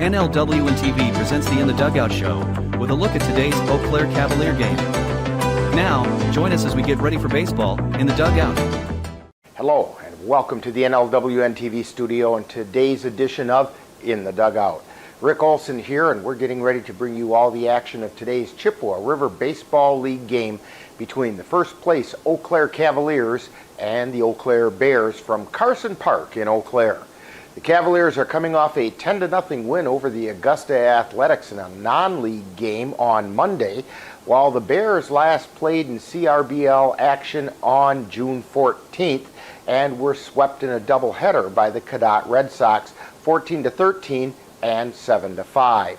NLWN-TV presents the In the Dugout show with a look at today's Eau Claire Cavalier game. Now, join us as we get ready for baseball in the dugout. Hello, and welcome to the NLWN-TV studio and today's edition of In the Dugout. Rick Olson here, and we're getting ready to bring you all the action of today's Chippewa River Baseball League game between the first place Eau Claire Cavaliers and the Eau Claire Bears from Carson Park in Eau Claire. The Cavaliers are coming off a 10-0 win over the Augusta Athletics in a non-league game on Monday, while the Bears last played in CRBL action on June 14th and were swept in a doubleheader by the Cadott Red Sox 14-13 and 7-5.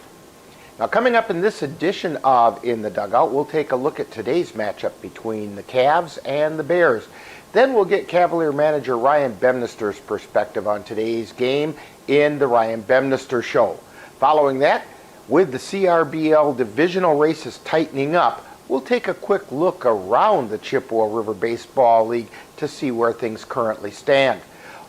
Now, coming up in this edition of In the Dugout, we'll take a look at today's matchup between the Cavs and the Bears. Then we'll get Cavalier manager Ryan Bemnister's perspective on today's game in the Ryan Bemnister Show. Following that, with the CRBL divisional races tightening up, we'll take a quick look around the Chippewa River Baseball League to see where things currently stand.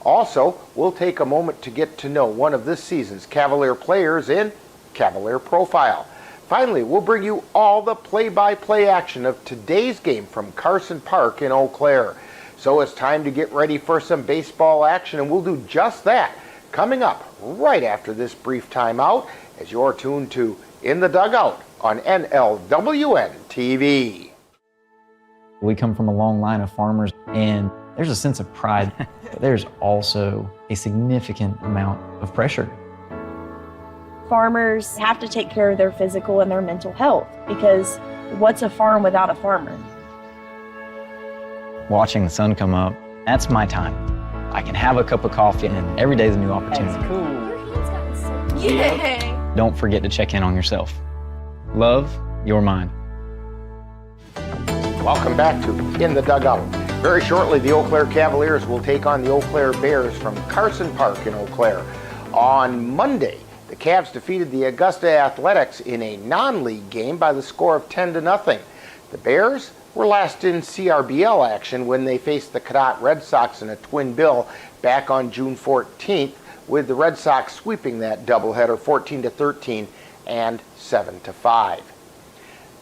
Also, we'll take a moment to get to know one of this season's Cavalier players in Cavalier Profile. Finally, we'll bring you all the play-by-play action of today's game from Carson Park in Eau Claire. So it's time to get ready for some baseball action, and we'll do just that coming up right after this brief timeout as you're tuned to In the Dugout on NLWN-TV. We come from a long line of farmers, and there's a sense of pride, but there's also a significant amount of pressure. Farmers have to take care of their physical and their mental health, because what's a farm without a farmer? Watching the sun come up, that's my time. I can have a cup of coffee, and every day is a new opportunity. That's cool. Your hand's gotten so cute. Yeah. Don't forget to check in on yourself. Love, your mind. Welcome back to In the Dugout. Very shortly, the Eau Claire Cavaliers will take on the Eau Claire Bears from Carson Park in Eau Claire. On Monday, the Cavs defeated the Augusta Athletics in a non-league game by the score of 10-0. The Bears were last in CRBL action when they faced the Cadott Red Sox in a twin bill back on June 14th, with the Red Sox sweeping that doubleheader 14-13 and 7-5.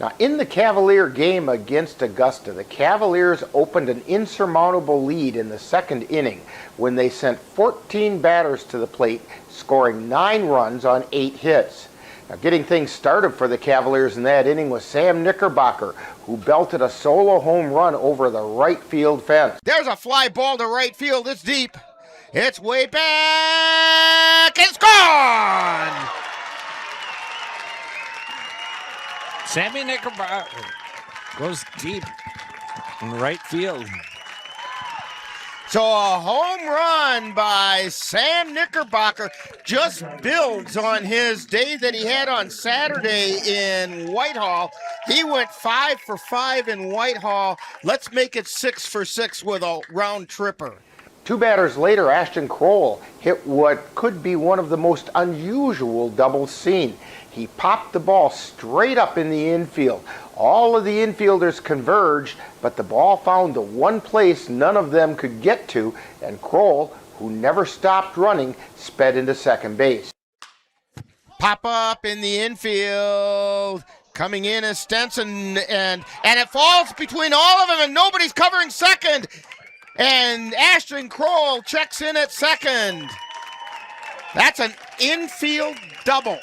Now, in the Cavalier game against Augusta, the Cavaliers opened an insurmountable lead in the second inning when they sent 14 batters to the plate, scoring 9 runs on 8 hits. Now, getting things started for the Cavaliers in that inning was Sam Knickerbocker, who belted a solo home run over the right field fence. There's a fly ball to right field. It's deep. It's way back. It's gone! Sammy Knickerbocker goes deep in right field. So a home run by Sam Knickerbocker just builds on his day that he had on Saturday in Whitehall. He went 5 for 5 in Whitehall. Let's make it 6 for 6 with a round tripper. 2 batters later, Ashton Kroll hit what could be one of the most unusual doubles seen. He popped the ball straight up in the infield. All of the infielders converged, but the ball found the one place none of them could get to, and Kroll, who never stopped running, sped into second base. Pop up in the infield. Coming in is Stenson, and it falls between all of them, and nobody's covering second. And Ashton Kroll checks in at second. That's an infield double.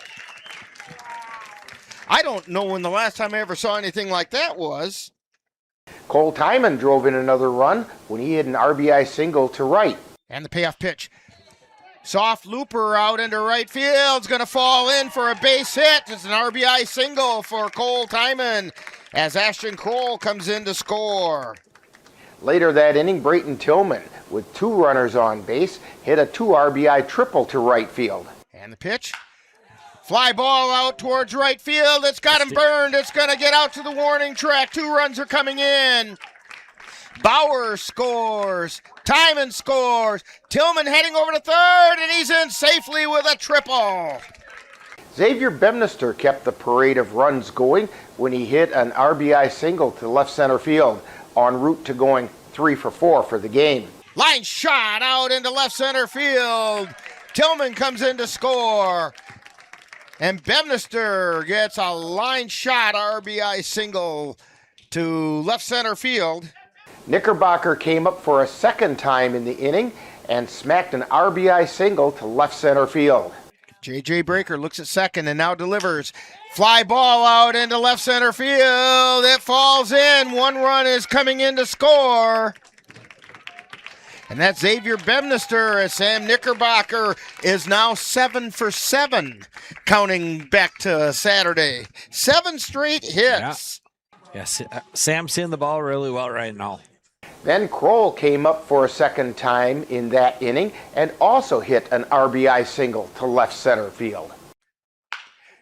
I don't know when the last time I ever saw anything like that was. Cole Timon drove in another run when he hit an RBI single to right. And the payoff pitch. Soft looper out into right field. It's going to fall in for a base hit. It's an RBI single for Cole Timon as Ashton Kroll comes in to score. Later that inning, Brayton Tillman, with 2 runners on base, hit a 2 RBI triple to right field. And the pitch. Fly ball out towards right field. It's got him burned. It's going to get out to the warning track. 2 runs are coming in. Bauer scores. Timon scores. Tillman heading over to third, and he's in safely with a triple. Xavier Bemnister kept the parade of runs going when he hit an RBI single to left center field, en route to going 3 for 4 for the game. Line shot out into left center field. Tillman comes in to score. And Bemnister gets a line shot RBI single to left center field. Knickerbocker came up for a second time in the inning and smacked an RBI single to left center field. J.J. Breaker looks at second and now delivers. Fly ball out into left center field. It falls in. One run is coming in to score. And that's Xavier Bemnister as Sam Knickerbocker is now 7 for 7, counting back to Saturday. 7 straight hits. Yes, Sam's seeing the ball really well right now. Then Kroll came up for a second time in that inning and also hit an RBI single to left center field.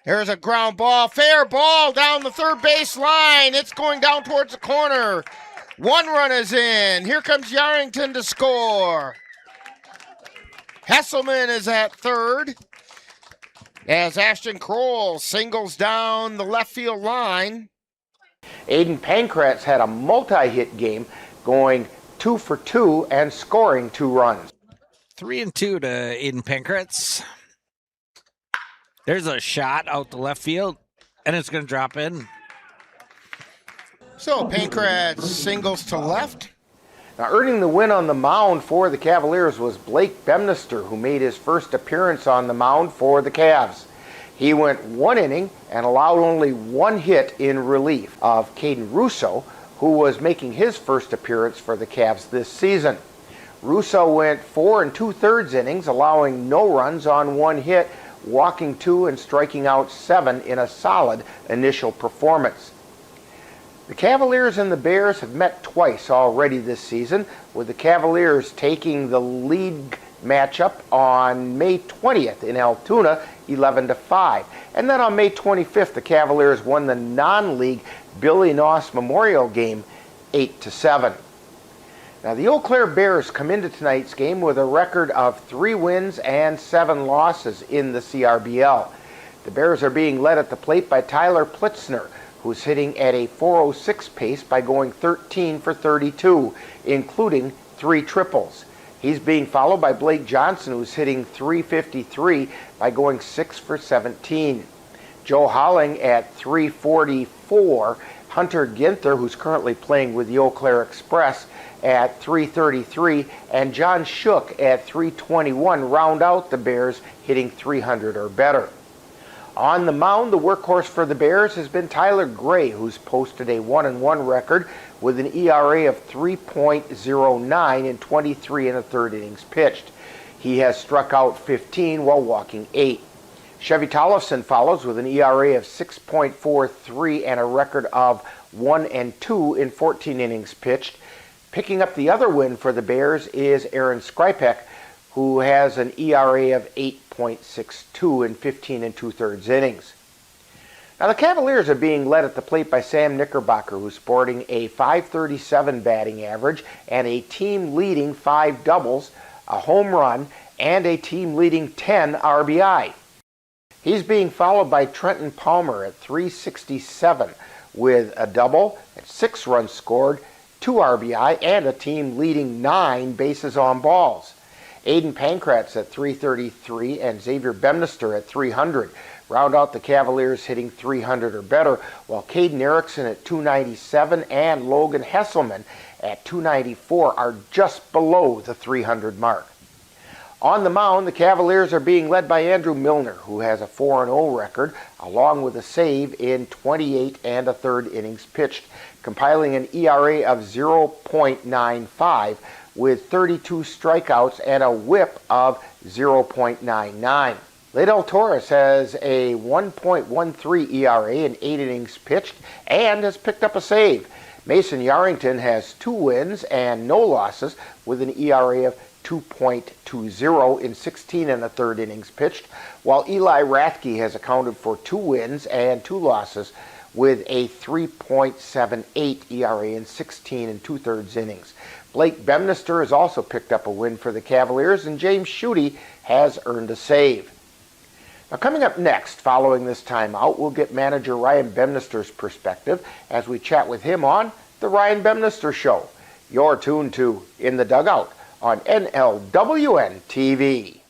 There's a ground ball, fair ball down the third base line. It's going down towards the corner. One run is in. Here comes Yarrington to score. Hesselman is at third as Ashton Kroll singles down the left field line. Aiden Pankratz had a multi-hit game, going 2 for 2 and scoring 2 runs. 3-2 to Aiden Pankratz. There's a shot out the left field, and it's going to drop in. So Pankratz singles to left. Now earning the win on the mound for the Cavaliers was Blake Bemnister, who made his first appearance on the mound for the Cavs. He went 1 inning and allowed only 1 hit in relief of Caden Russo, who was making his first appearance for the Cavs this season. Russo went 4 2/3 innings, allowing no runs on 1 hit, walking 2 and striking out 7 in a solid initial performance. The Cavaliers and the Bears have met twice already this season, with the Cavaliers taking the league matchup on May 20th in Altoona, 11-5. And then on May 25th, the Cavaliers won the non-league Billy Noss Memorial game 8-7. Now the Eau Claire Bears come into tonight's game with a record of 3 wins and 7 losses in the CRBL. The Bears are being led at the plate by Tyler Plitzner, who's hitting at a .406 pace by going 13 for 32, including 3 triples. He's being followed by Blake Johnson, who's hitting .353 by going 6 for 17. Joe Holling at .344. Hunter Ginther, who's currently playing with the Eau Claire Express, at .333. And John Shook at .321 round out the Bears, hitting .300 or better. On the mound, the workhorse for the Bears has been Tyler Gray, who's posted a 1-1 record with an ERA of 3.09 in 23 1/3 innings pitched. He has struck out 15 while walking 8. Chevy Tollefson follows with an ERA of 6.43 and a record of 1-2 in 14 innings pitched. Picking up the other win for the Bears is Aaron Skripek, who has an ERA of 8.62 in 15 2/3 innings. Now the Cavaliers are being led at the plate by Sam Knickerbocker, who's sporting a .537 batting average and a team-leading 5 doubles, a home run, and a team-leading 10 RBI. He's being followed by Trenton Palmer at .367 with a double, 6 runs scored, 2 RBI, and a team-leading 9 bases on balls. Aiden Pankratz at .333 and Xavier Bemnister at .300 round out the Cavaliers hitting .300 or better, while Caden Erickson at .297 and Logan Hesselman at .294 are just below the .300 mark. On the mound, the Cavaliers are being led by Andrew Milner, who has a 4-0 record, along with a save in 28 1/3 innings pitched, compiling an ERA of 0.95 with 32 strikeouts and a whip of 0.99. Ladell Torres has a 1.13 ERA in 8 innings pitched and has picked up a save. Mason Yarrington has 2 wins and no losses with an ERA of 2.20 in 16 1/3 innings pitched, while Eli Rathke has accounted for 2 wins and 2 losses with a 3.78 ERA in 16 2/3 innings. Blake Bemnister has also picked up a win for the Cavaliers, and James Schutte has earned a save. Now coming up next, following this timeout, we'll get manager Ryan Bemnister's perspective as we chat with him on The Ryan Bemnister Show. You're tuned to In the Dugout on NLWN-TV.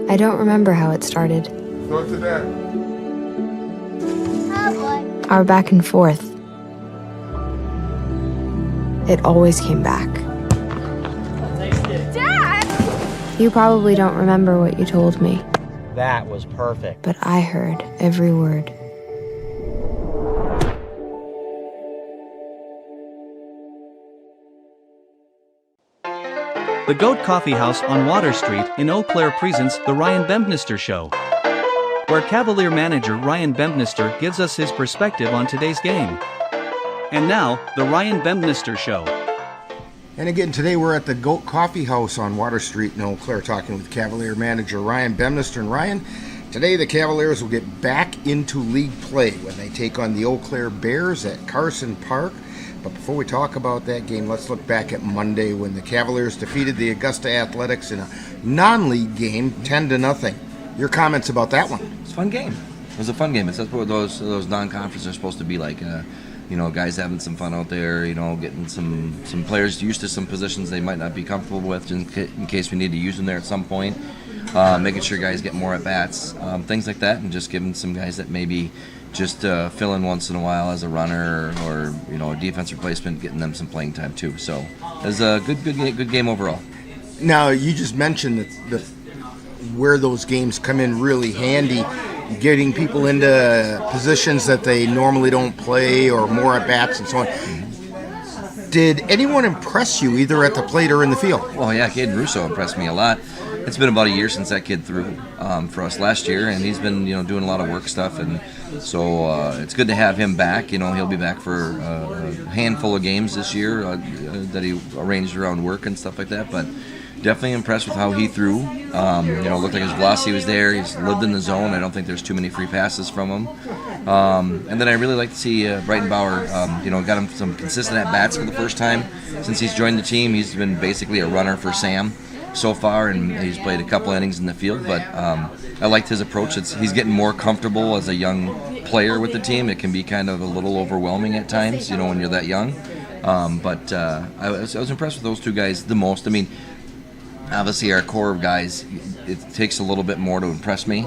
I don't remember how it started. Throw it to Dad. Our back and forth. It always came back. Dad! You probably don't remember what you told me, That was perfect. but I heard every word. The Goat Coffee House on Water Street in Eau Claire presents The Ryan Bembnister Show, where Cavalier manager Ryan Bembnister gives us his perspective on today's game. And now, The Ryan Bembnister Show. And again, today we're at the Goat Coffee House on Water Street in Eau Claire talking with Cavalier manager Ryan Bembnister. And Ryan, today the Cavaliers will get back into league play when they take on the Eau Claire Bears at Carson Park. But before we talk about that game, let's look back at Monday when the Cavaliers defeated the Augusta Athletics in a non-league game, 10-0. Your comments about that one? It's a fun game. It was a fun game. It's that's what those non-conference are supposed to be like. Guys having some fun out there. Getting some players used to some positions they might not be comfortable with, in case we need to use them there at some point. Making sure guys get more at bats, things like that, and just giving some guys that maybe just fill in once in a while as a runner or a defense replacement, getting them some playing time too. So it was a good game overall. Now, you just mentioned that where those games come in really handy, getting people into positions that they normally don't play or more at bats and so on. Did anyone impress you either at the plate or in the field? Well, yeah, Caden Russo impressed me a lot. It's been about a year since that kid threw for us last year, and he's been doing a lot of work stuff, and so it's good to have him back. He'll be back for a handful of games this year that he arranged around work and stuff like that. But definitely impressed with how he threw. Looked like his velocity was there. He's lived in the zone. I don't think there's too many free passes from him. And then I really like to see Brighton Bauer. Got him some consistent at bats for the first time since he's joined the team. He's been basically a runner for Sam so far, and he's played a couple innings in the field, but I liked his approach. He's getting more comfortable as a young player with the team. It can be kind of a little overwhelming at times, when you're that young. But I was impressed with those two guys the most. I mean, obviously our core of guys, it takes a little bit more to impress me.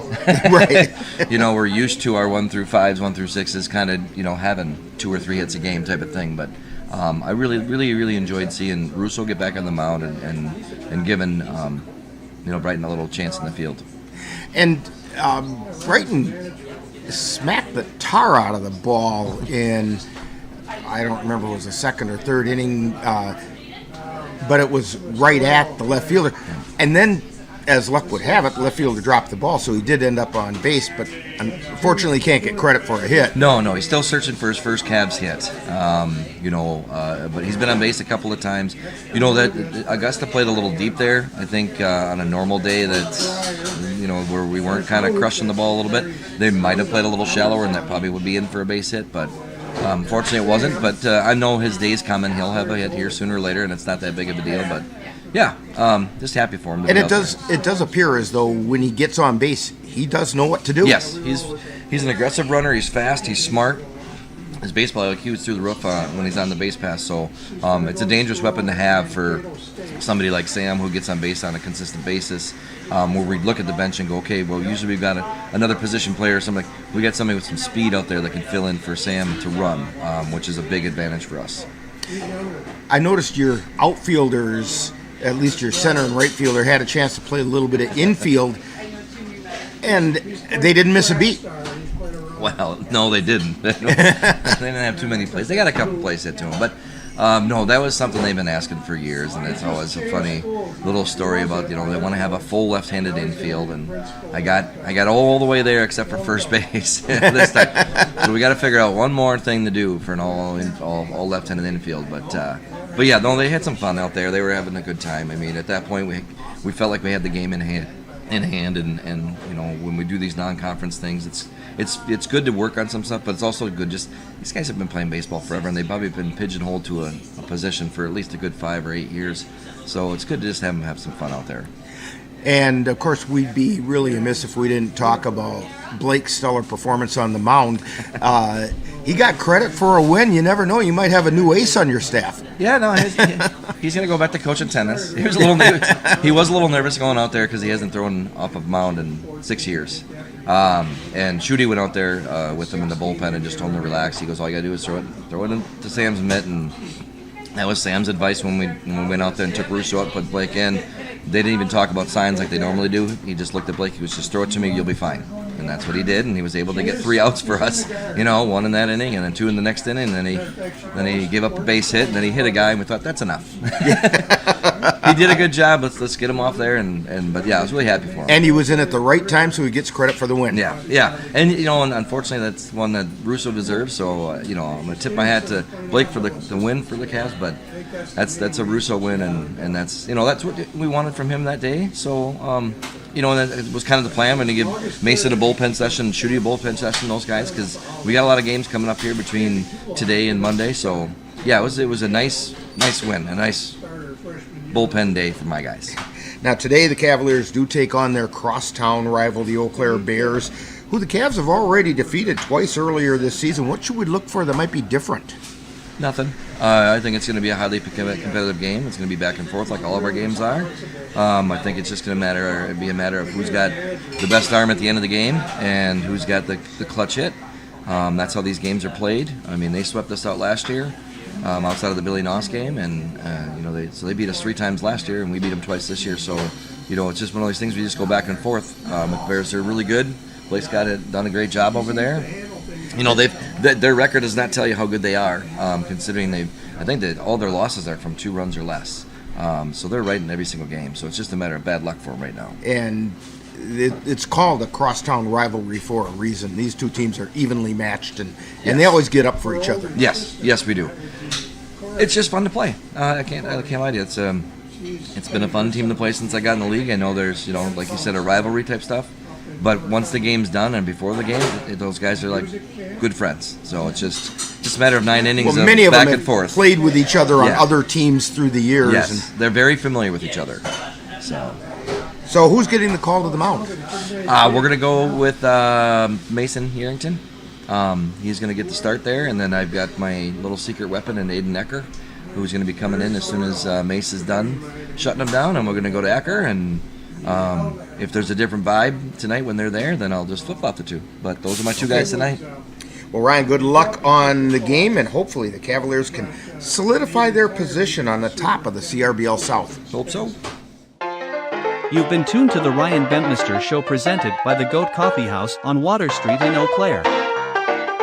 Right. We're used to our 1 through 5s, 1 through 6s, kind of, having 2 or 3 hits a game type of thing, but I really enjoyed seeing Russo get back on the mound and giving Brighton a little chance in the field. And Brighton smacked the tar out of the ball in, I don't remember if it was the second or third inning, but it was right at the left fielder. And then, as luck would have it, the left fielder dropped the ball, so he did end up on base, but unfortunately can't get credit for a hit. No, he's still searching for his first Cavs hit. But he's been on base a couple of times. That Augusta played a little deep there. I think on a normal day where we weren't kind of crushing the ball a little bit, they might have played a little shallower, and that probably would be in for a base hit, but fortunately it wasn't. But I know his day's coming. He'll have a hit here sooner or later, and it's not that big of a deal, but yeah, just happy for him. And it does appear as though when he gets on base, he does know what to do. Yes, he's an aggressive runner. He's fast. He's smart. His baseball IQ is through the roof when he's on the base pass. So it's a dangerous weapon to have for somebody like Sam who gets on base on a consistent basis. Where we look at the bench and go, okay, well, usually we've got another position player, we got somebody with some speed out there that can fill in for Sam to run, which is a big advantage for us. I noticed your outfielders, at least your center and right fielder, had a chance to play a little bit of infield, and they didn't miss a beat. Well, no, they didn't. They didn't have too many plays. They got a couple plays hit to them, but no, that was something they've been asking for years, and it's always a funny little story about they want to have a full left-handed infield, and I got all the way there except for first base this time. So we got to figure out one more thing to do for an all left-handed infield, but yeah, no, they had some fun out there. They were having a good time. I mean, at that point we felt like we had the game in hand, and when we do these non-conference things, it's good to work on some stuff, but it's also good these guys have been playing baseball forever, and they've probably been pigeonholed to a position for at least a good 5 or 8 years, so it's good to just have them have some fun out there. And of course, we'd be really amiss if we didn't talk about Blake's stellar performance on the mound. He got credit for a win. You never know, you might have a new ace on your staff. Yeah, no, he's going to go back to coaching tennis. He was a little nervous going out there because he hasn't thrown off of mound in 6 years. And Shooty went out there with him in the bullpen and just told him to relax. He goes, all you got to do is throw it into Sam's mitt. And that was Sam's advice when we went out there and took Russo out, put Blake in. They didn't even talk about signs like they normally do. He just looked at Blake. He was just, throw it to me, you'll be fine. And that's what he did, and he was able to get 3 outs for us, 1 in that inning and then 2 in the next inning, and then he gave up a base hit, and then he hit a guy, and we thought, that's enough. He did a good job. Let's get him off there, but yeah, I was really happy for him. And he was in at the right time, so he gets credit for the win. Yeah. And, and unfortunately, that's one that Russo deserves, so, I'm going to tip my hat to Blake for the win for the Cavs, but that's a Russo win, and that's, that's what we wanted from him that day, so, and it was kind of the plan, and to give Mason a bullpen session, Shooty a bullpen session, those guys, because we got a lot of games coming up here between today and Monday. So, yeah, it was a nice win, a nice bullpen day for my guys. Now, today the Cavaliers do take on their crosstown rival, the Eau Claire Bears, who the Cavs have already defeated twice earlier this season. What should we look for that might be different? Nothing. I think it's going to be a highly competitive game. It's going to be back and forth like all of our games are. I think it's just going to be a matter of who's got the best arm at the end of the game and who's got the clutch hit. That's how these games are played. I mean, they swept us out last year outside of the Billy Noss game, and they beat us 3 times last year, and we beat them twice this year. So, it's just one of those things we just go back and forth. The Bears are really good. Blake's done a great job over there. Their record does not tell you how good they are, considering I think that all their losses are from 2 runs or less. So they're right in every single game. So it's just a matter of bad luck for them right now. And it's called a crosstown rivalry for a reason. These 2 teams are evenly matched, and they always get up for each other. Yes, we do. It's just fun to play. I can't lie to you. It's been a fun team to play since I got in the league. I know there's like you said, a rivalry type stuff. But once the game's done and before the game, those guys are like good friends. So it's just a matter of 9 innings of many of back them and forth. Played with each other on other teams through the years. Yes, they're very familiar with each other. So who's getting the call to the mound? We're going to go with Mason Yerington. He's going to get the start there, and then I've got my little secret weapon in Aiden Ecker, who's going to be coming in as soon as Mace is done shutting him down, and we're going to go to Ecker, and if there's a different vibe tonight when they're there, then I'll just flip-flop the 2. But those are my 2 guys tonight. Well, Ryan, good luck on the game, and hopefully the Cavaliers can solidify their position on the top of the CRBL South. Hope so. You've been tuned to the Ryan Bempnister Show presented by the Goat Coffee House on Water Street in Eau Claire,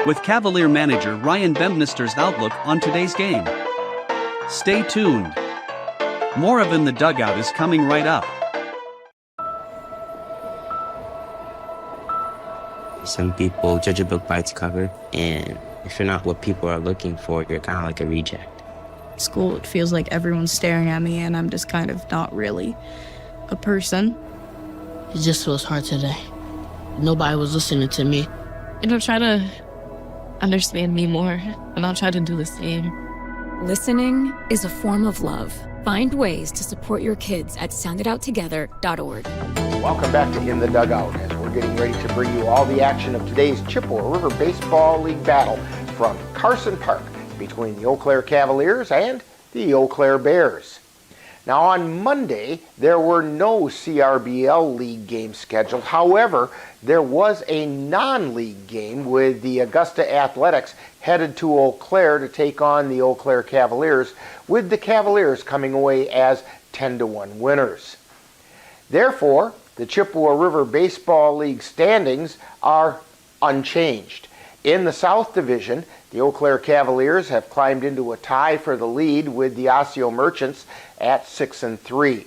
with Cavalier manager Ryan Bempnister's outlook on today's game. Stay tuned. More of In the Dugout is coming right up. Some people judge a book by its cover, and if you're not what people are looking for, you're kind of like a reject. School, it feels like everyone's staring at me, and I'm just kind of not really a person. It just feels hard today. Nobody was listening to me. Try to understand me more, and I'll try to do the same. Listening is a form of love. Find ways to support your kids at soundidouttogether.org. Welcome back to In the Dugout, as we're getting ready to bring you all the action of today's Chippewa River Baseball League battle from Carson Park between the Eau Claire Cavaliers and the Eau Claire Bears. Now, on Monday, there were no CRBL League games scheduled. However, there was a non-league game with the Augusta Athletics headed to Eau Claire to take on the Eau Claire Cavaliers, with the Cavaliers coming away as 10-1 winners. Therefore, the Chippewa River Baseball League standings are unchanged. In the South Division, the Eau Claire Cavaliers have climbed into a tie for the lead with the Osseo Merchants at 6-3.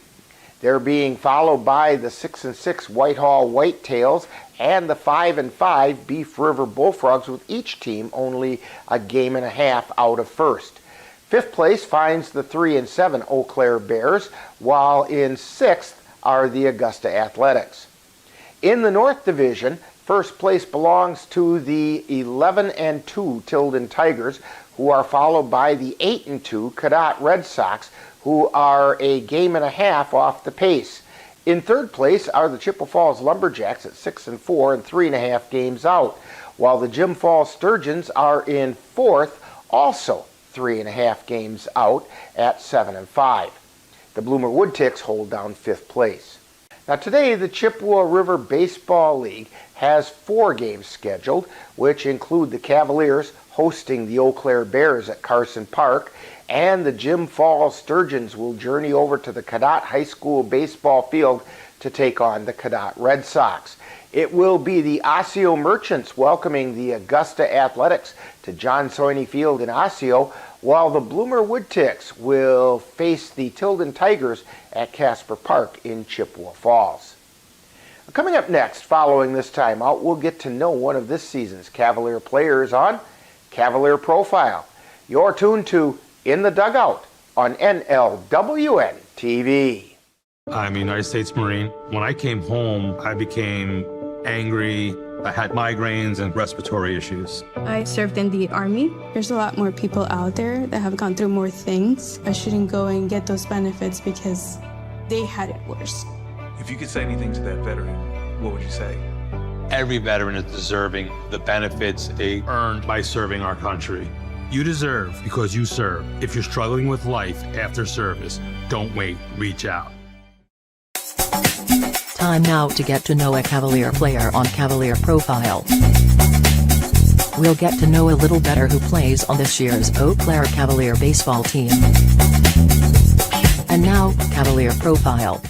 They're being followed by the 6-6 Whitehall Whitetails and the 5-5 Beef River Bullfrogs, with each team only a game and a half out of first. Fifth place finds the 3-7 Eau Claire Bears, while in sixth are the Augusta Athletics. In the North Division, first place belongs to the 11-2 Tilden Tigers, who are followed by the 8-2 Cadott Red Sox, who are a game and a half off the pace. In third place are the Chippewa Falls Lumberjacks at 6-4 and 3.5 games out, while the Jim Falls Sturgeons are in fourth, also 3.5 games out at 7-5. The Bloomer Woodticks hold down 5th place. Now today, the Chippewa River Baseball League has 4 games scheduled, which include the Cavaliers hosting the Eau Claire Bears at Carson Park, and the Jim Falls Sturgeons will journey over to the Cadott High School baseball field to take on the Cadott Red Sox. It will be the Osseo Merchants welcoming the Augusta Athletics to John Soine Field in Osseo, while the Bloomer Woodticks will face the Tilden Tigers at Casper Park in Chippewa Falls. Coming up next, following this timeout, we'll get to know one of this season's Cavalier players on Cavalier Profile. You're tuned to In the Dugout on NLWN-TV. I'm a United States Marine. When I came home, I became angry. I had migraines and respiratory issues. I served in the Army. There's a lot more people out there that have gone through more things. I shouldn't go and get those benefits because they had it worse. If you could say anything to that veteran, what would you say? Every veteran is deserving the benefits they earned by serving our country. You deserve because you serve. If you're struggling with life after service, don't wait, reach out. Time now to get to know a Cavalier player on Cavalier Profile. We'll get to know a little better who plays on this year's Eau Claire Cavalier baseball team. And now, Cavalier Profile.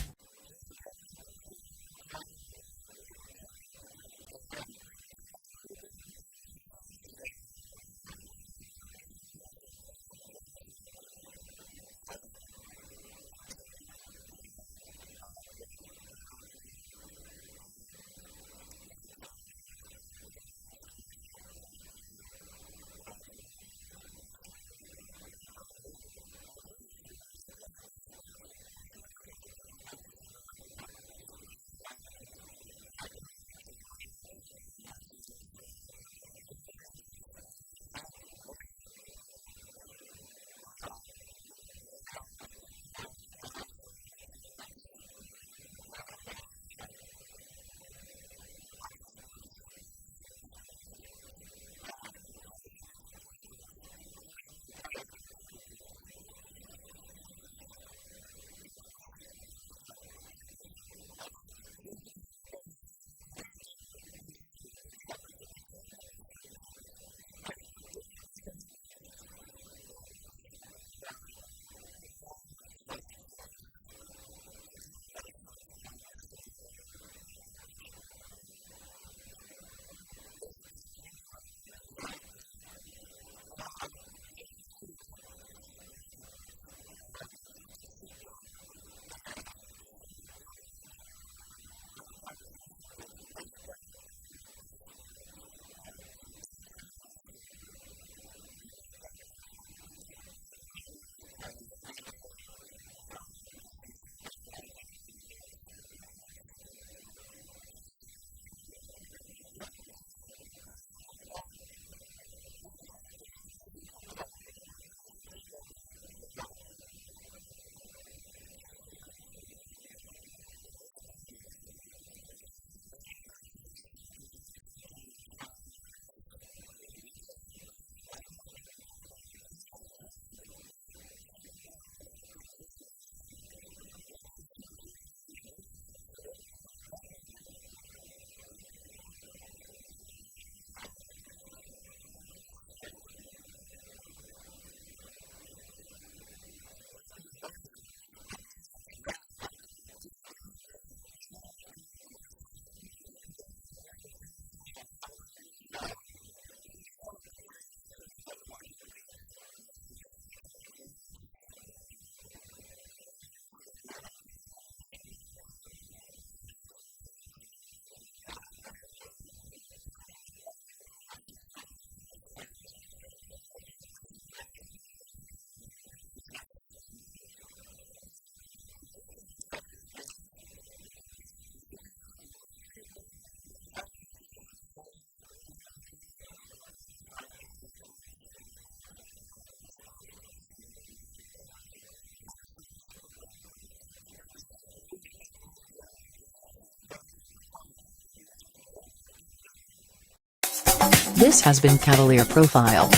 This has been Cavalier Profile.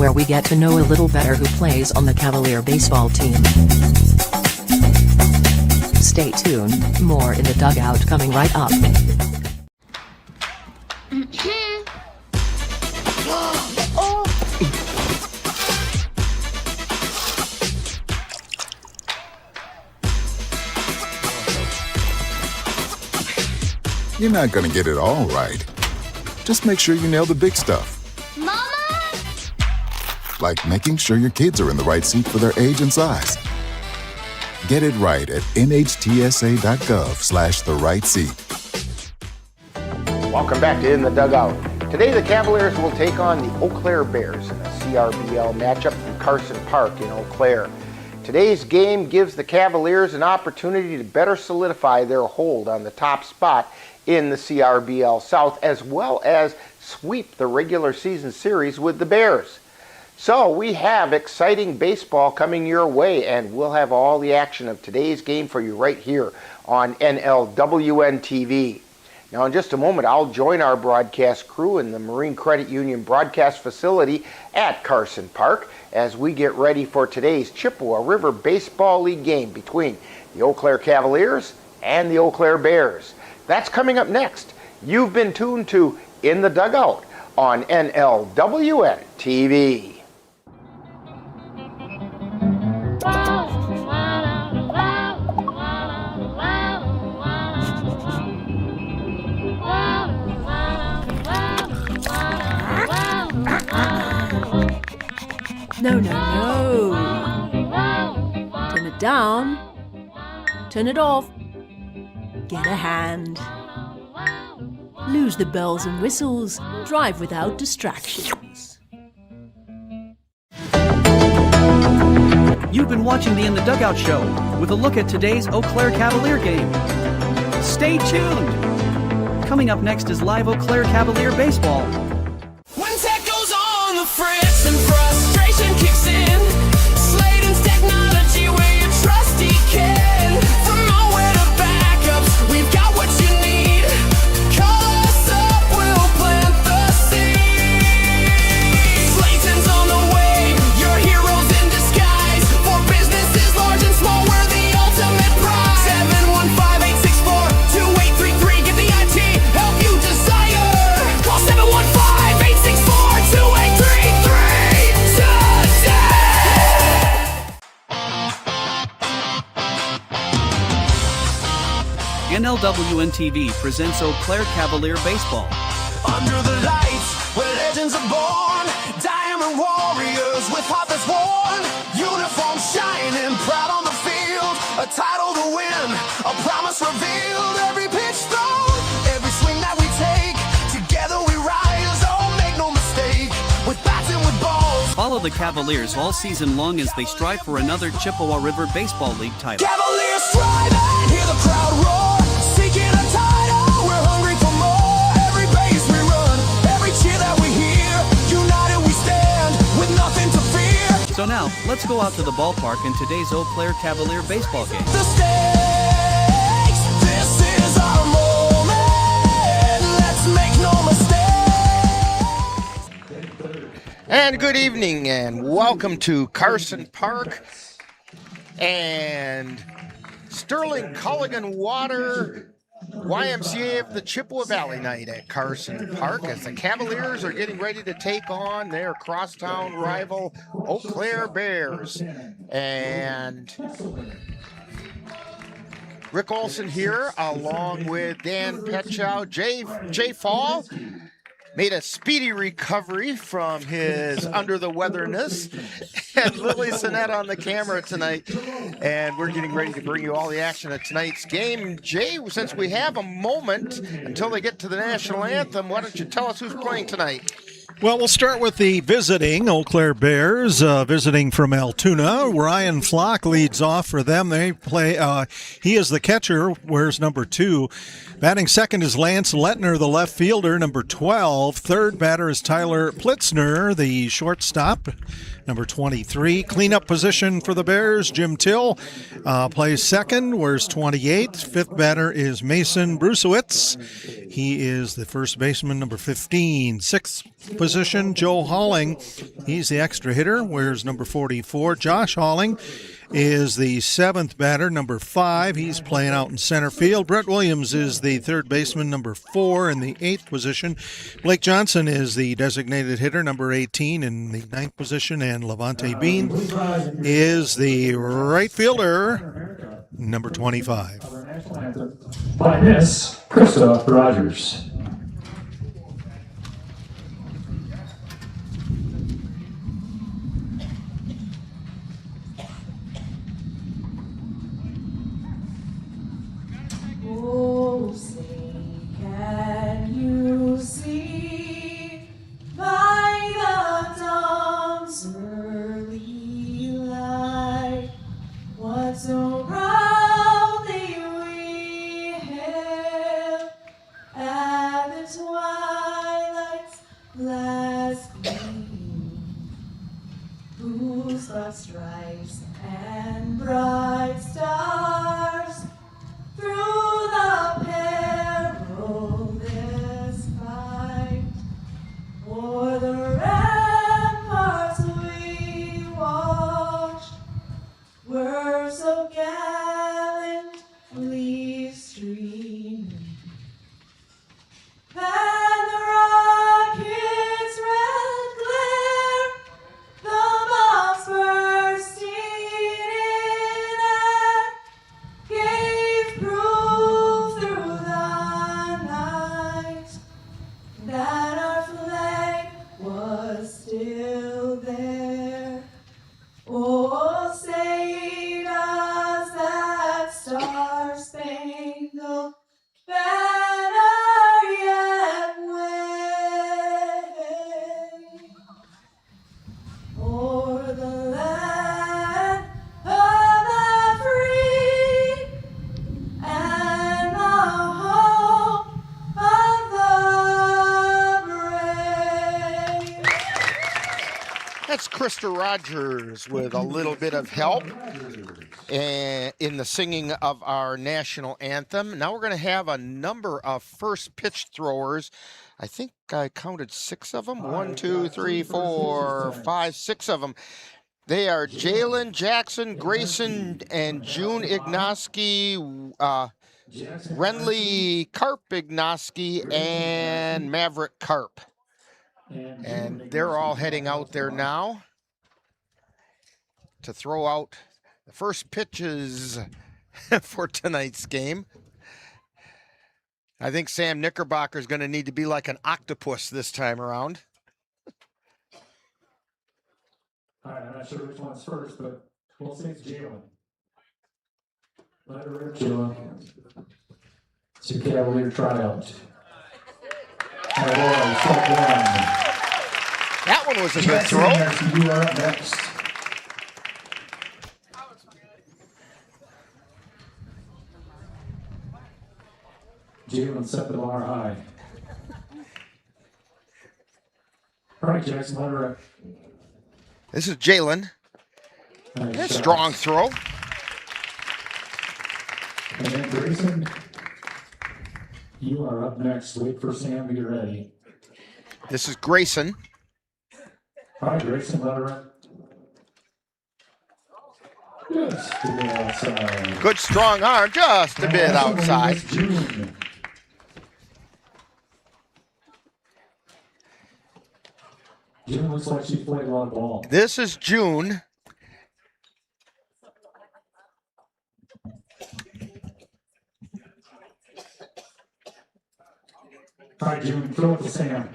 where we get to know a little better who plays on the Cavalier baseball team. Stay tuned, more in the dugout coming right up. You're not gonna get it all right. Just make sure you nail the big stuff. Mama! Like making sure your kids are in the right seat for their age and size. Get it right at nhtsa.gov/the-right-seat. Welcome back to In the Dugout. Today the Cavaliers will take on the Eau Claire Bears in a CRBL matchup from Carson Park in Eau Claire. Today's game gives the Cavaliers an opportunity to better solidify their hold on the top spot in the CRBL South, as well as sweep the regular season series with the Bears. So we have exciting baseball coming your way, and we'll have all the action of today's game for you right here on NLWN-TV. Now in just a moment, I'll join our broadcast crew in the Marine Credit Union broadcast facility at Carson Park as we get ready for today's Chippewa River Baseball League game between the Eau Claire Cavaliers and the Eau Claire Bears. That's coming up next. You've been tuned to In the Dugout on NLWN-TV. No, no, no. Turn it down. Turn it off. Get a hand. Lose the bells and whistles. Drive without distractions. You've been watching the In the Dugout show with a look at today's Eau Claire Cavalier game. Stay tuned. Coming up next is live Eau Claire Cavalier baseball. When tech goes on the fritz and frustration kicks in, Sladen's technology where you trust he can. From nowhere to backups, we've got what you need. Call us up, we'll plant the seed. Sladen's on the way, your heroes in disguise. For businesses large and small, we're the ultimate prize. 715-864-2833, get the IT help you desire. Call 715-864-2833 today. NLWN-TV presents Eau Claire Cavalier baseball. Under the lights, where legends are born, diamond warriors with heart that's worn, uniform shining, proud on the field, a title to win, a promise revealed, every pitch thrown, every swing that we take, together we rise, oh make no mistake, with bats and with balls. Follow the Cavaliers all season long as they strive for another Chippewa River Baseball League title. Cavaliers striving, hear the crowd roar, seeking a title, we're hungry for more, every base we run, every cheer that we hear, united we stand, with nothing to fear. So now, let's go out to the ballpark in today's Eau Claire Cavalier baseball game. The stakes, this is our moment, let's make no mistake. And good evening and welcome to Carson Park and Sterling Culligan Water YMCA of the Chippewa Valley night at Carson Park as the Cavaliers are getting ready to take on their crosstown rival Eau Claire Bears. And Rick Olson here along with Dan Petchow. Jay Fall made a speedy recovery from his under-the-weatherness, and Lily Sinnette on the camera tonight. And we're getting ready to bring you all the action of tonight's game. Jay, since we have a moment until they get to the national anthem, why don't you tell us who's playing tonight? Well, we'll start with the visiting Eau Claire Bears, visiting from Altoona. Ryan Flock leads off for them. They play, he is the catcher, wears number 2. Batting second is Lance Lettner, the left fielder, number 12. Third batter is Tyler Plitzner, the shortstop, number 23. Cleanup position for the Bears, Jim Till plays second, wears 28. Fifth batter is Mason Brusewitz. He is the first baseman, number 15. Sixth position position, Joe Halling, he's the extra hitter, wears number 44. Josh Halling is the 7th batter, number 5. He's playing out in center field. Brett Williams is the 3rd baseman, number 4, in the 8th position. Blake Johnson is the designated hitter, number 18, in the 9th position. And Levante Bean is the right fielder, number 25. By Miss Krista Rogers. Oh, say, can you see by the dawn's early light what so proudly we hailed at the twilight's last gleam, whose broad stripes and bright stars through the perilous fight, o'er the ramparts we watched, were so gallantly streaming, and the rocket's red glare, the bombs bursting in air, gave proof through the night that our flag was still there. Oh, say does that star-spangled banner yet wave o'er the land of the free and the home of the brave? That's Krista Rogers with a little bit of help in the singing of our national anthem. Now we're going to have a number of first pitch throwers. I think I counted 6 of them. 1, 2, 3, 4, 5, 6 of them. They are Jalen, Jackson, Grayson, and June Ignoski, Renly Karp Ignoski, and Maverick Karp. And they're all heading out there now to throw out the first pitches for tonight's game. I think Sam Knickerbocker is going to need to be like an octopus this time around. All right, I'm not sure which one's first, but we'll say it's Jalen. Let her rip, Jalen. It's your Cavalier tryout. Oh boy, step 1. That one was a good throw. You are up next. Jalen set the bar high. All right, Jackson, let her rip. This is Jalen. Nice strong throw. And then Grayson, you are up next. Wait for Sam to get ready. This is Grayson. All right, Grayson, let her rip. Just a bit outside. Good strong arm, just a bit outside. June looks like she played a lot of ball. This is June. All right, June, throw it to Sam.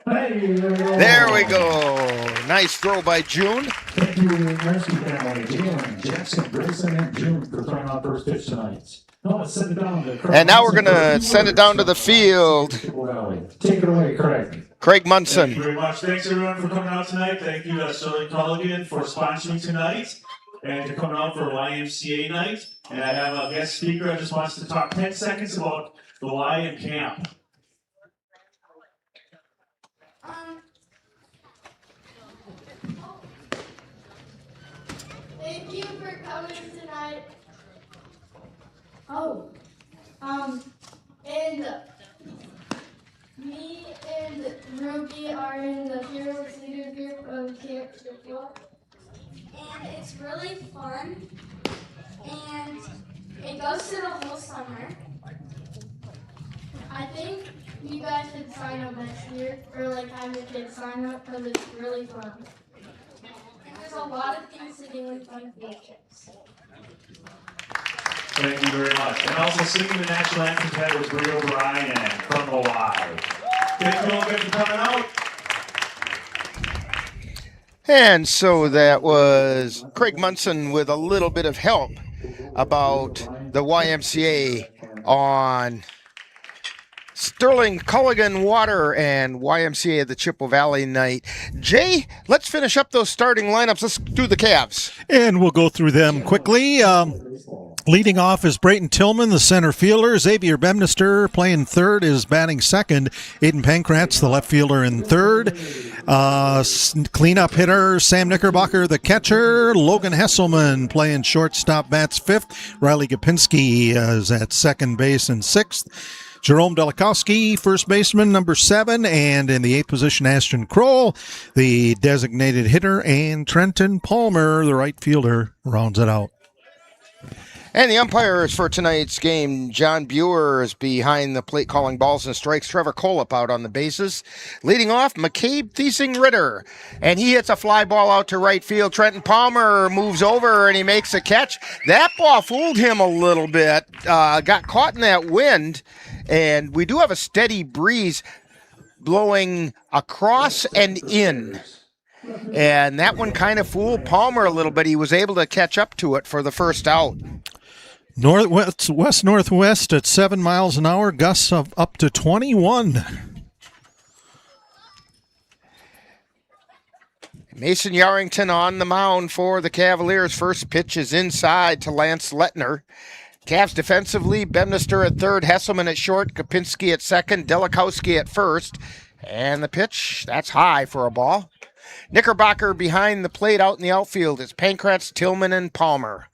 Hey, there we go. Nice throw by June. Thank you, Rescue Family, Jalen, Jackson, Grayson, and June for throwing out first pitch tonight. No, let's send it down to Craig. And now we're going to send it down to the field. Take it away, Craig. Craig Munson. Thank you very much. Thanks, everyone, for coming out tonight. Thank you, Sterling Culligan, for sponsoring tonight and for coming out for YMCA night. And I have a guest speaker that just wants to talk 10 seconds about the Y in camp. Thank you for coming tonight. And me and Ruby are in the Fearless Leader group of Camp Chippewa. And it's really fun. And it goes to the whole summer. I think you guys should sign up next year, or like have your kids sign up, because it's really fun. And there's a lot of things to do and fun field trips. Thank you very much. And also singing the national anthem tonight was Brie O'Brien from Hawaii. Thank you all again for coming out. And so that was Craig Munson with a little bit of help about the YMCA on Sterling Culligan Water and YMCA of the Chippewa Valley night. Jay, let's finish up those starting lineups. Let's do the Cavs. And we'll go through them quickly. Leading off is Brayton Tillman, the center fielder. Xavier Bemnister playing third is batting second. Aiden Pankratz, the left fielder, in third. Cleanup hitter Sam Knickerbocker, the catcher. Logan Hesselman playing shortstop, bats fifth. Riley Gopinski is at second base and sixth. Jerome Delikowski, first baseman, number 7, and in the 8th position, Ashton Kroll, the designated hitter, and Trenton Palmer, the right fielder, rounds it out. And the umpires for tonight's game, John Buer is behind the plate calling balls and strikes. Trevor Kolop out on the bases. Leading off, McCabe Thiesing Ritter. And he hits a fly ball out to right field. Trenton Palmer moves over and he makes a catch. That ball fooled him a little bit. Got caught in that wind. And we do have a steady breeze blowing across and in. And that one kind of fooled Palmer a little bit. He was able to catch up to it for the first out. West-northwest at 7 miles an hour, gusts of up to 21. Mason Yarrington on the mound for the Cavaliers. First pitch is inside to Lance Lettner. Cavs defensively, Bemnister at third, Hesselman at short, Kopinski at second, Delikowski at first. And the pitch, that's high for a ball. Knickerbocker behind the plate out in the outfield. It's Pankratz, Tillman, and Palmer.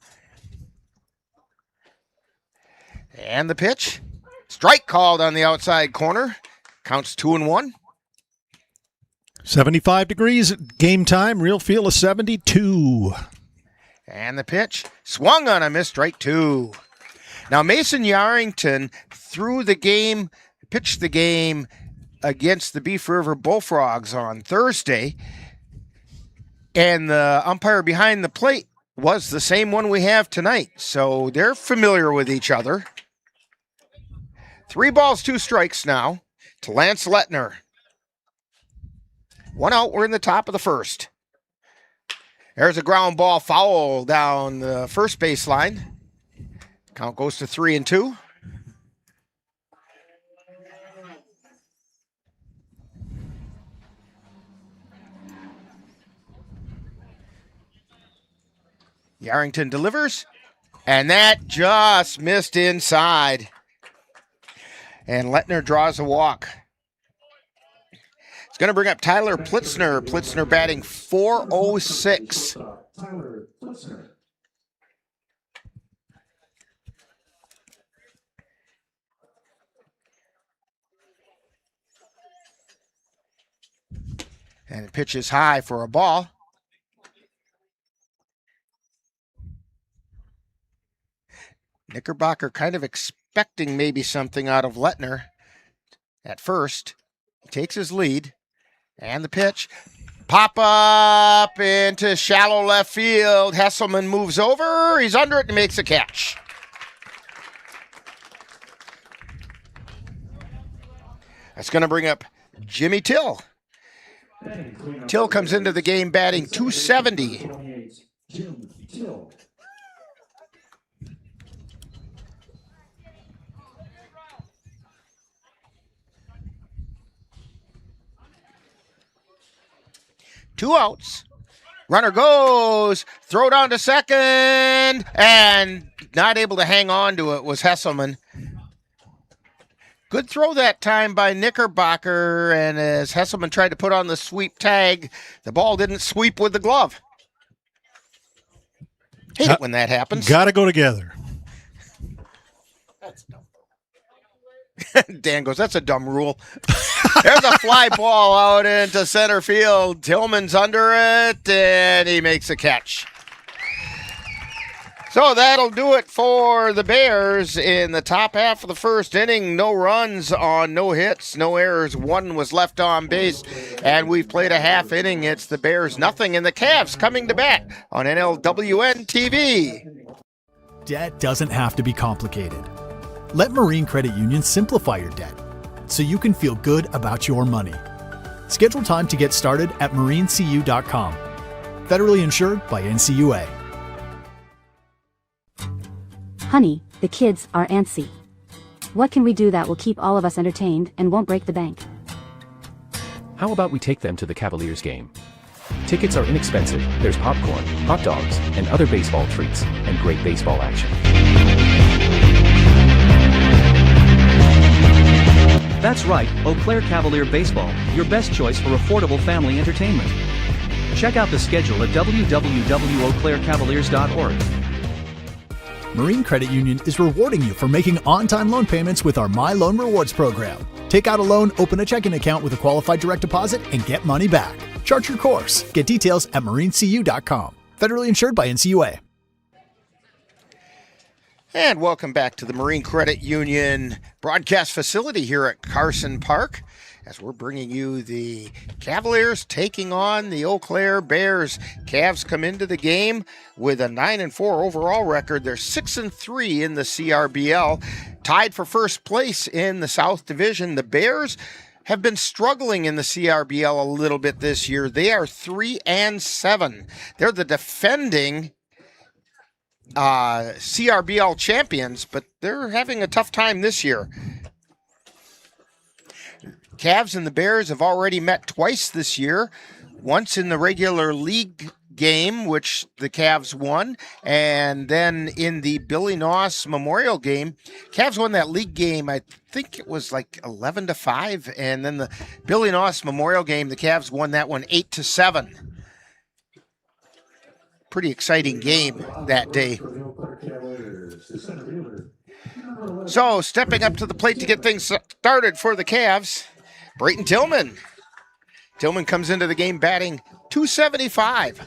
And the pitch. Strike called on the outside corner. Counts 2-1. 75 degrees game time. Real feel of 72. And the pitch. Swung on a miss. Strike 2. Now Mason Yarrington threw the game, pitched the game against the Beef River Bullfrogs on Thursday. And the umpire behind the plate was the same one we have tonight. So they're familiar with each other. 3 balls, 2 strikes now to Lance Lettner. 1 out, we're in the top of the first. There's a ground ball foul down the first baseline. Count goes to 3-2. Yarrington delivers, and that just missed inside. And Lettner draws a walk. It's going to bring up Tyler Plitzner. Plitzner batting .406. Tyler Plitzner. And the pitch is high for a ball. Knickerbocker kind of expecting maybe something out of Lettner at first. He takes his lead. And the pitch. Pop up into shallow left field. Hesselman moves over. He's under it and makes a catch. That's going to bring up Jimmy Till. Till comes into the game batting .270. Jim Till. Two outs. Runner goes. Throw down to second. And not able to hang on to it was Hesselman. Good throw that time by Knickerbocker. And as Hesselman tried to put on the sweep tag, the ball didn't sweep with the glove. Hate it when that happens. Got to go together. That's dumb. Dan goes, that's a dumb rule. There's a fly ball out into center field. Tillman's under it, and he makes a catch. So that'll do it for the Bears in the top half of the first inning. No runs on no hits, no errors. One was left on base, and we've played a half inning. It's the Bears nothing, and the Cavs coming to bat on NLWN-TV. Debt doesn't have to be complicated. Let Marine Credit Union simplify your debt so you can feel good about your money. Schedule time to get started at marinecu.com. Federally insured by NCUA. Honey, the kids are antsy. What can we do that will keep all of us entertained and won't break the bank? How about we take them to the Cavaliers game? Tickets are inexpensive, there's popcorn, hot dogs, and other baseball treats, and great baseball action. That's right, Eau Claire Cavalier Baseball, your best choice for affordable family entertainment. Check out the schedule at www.eauclaircavaliers.org. Marine Credit Union is rewarding you for making on-time loan payments with our My Loan Rewards program. Take out a loan, open a checking account with a qualified direct deposit, and get money back. Chart your course. Get details at marinecu.com. Federally insured by NCUA. And welcome back to the Marine Credit Union broadcast facility here at Carson Park, as we're bringing you the Cavaliers taking on the Eau Claire Bears. Cavs come into the game with a 9-4 overall record. They're 6-3 in the CRBL, tied for first place in the South Division. The Bears have been struggling in the CRBL a little bit this year. They are 3-7. They're the defending CRBL champions, but they're having a tough time this year. Cavs and the Bears have already met twice this year, once in the regular league game, which the Cavs won, and then in the Billy Noss Memorial game. Cavs won that league game, I think it was like 11-5, and then the Billy Noss Memorial game, the Cavs won that one 8-7. Pretty exciting game that day. So, stepping up to the plate to get things started for the Cavs, Brayton Tillman. Tillman comes into the game batting .275.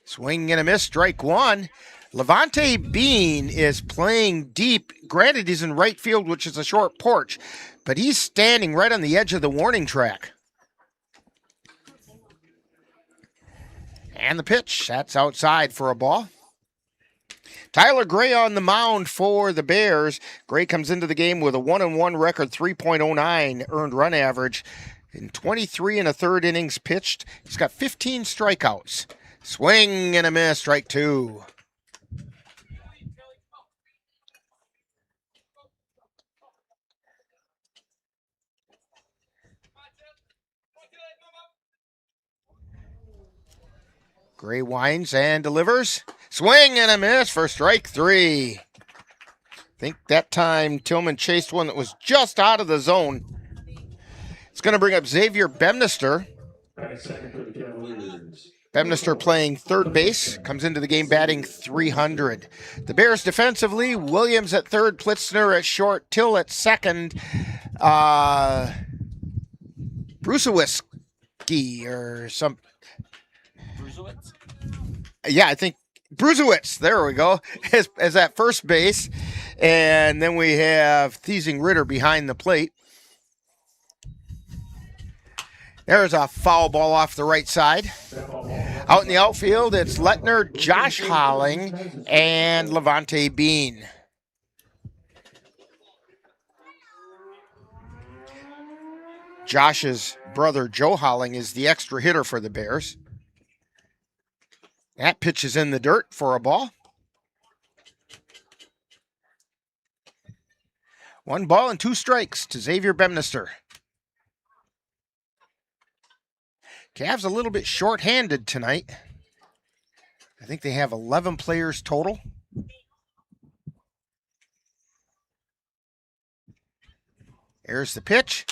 Swing and a miss, strike one. Levante Bean is playing deep. Granted, he's in right field, which is a short porch, but he's standing right on the edge of the warning track. And the pitch, that's outside for a ball. Tyler Gray on the mound for the Bears. Gray comes into the game with a 1-1 record, 3.09 earned run average in 23 1/3 innings pitched. He's got 15 strikeouts. Swing and a miss, strike two. Gray winds and delivers. Swing and a miss for strike three. I think that time Tillman chased one that was just out of the zone. It's going to bring up Xavier Bemnister. Bemnister playing third base, comes into the game batting .300. The Bears defensively, Williams at third, Plitzner at short, Till at second, Brucewitzki or some... Yeah, I think Bruzewitz, there we go, as at first base. And then we have Thiesing Ritter behind the plate. There's a foul ball off the right side. Out in the outfield, it's Lettner, Josh Holling, and Levante Bean. Josh's brother, Joe Holling, is the extra hitter for the Bears. That pitch is in the dirt for a ball. 1 ball and 2 strikes to Xavier Bemnister. Cavs a little bit short-handed tonight. I think they have 11 players total. There's the pitch.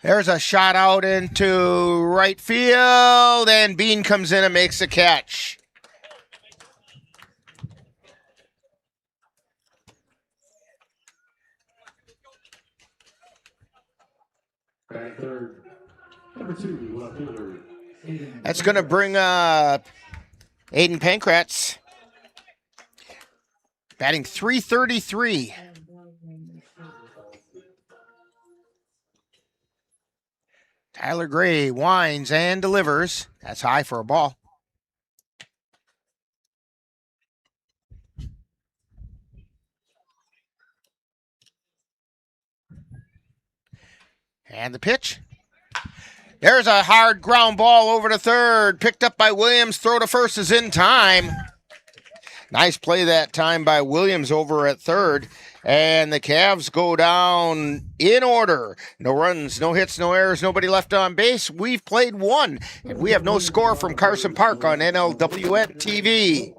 There's a shot out into right field, and Bean comes in and makes a catch. Batting third, number 2, left fielder. That's going to bring Aiden Pankratz batting .333. Tyler Gray winds and delivers. That's high for a ball. And the pitch. There's a hard ground ball over to third. Picked up by Williams. Throw to first is in time. Nice play that time by Williams over at third. And the Cavs go down in order. No runs, no hits, no errors, nobody left on base. We've played one, and we have no score from Carson Park on NLWN-TV.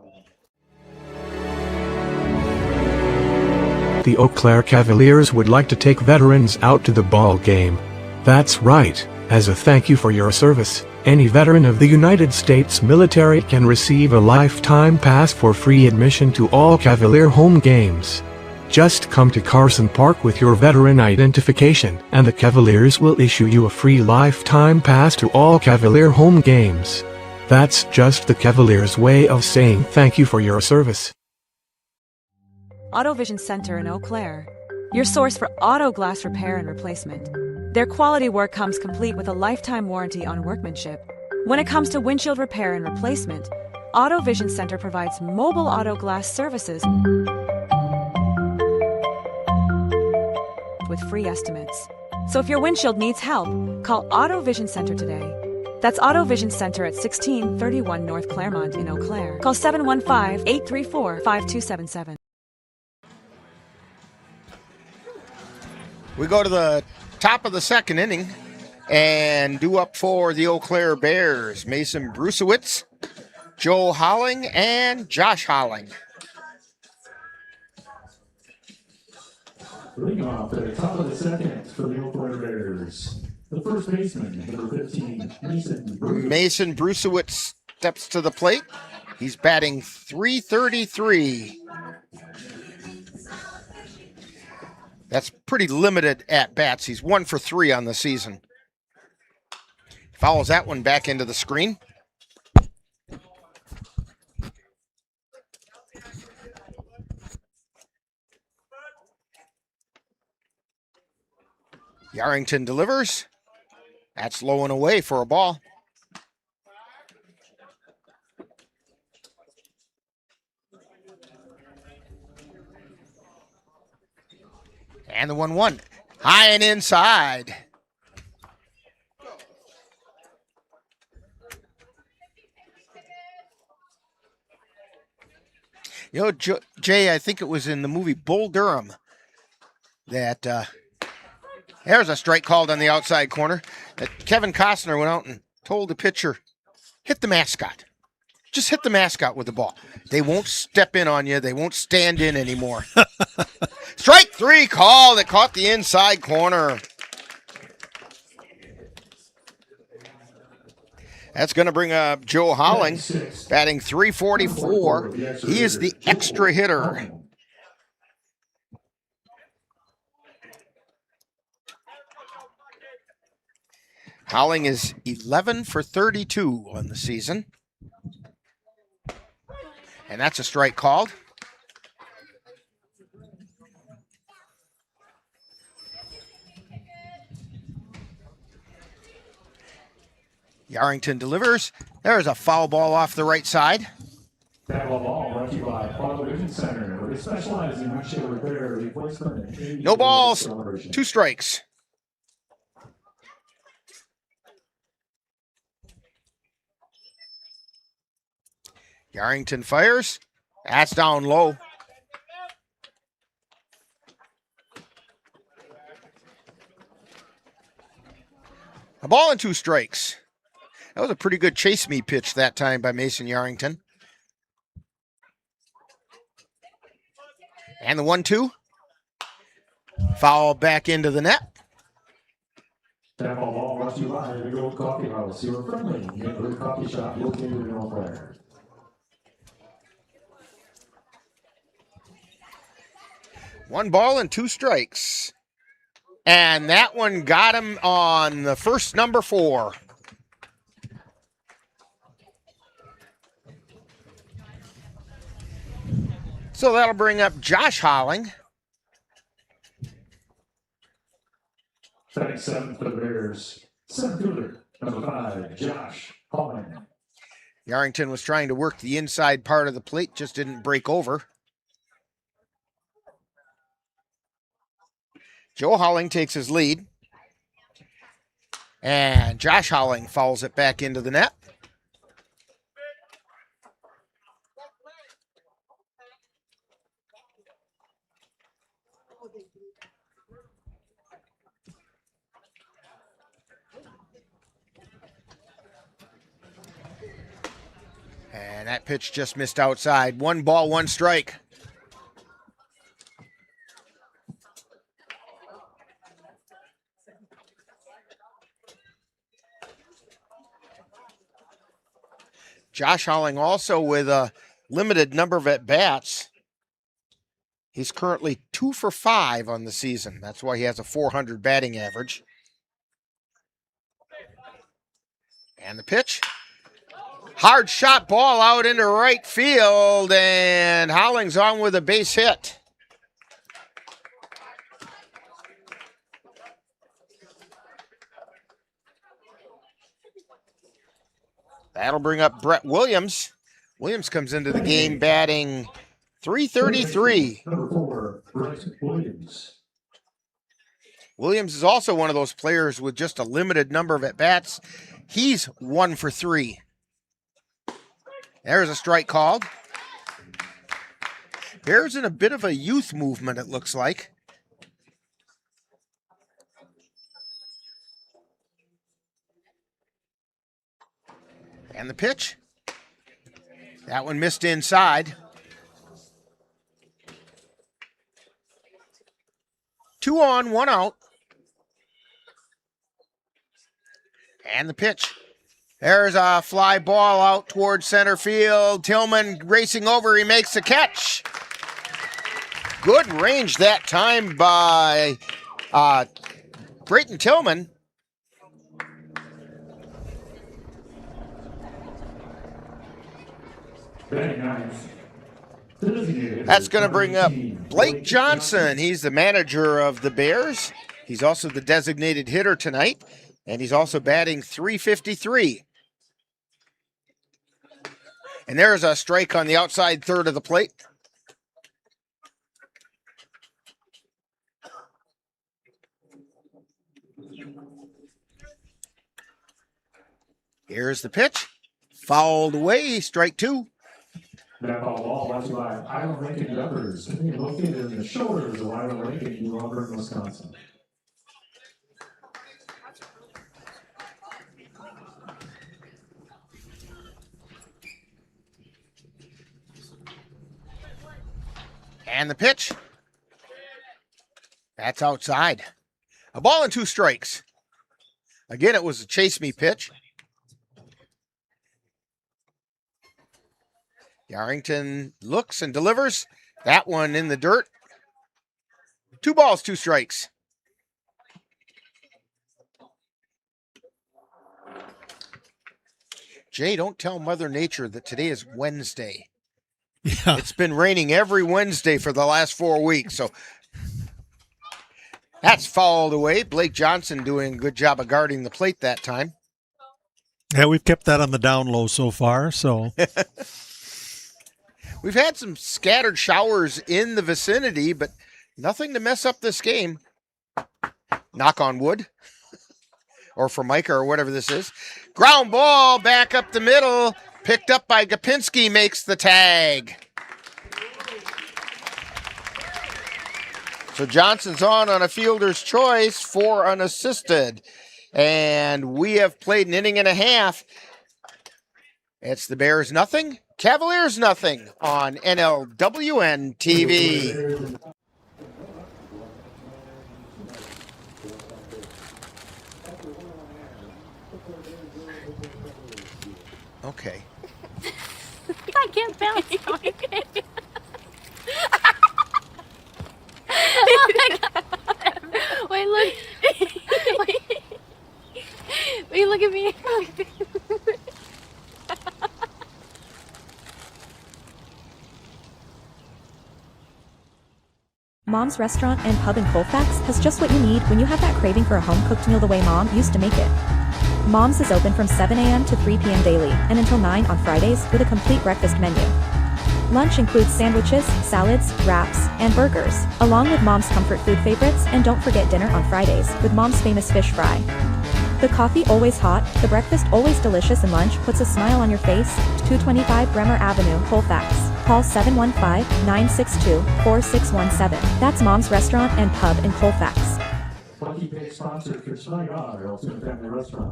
The Eau Claire Cavaliers would like to take veterans out to the ball game. That's right. As a thank you for your service, any veteran of the United States military can receive a lifetime pass for free admission to all Cavalier home games. Just come to Carson Park with your veteran identification, and the Cavaliers will issue you a free lifetime pass to all Cavalier home games. That's just the Cavaliers' way of saying thank you for your service. Auto Vision Center in Eau Claire, your source for auto glass repair and replacement. Their quality work comes complete with a lifetime warranty on workmanship. When it comes to windshield repair and replacement, Auto Vision Center provides mobile auto glass services with free estimates. So if your windshield needs help, call Auto Vision Center today. That's Auto Vision Center at 1631 North Claremont in Eau Claire. Call 715-834-5277. We go to the top of the second inning and due up for the Eau Claire Bears. Mason Brusewitz, Joe Holling, and Josh Holling. Leading off at the top of the second for the Eau Claire Bears, the first baseman, number 15, Mason Brusewitz. Mason Brusewitz steps to the plate. He's batting .333. That's pretty limited at bats. He's 1 for 3 on the season. Follows that one back into the screen. Yarrington delivers. That's low and away for a ball. And the 1-1. High and inside. You know, Jay, I think it was in the movie Bull Durham that there's a strike called on the outside corner. That Kevin Costner went out and told the pitcher, hit the mascot. Just hit the mascot with the ball. They won't step in on you. They won't stand in anymore. Strike 3 call that caught the inside corner. That's going to bring up Joe Holling, batting .344. He is the extra hitter. Holling is 11 for 32 on the season. And that's a strike called. Yarrington delivers. There's a foul ball off the right side. That ball brought to you by Auto Vision Center, where they specialize in windshield repair, replacement, and no balls, 2 strikes. Yarrington fires. That's down low. A ball and 2 strikes. That was a pretty good chase me pitch that time by Mason Yarrington. And the 1-2. Foul back into the net. Tap ball brought to you by the Eau Coffee House, your friendly neighborhood coffee shop located in Eau Claire. One ball and two strikes. And that one got him on the first number 4. So that'll bring up Josh Holling. Batting 7th for the Bears, center fielder, number 5, Josh Holling. Yarrington was trying to work the inside part of the plate, just didn't break over. Joe Holling takes his lead. And Josh Holling fouls it back into the net. And that pitch just missed outside. 1 ball, 1 strike. Josh Holling also with a limited number of at-bats. He's currently 2 for 5 on the season. That's why he has a .400 batting average. And the pitch. Hard shot ball out into right field, and Holling's on with a base hit. That'll bring up Brett Williams. Williams comes into the game batting .333. Number 4, Brett Williams. Williams is also one of those players with just a limited number of at-bats. He's 1 for 3. There's a strike called. Bears in a bit of a youth movement, it looks like. And the pitch. That one missed inside. 2 on, 1 out. And the pitch. There's a fly ball out towards center field. Tillman racing over. He makes the catch. Good range that time by Brayton Tillman. That's going to bring up Blake Johnson. He's the manager of the Bears. He's also the designated hitter tonight, and he's also batting .353. And there's a strike on the outside third of the plate. Here's the pitch. Fouled away, strike 2. That ball brought to you by Island Lincoln Dumpers, located in the shoulders of Island Lincoln, New Auburn, Wisconsin. And the pitch. That's outside. A ball and 2 strikes. Again, it was a chase me pitch. Yarrington looks and delivers. That one in the dirt. 2 balls, 2 strikes. Jay, don't tell Mother Nature that today is Wednesday. Yeah. It's been raining every Wednesday for the last 4 weeks, so that's fouled away. Blake Johnson doing a good job of guarding the plate that time. Yeah, we've kept that on the down low so far, so... We've had some scattered showers in the vicinity, but nothing to mess up this game. Knock on wood. Or for Micah or whatever this is. Ground ball back up the middle. Picked up by Gopinski, makes the tag. So Johnson's on a fielder's choice for unassisted. And we have played an inning and a half. It's the Bears nothing, Cavaliers nothing on NLWN-TV. Okay. I can't bounce. Okay. Wait, look. Wait, look at me. Mom's Restaurant and Pub in Colfax has just what you need when you have that craving for a home-cooked meal the way Mom used to make it. Mom's is open from 7 a.m. to 3 p.m. daily and until 9 on Fridays with a complete breakfast menu. Lunch includes sandwiches, salads, wraps, and burgers, along with Mom's comfort food favorites, and don't forget dinner on Fridays with Mom's famous fish fry. The coffee always hot, the breakfast always delicious, and lunch puts a smile on your face. 225 Bremer Avenue, Colfax. Call 715-962-4617. That's Mom's Restaurant and Pub in Colfax.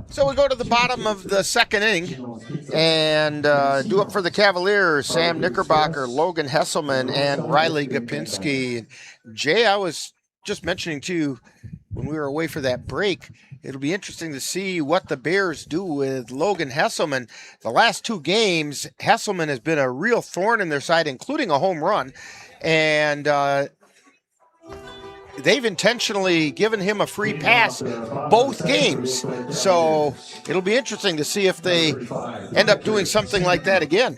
So we go to the bottom of the second inning and do up for the Cavaliers, Sam Knickerbocker, Logan Hesselman, and Riley Gopinski. Jay, I was just mentioning to you when we were away for that break, it'll be interesting to see what the Bears do with Logan Hesselman. The last 2 games, Hesselman has been a real thorn in their side, including a home run. And they've intentionally given him a free pass both games. So it'll be interesting to see if they end up doing something like that again.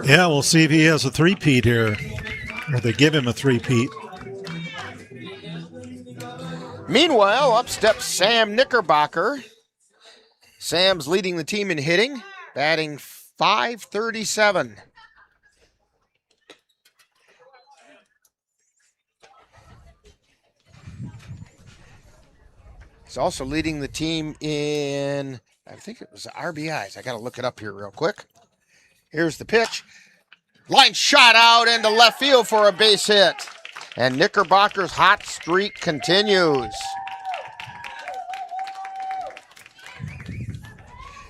Yeah, we'll see if he has a three-peat here, or they give him a three-peat. Meanwhile, up steps Sam Knickerbocker. Sam's leading the team in hitting, batting .537. He's also leading the team in, I think it was RBIs. I got to look it up here real quick. Here's the pitch. Line shot out into left field for a base hit. And Knickerbocker's hot streak continues.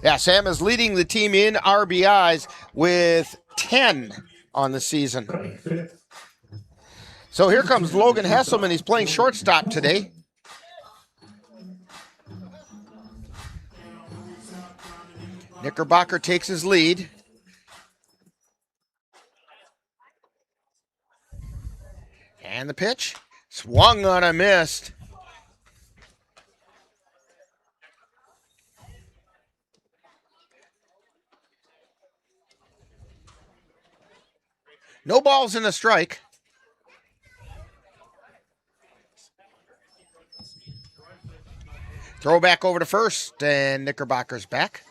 Yeah, Sam is leading the team in RBIs with 10 on the season. So here comes Logan Hesselman. He's playing shortstop today. Knickerbocker takes his lead. And the pitch. Swung on a missed. No balls in a strike. Throw back over to first, and Knickerbocker's back.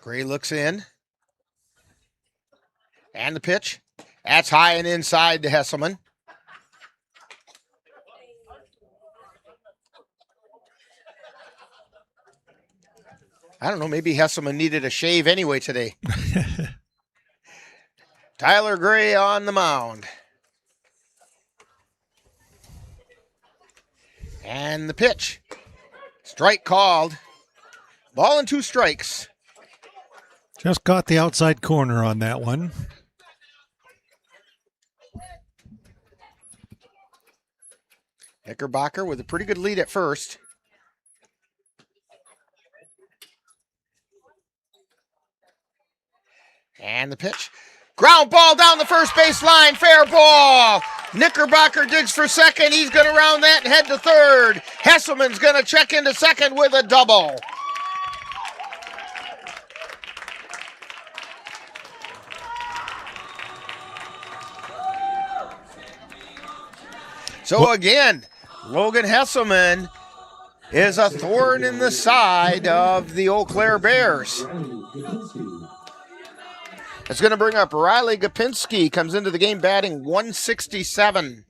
Gray looks in. And the pitch. That's high and inside to Hesselman. I don't know, maybe Hesselman needed a shave anyway today. Tyler Gray on the mound. And the pitch. Strike called. Ball and 2 strikes. Just got the outside corner on that one. Knickerbocker with a pretty good lead at first. And the pitch. Ground ball down the first base line. Fair ball. Knickerbocker digs for second. He's going to round that and head to third. Hesselman's going to check into second with a double. So again, Logan Hesselman is a thorn in the side of the Eau Claire Bears. It's going to bring up Riley Gopinski, comes into the game batting .167.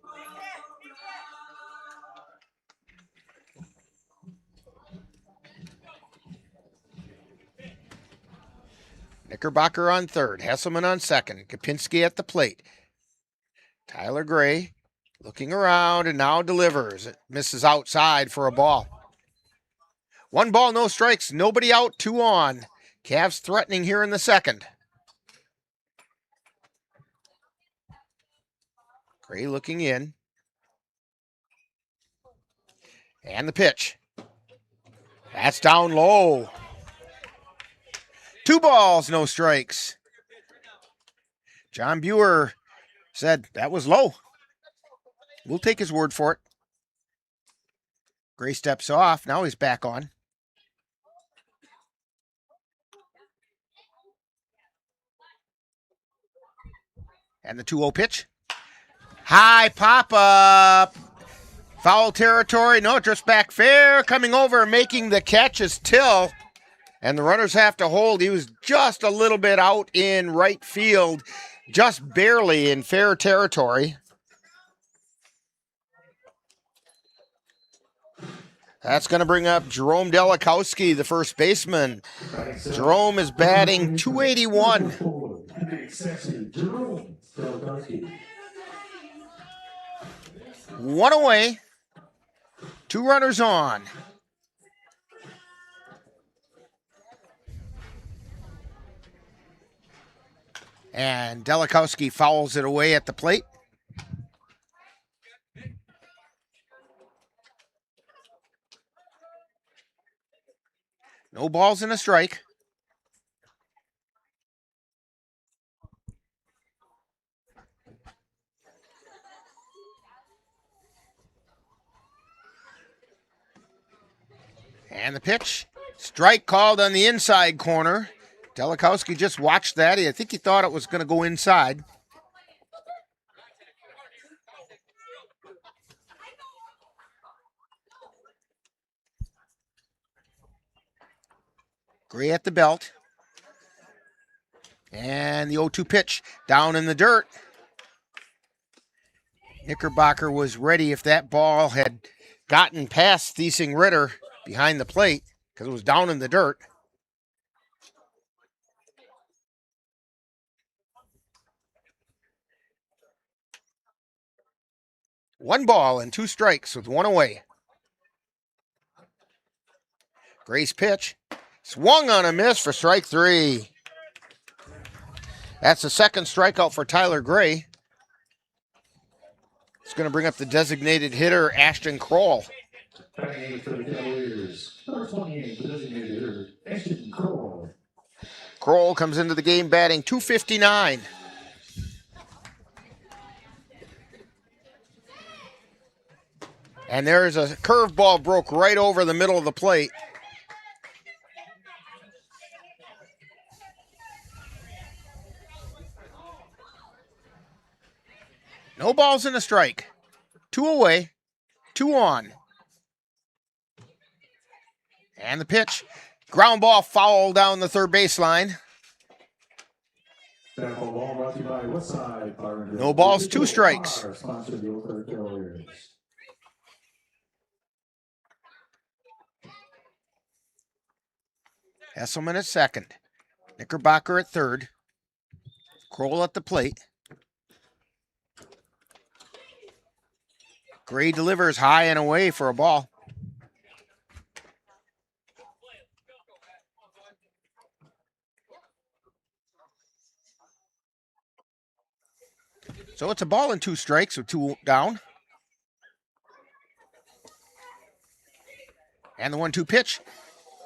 Knickerbocker on third, Hesselman on second, Gopinski at the plate. Tyler Gray looking around and now delivers. It misses outside for a ball. 1 ball, no strikes, nobody out, 2 on. Cavs threatening here in the second. Gray looking in. And the pitch. That's down low. 2 balls, no strikes. John Buer said that was low. We'll take his word for it. Gray steps off. Now he's back on. And the 2-0 pitch. High pop-up. Foul territory. No, just back fair. Coming over and making the catch is Till. And the runners have to hold. He was just a little bit out in right field. Just barely in fair territory. That's going to bring up Jerome Delikowski, the first baseman. Jerome is batting .281. 1 away. 2 runners on. And Delikowski fouls it away at the plate. No balls and a strike. And the pitch. Strike called on the inside corner. Delikowski just watched that. I think he thought it was going to go inside. Gray at the belt. And the 0-2 pitch down in the dirt. Knickerbocker was ready if that ball had gotten past Thiesing Ritter behind the plate because it was down in the dirt. One ball and 2 strikes with 1 away. Gray's pitch. Swung on a miss for strike 3. That's the second strikeout for Tyler Gray. It's going to bring up the designated hitter, Ashton Kroll. Kroll comes into the game batting .259. And there's a curveball broke right over the middle of the plate. No balls and a strike. 2 away, 2 on. And the pitch. Ground ball foul down the third baseline. No balls, 2 strikes. Hesselman at second. Knickerbocker at third. Kroll at the plate. Gray delivers high and away for a ball. So it's a ball and 2 strikes with 2 down. And the 1-2 pitch.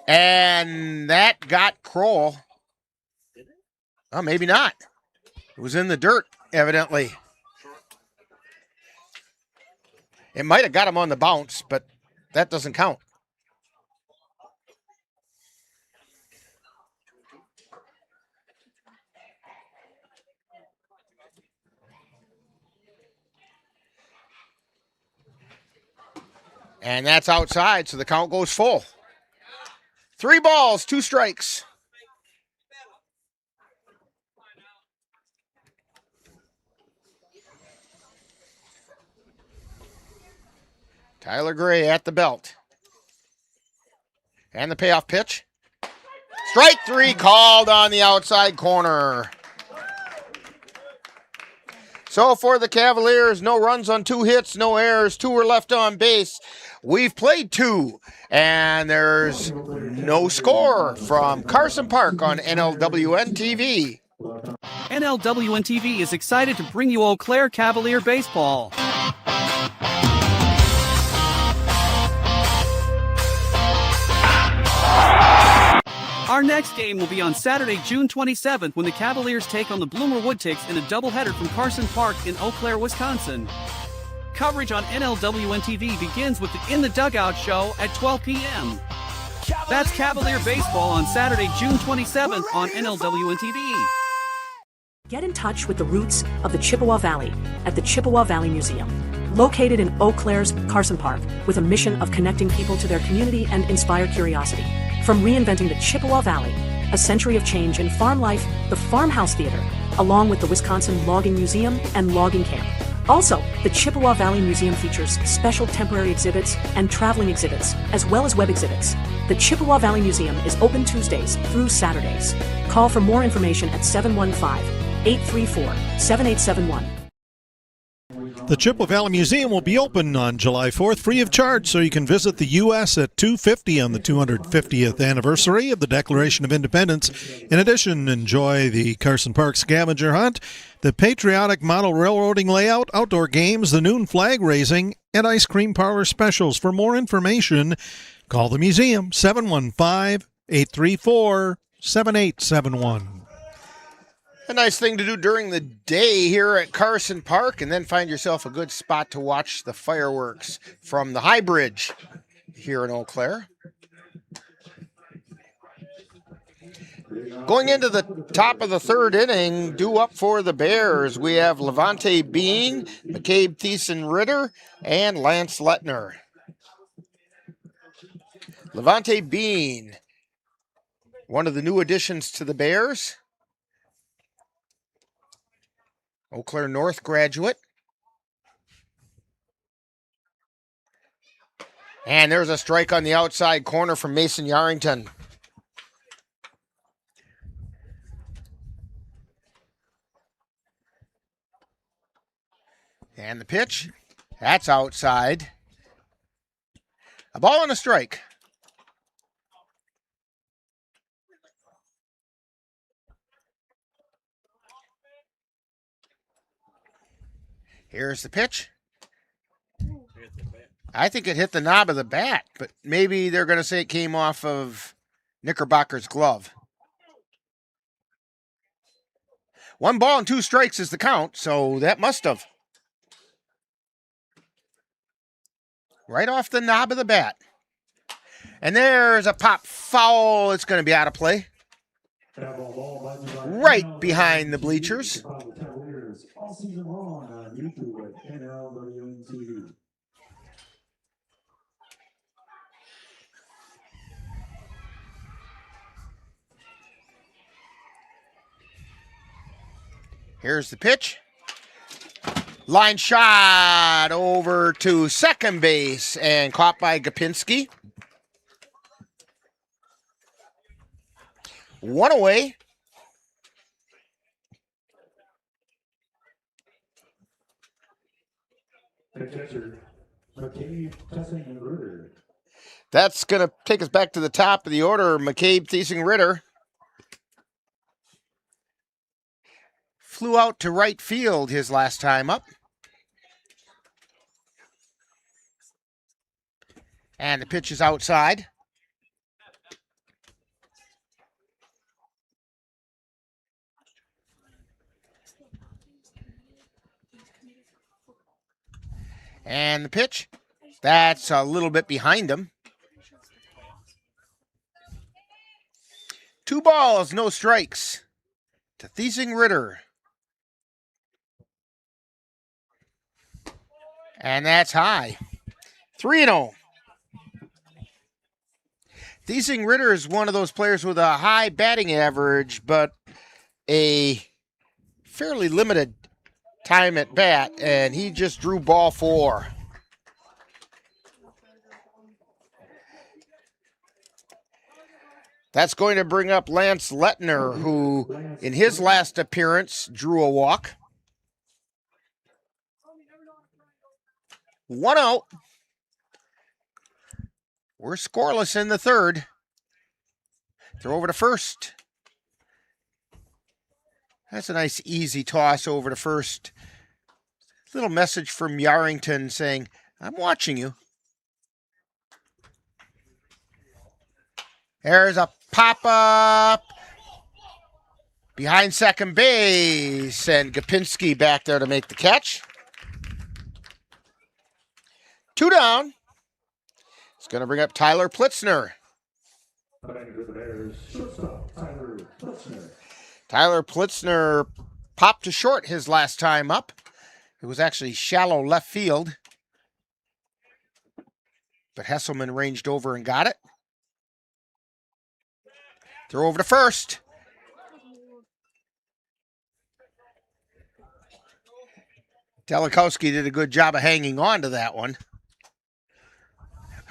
And that got Kroll. Oh, maybe not. It was in the dirt, evidently. It might have got him on the bounce, but that doesn't count. And that's outside, so the count goes full. 3 balls, 2 strikes. Tyler Gray at the belt. And the payoff pitch. Strike 3 called on the outside corner. So for the Cavaliers, no runs on 2 hits, no errors, 2 were left on base. We've played 2, and there's no score from Carson Park on NLWN-TV. NLWN-TV is excited to bring you Eau Claire Cavalier Baseball. Our next game will be on Saturday, June 27th, when the Cavaliers take on the Bloomer Woodticks in a doubleheader from Carson Park in Eau Claire, Wisconsin. Coverage on NLWN-TV begins with the In the Dugout show at 12 p.m. That's Cavalier Baseball on Saturday, June 27th on NLWN-TV. Get in touch with the roots of the Chippewa Valley at the Chippewa Valley Museum, located in Eau Claire's Carson Park, with a mission of connecting people to their community and inspire curiosity. From reinventing the Chippewa Valley, a century of change in farm life, the Farmhouse Theater, along with the Wisconsin Logging Museum and Logging Camp. Also, the Chippewa Valley Museum features special temporary exhibits and traveling exhibits, as well as web exhibits. The Chippewa Valley Museum is open Tuesdays through Saturdays. Call for more information at 715-834-7871. The Chippewa Valley Museum will be open on July 4th, free of charge, so you can visit the U.S. at 2:50 on the 250th anniversary of the Declaration of Independence. In addition, enjoy the Carson Park scavenger hunt, the patriotic model railroading layout, outdoor games, the noon flag raising, and ice cream parlor specials. For more information, call the museum, 715-834-7871. A nice thing to do during the day here at Carson Park, and then find yourself a good spot to watch the fireworks from the High Bridge here in Eau Claire. Going into the top of the third inning, due up for the Bears, we have Levante Bean, McCabe Thiessen-Ritter, and Lance Lettner. Levante Bean, one of the new additions to the Bears. Eau Claire North graduate. And there's a strike on the outside corner from Mason Yarrington. And the pitch, that's outside. A ball and a strike. Here's the pitch. I think it hit the knob of the bat, but maybe they're going to say it came off of Knickerbocker's glove. 1 ball and 2 strikes is the count, so that must have. Right off the knob of the bat. And there's a pop foul. It's going to be out of play. Right behind the bleachers. All season long on YouTube at NLWN-TV. Here's the pitch. Line shot over to second base and caught by Gopinski. 1 away. That's going to take us back to the top of the order. McCabe Thiessen-Ritter flew out to right field his last time up. And the pitch is outside. And the pitch, that's a little bit behind him. 2 balls, no strikes to Thiessen-Ritter. And that's high. 3-0. Thiessen-Ritter is one of those players with a high batting average, but a fairly limited time at bat, and he just drew ball 4. That's going to bring up Lance Lettner, who in his last appearance drew a walk. 1 out. We're scoreless in the third. Throw over to first. That's a nice easy toss over to first. Little message from Yarrington saying, I'm watching you. There's a pop up behind second base, and Gopinski back there to make the catch. 2 down. It's going to bring up Tyler Plitzner. Tyler Plitzner popped to short his last time up. It was actually shallow left field, but Hesselman ranged over and got it. Throw over to first. Delikowski did a good job of hanging on to that one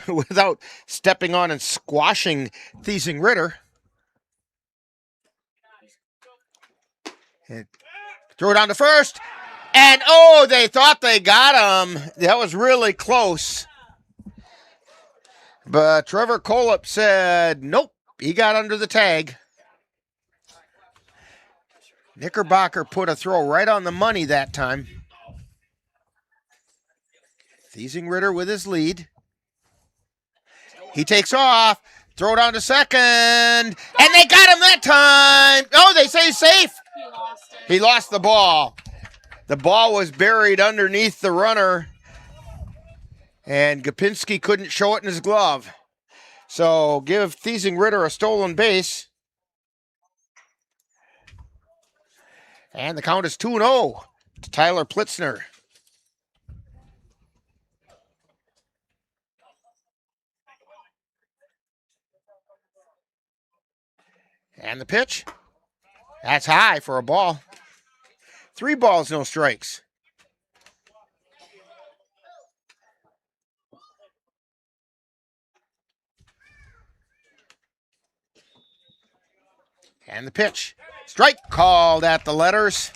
without stepping on and squashing Thiesing Ritter. And throw it down to first. And, oh, they thought they got him. That was really close. But Trevor Kolop said, nope, he got under the tag. Knickerbocker put a throw right on the money that time. Thiesing Ritter with his lead. He takes off. Throw down to second. And they got him that time. Oh, they say safe. He lost the ball. The ball was buried underneath the runner. And Gopinski couldn't show it in his glove. So give Thiesing Ritter a stolen base. And the count is 2-0 to Tyler Plitzner. And the pitch. That's high for a ball. 3 balls, no strikes. And the pitch. Strike called at the letters.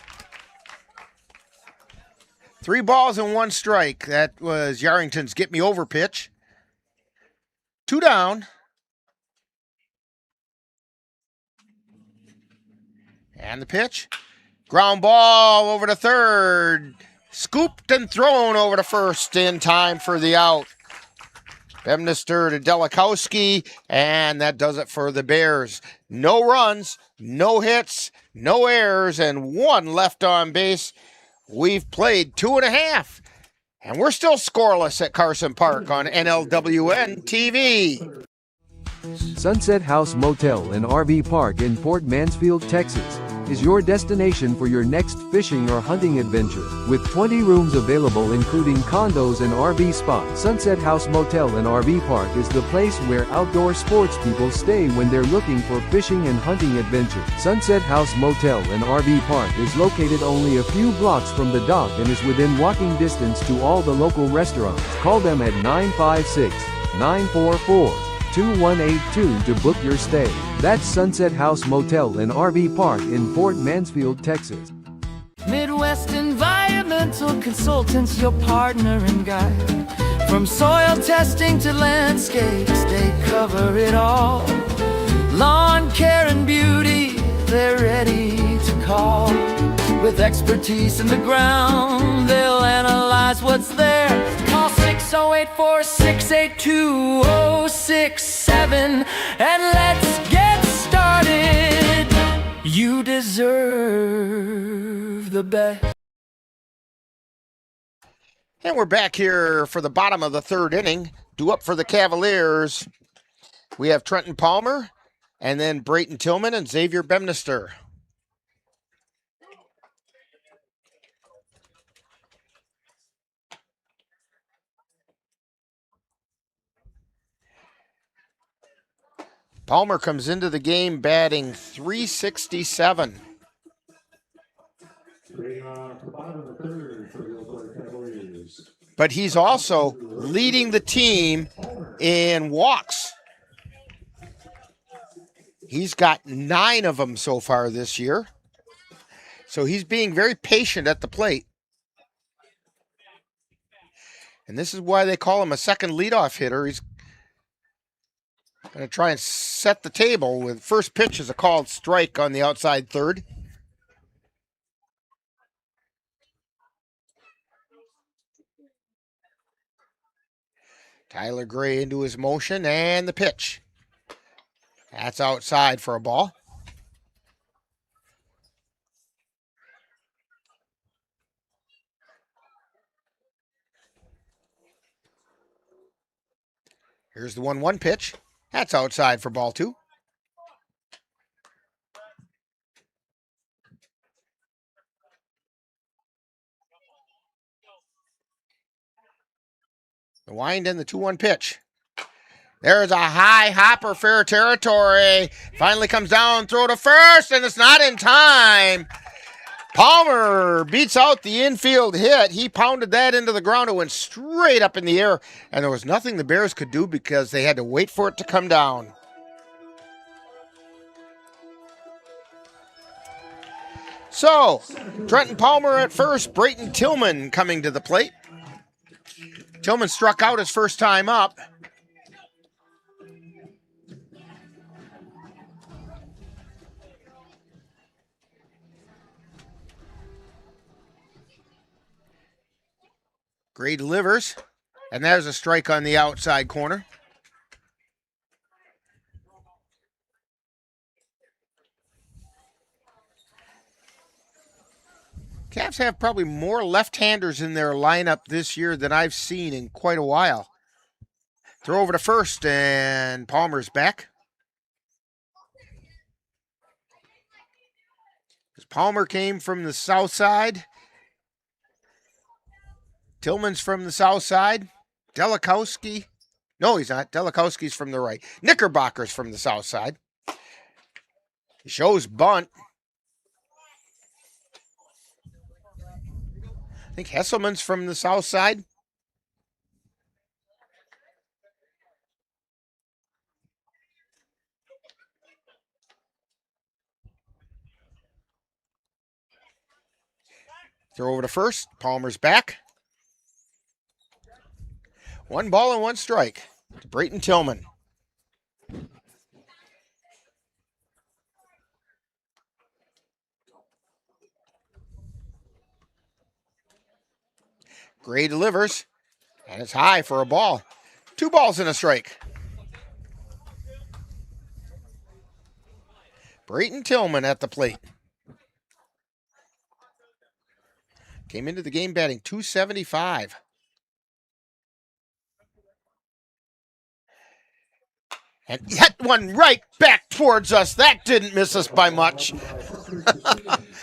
3 balls and 1 strike. That was Yarrington's get me over pitch. 2 down. And the pitch. Ground ball over to third. Scooped and thrown over to first in time for the out. Bemnister to Delikowski, and that does it for the Bears. No runs, no hits, no errors, and 1 left on base. We've played 2.5, and we're still scoreless at Carson Park on NLWN-TV. Sunset House Motel and RV Park in Port Mansfield, Texas, is your destination for your next fishing or hunting adventure. With 20 rooms available including condos and RV spots, Sunset House Motel and RV Park is the place where outdoor sports people stay when they're looking for fishing and hunting adventure. Sunset House Motel and RV Park is located only a few blocks from the dock and is within walking distance to all the local restaurants. Call them at 956-944-2182 to book your stay. That's Sunset House Motel and RV Park in Fort Mansfield, Texas. Midwest Environmental Consultants, your partner and guide. From soil testing to landscapes, they cover it all. Lawn care and beauty, they're ready to call. With expertise in the ground, they'll analyze what's there. Call 608-468-2067 and let's get started. You deserve the best. And we're back here for the bottom of the 3rd inning. Due up for the Cavaliers. We have Trenton Palmer and then Brayton Tillman and Xavier Bemnister. Palmer comes into the game batting .367. But he's also leading the team in walks. He's got 9 of them so far this year. So he's being very patient at the plate. And this is why they call him a second leadoff hitter. He's going to try and set the table with first pitch is a called strike on the outside third. Tyler Gray into his motion and the pitch. That's outside for a ball. Here's the 1-1 pitch. That's outside for ball 2. The wind and the 2-1 pitch. There's a high hopper, fair territory. Finally comes down, throw to first, and it's not in time. Palmer beats out the infield hit. He pounded that into the ground. It went straight up in the air, and there was nothing the Bears could do because they had to wait for it to come down. So, Trenton Palmer at first, Brayton Tillman coming to the plate. Tillman struck out his first time up. Gray delivers, and there's a strike on the outside corner. Cavs have probably more left-handers in their lineup this year than I've seen in quite a while. Throw over to first, and Palmer's back. Palmer came from the south side. Tillman's from the south side. Delikowski. No, he's not. Delikowski's from the right. Knickerbocker's from the south side. He shows bunt. I think Hesselman's from the south side. Throw over to first. Palmer's back. 1 ball and 1 strike to Brayton Tillman. Gray delivers, and it's high for a ball. 2 balls and a strike. Brayton Tillman at the plate. Came into the game batting .275. And hit one right back towards us. That didn't miss us by much.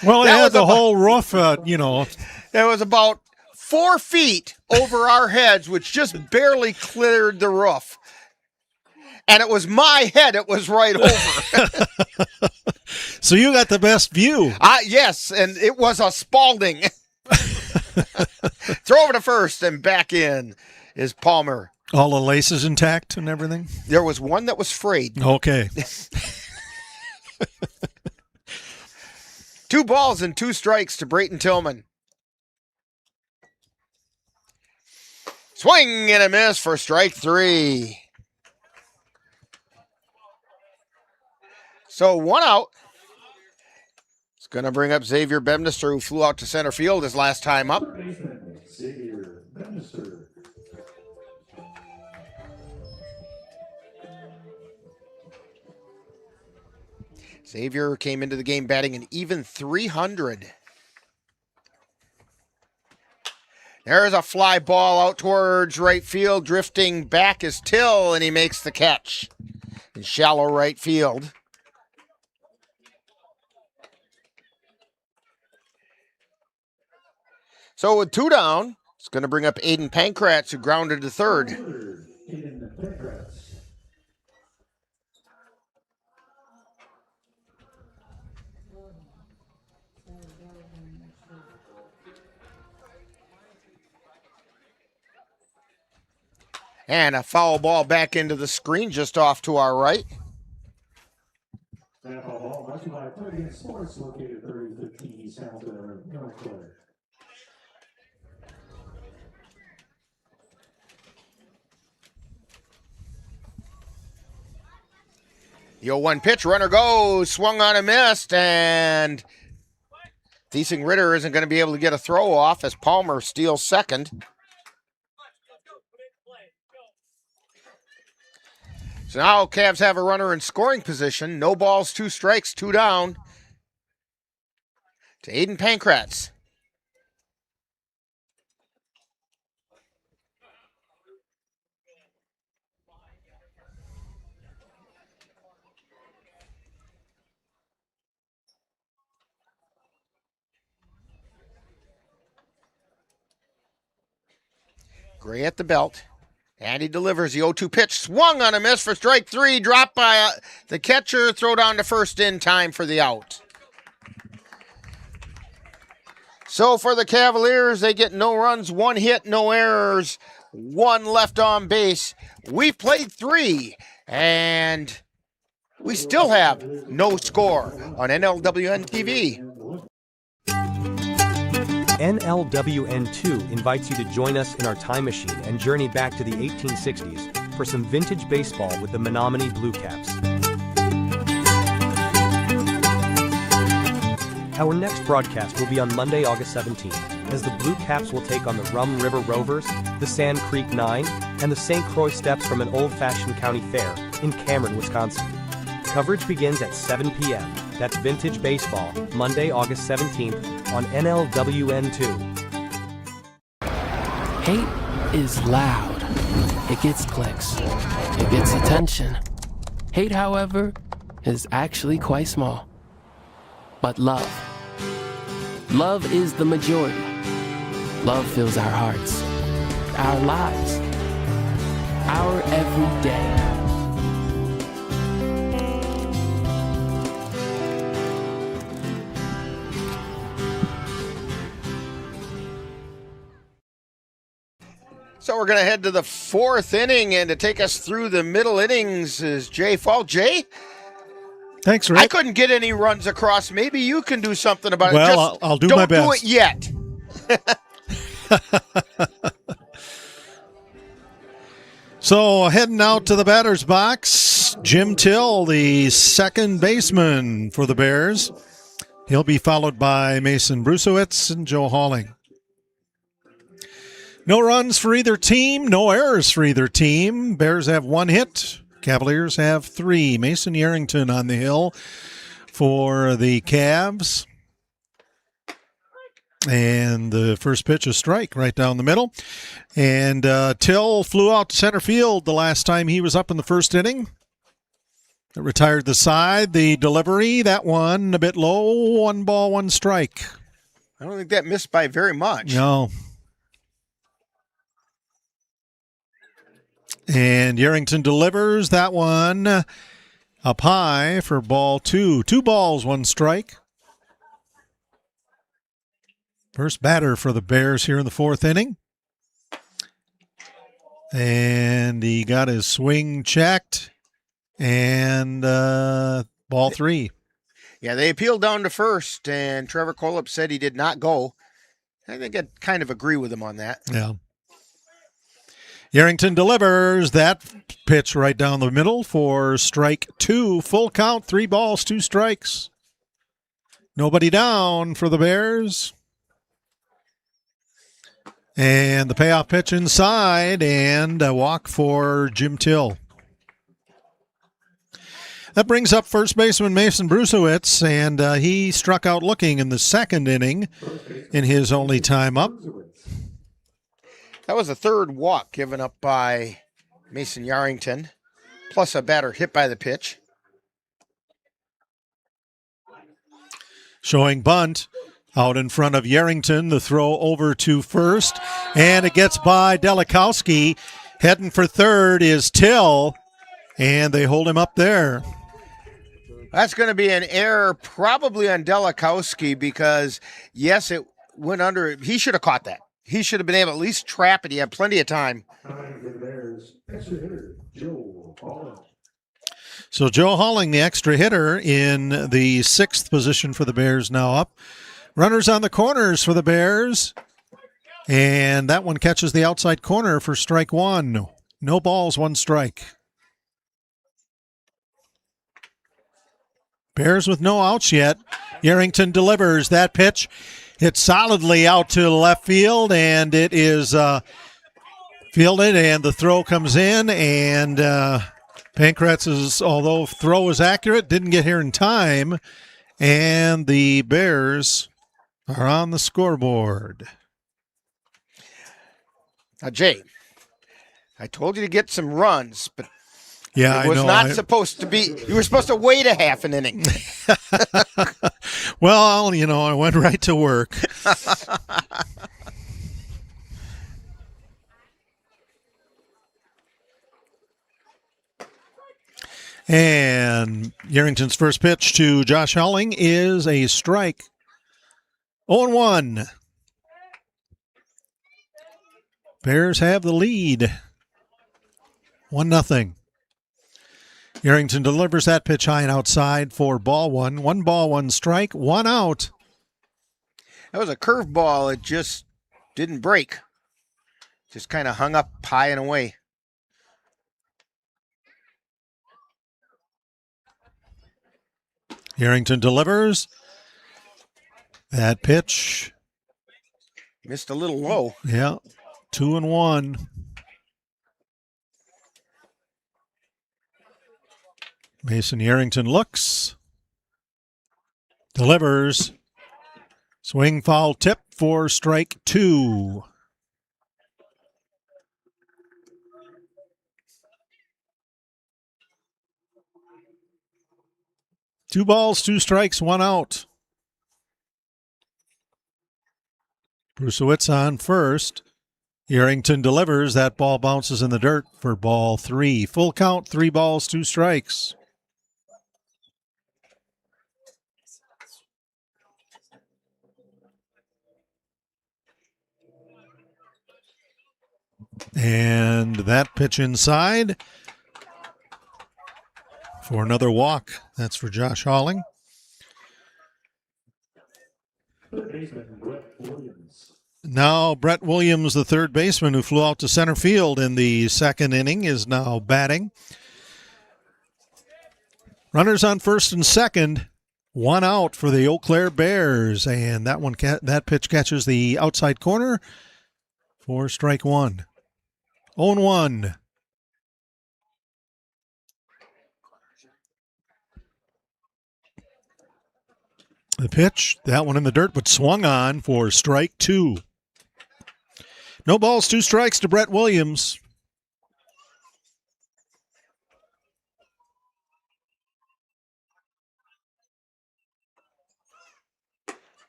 Well, it had the whole roof, It was about 4 feet over our heads, which just barely cleared the roof. And it was my head it was right over. So you got the best view. Yes, and it was a Spalding. Throw over to first and back in is Palmer. All the laces intact and everything? There was one that was frayed. Okay. 2 balls and 2 strikes to Brayton Tillman. Swing and a miss for strike 3. So 1 out. It's going to bring up Xavier Bemnister, who flew out to center field his last time up. Xavier Bemnister. Xavier came into the game batting an even .300. There's a fly ball out towards right field. Drifting back is Till, and he makes the catch in shallow right field. So with 2 down, it's going to bring up Aiden Pankratz, who grounded to third. Aiden Pankratz. And a foul ball back into the screen just off to our right. That foul ball brought to you by Podium Sports, located 3015 East Hamilton, North Claire. The 0-1 pitch, runner goes, swung on and missed, and Thiesing Ritter isn't going to be able to get a throw off as Palmer steals second. So now Cavs have a runner in scoring position. No balls, 2 strikes, 2 down to Aiden Pankratz. Gray at the belt. And he delivers the 0-2 pitch. Swung on a miss for strike 3. Dropped by the catcher. Throw down to first in time for the out. So for the Cavaliers, they get no runs, 1 hit, no errors, 1 left on base. We've played 3, and we still have no score on NLWN-TV. NLWN-2 invites you to join us in our time machine and journey back to the 1860s for some vintage baseball with the Menominee Blue Caps. Our next broadcast will be on Monday, August 17th, as the Blue Caps will take on the Rum River Rovers, the Sand Creek Nine, and the St. Croix Steps from an old-fashioned county fair in Cameron, Wisconsin. Coverage begins at 7 p.m. That's Vintage Baseball, Monday, August 17th on NLWN-2. Hate is loud. It gets clicks. It gets attention. Hate, however, is actually quite small. But love. Love is the majority. Love fills our hearts, our lives, our everyday. So we're going to head to the 4th inning, and to take us through the middle innings is Jay Fall. Jay? Thanks, Rick. I couldn't get any runs across. Maybe you can do something about it. Well, Just I'll do my best. Don't do it yet. So heading out to the batter's box, Jim Till, the second baseman for the Bears. He'll be followed by Mason Brusowitz and Joe Halling. No runs for either team, no errors for either team. Bears have 1 hit. Cavaliers have 3. Mason Yarrington on the hill for the Cavs. And the first pitch, a strike right down the middle. And Till flew out to center field the last time he was up in the first inning. It retired the side. The delivery, that one a bit low. 1 ball, 1 strike. I don't think that missed by very much. No. And Yarrington delivers that one up high for ball 2. 2 balls, 1 strike. First batter for the Bears here in the 4th inning. And he got his swing checked. And ball 3. Yeah, they appealed down to first, and Trevor Kolop said he did not go. I think I'd kind of agree with him on that. Yeah. Yarrington delivers that pitch right down the middle for strike 2. Full count, 3 balls, 2 strikes. Nobody down for the Bears. And the payoff pitch inside, and a walk for Jim Till. That brings up first baseman Mason Brusowitz, and he struck out looking in the 2nd inning in his only time up. That was the 3rd walk given up by Mason Yarrington, plus a batter hit by the pitch. Showing bunt out in front of Yarrington. The throw over to first, and it gets by Delikowski. Heading for third is Till, and they hold him up there. That's going to be an error probably on Delikowski because, yes, it went under. He should have caught that. He should have been able to at least trap it. He had plenty of time. So Joe Halling, the extra hitter, in the 6th position for the Bears, now up. Runners on the corners for the Bears. And that one catches the outside corner for strike 1. No balls, 1 strike. Bears with no outs yet. Yarrington delivers that pitch. Hits solidly out to left field, and it is fielded, and the throw comes in, and Pankratz's, although throw was accurate, didn't get here in time, and the Bears are on the scoreboard. Now, Jay, I told you to get some runs, but yeah, it was not supposed to be. You were supposed to wait a half an inning. Well, I went right to work. And Yerington's first pitch to Josh Howling is a strike. 0-1. Bears have the lead. 1-0. Yerington delivers that pitch high and outside for ball one. 1 ball, 1 strike, 1 out. That was a curveball. It just didn't break. Just kind of hung up high and away. Yerington delivers. That pitch. Missed a little low. Yeah, 2-1. Mason Yerington looks. Delivers. Swing, foul, tip for strike 2. Two balls, 2 strikes, 1 out. Brusewitz on first. Yerington delivers. That ball bounces in the dirt for ball 3. Full count, 3 balls, 2 strikes. And that pitch inside for another walk. That's for Josh Howling. Now Brett Williams, the third baseman who flew out to center field in the second inning, is now batting. Runners on first and second. 1 out for the Eau Claire Bears. And that pitch catches the outside corner for strike 1. 0-1. The pitch, that one in the dirt, but swung on for strike 2. No balls, 2 strikes to Brett Williams.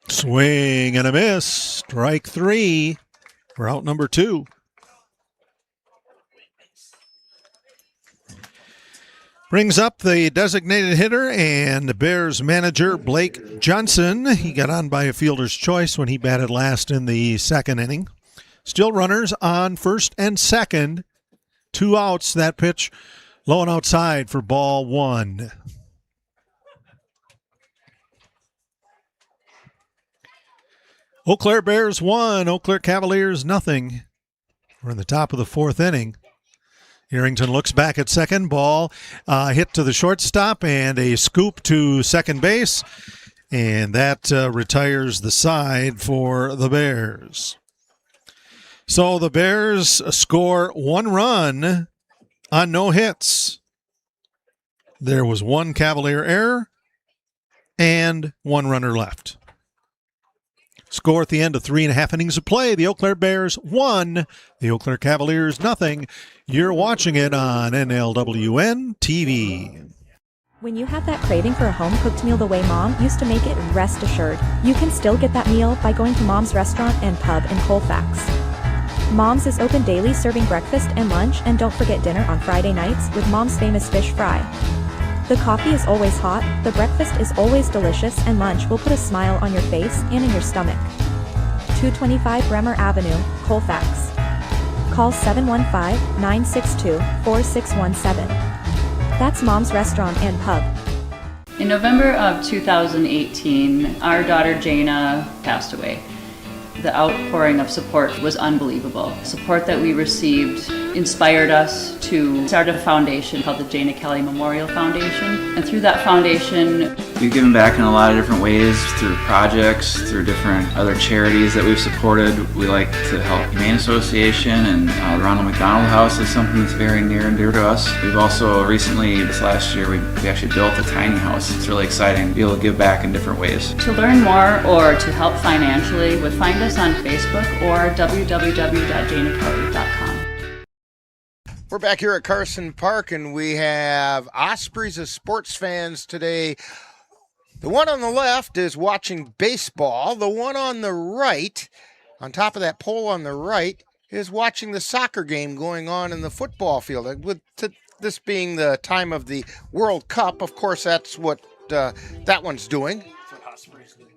Swing and a miss. Strike 3. We're out number 2. Brings up the designated hitter and the Bears manager, Blake Johnson. He got on by a fielder's choice when he batted last in the second inning. Still runners on first and second. 2 outs. That pitch low and outside for ball 1. Eau Claire Bears 1, Eau Claire Cavaliers 0. We're in the top of the 4th inning. Yerington looks back at second. Ball hit to the shortstop and a scoop to second base. And that retires the side for the Bears. So the Bears score 1 run on no hits. There was 1 Cavalier error and 1 runner left. Score at the end of 3.5 innings of play. The Eau Claire Bears 1, the Eau Claire Cavaliers 0. You're watching it on NLWN-TV. When you have that craving for a home-cooked meal the way Mom used to make it, rest assured, you can still get that meal by going to Mom's Restaurant and Pub in Colfax. Mom's is open daily, serving breakfast and lunch, and don't forget dinner on Friday nights with Mom's famous fish fry. The coffee is always hot, the breakfast is always delicious, and lunch will put a smile on your face and in your stomach. 225 Bremer Avenue, Colfax. Call 715-962-4617. That's Mom's Restaurant and Pub. In November of 2018, our daughter Jana passed away. The outpouring of support was unbelievable. Support that we received inspired us to start a foundation called the Jana Kelly Memorial Foundation. And through that foundation, we've given back in a lot of different ways, through projects, through different other charities that we've supported. We like to help Humane Association, and the Ronald McDonald House is something that's very near and dear to us. We've also recently, this last year, we actually built a tiny house. It's really exciting to be able to give back in different ways. to learn more or to help financially, would find us on Facebook or www.janakelly.com. We're back here at Carson Park, and we have Ospreys as sports fans today. The one on the left is watching baseball. The one on the right, on top of that pole on the right, is watching the soccer game going on in the football field. With this being the time of the World Cup, of course, that's what that one's doing.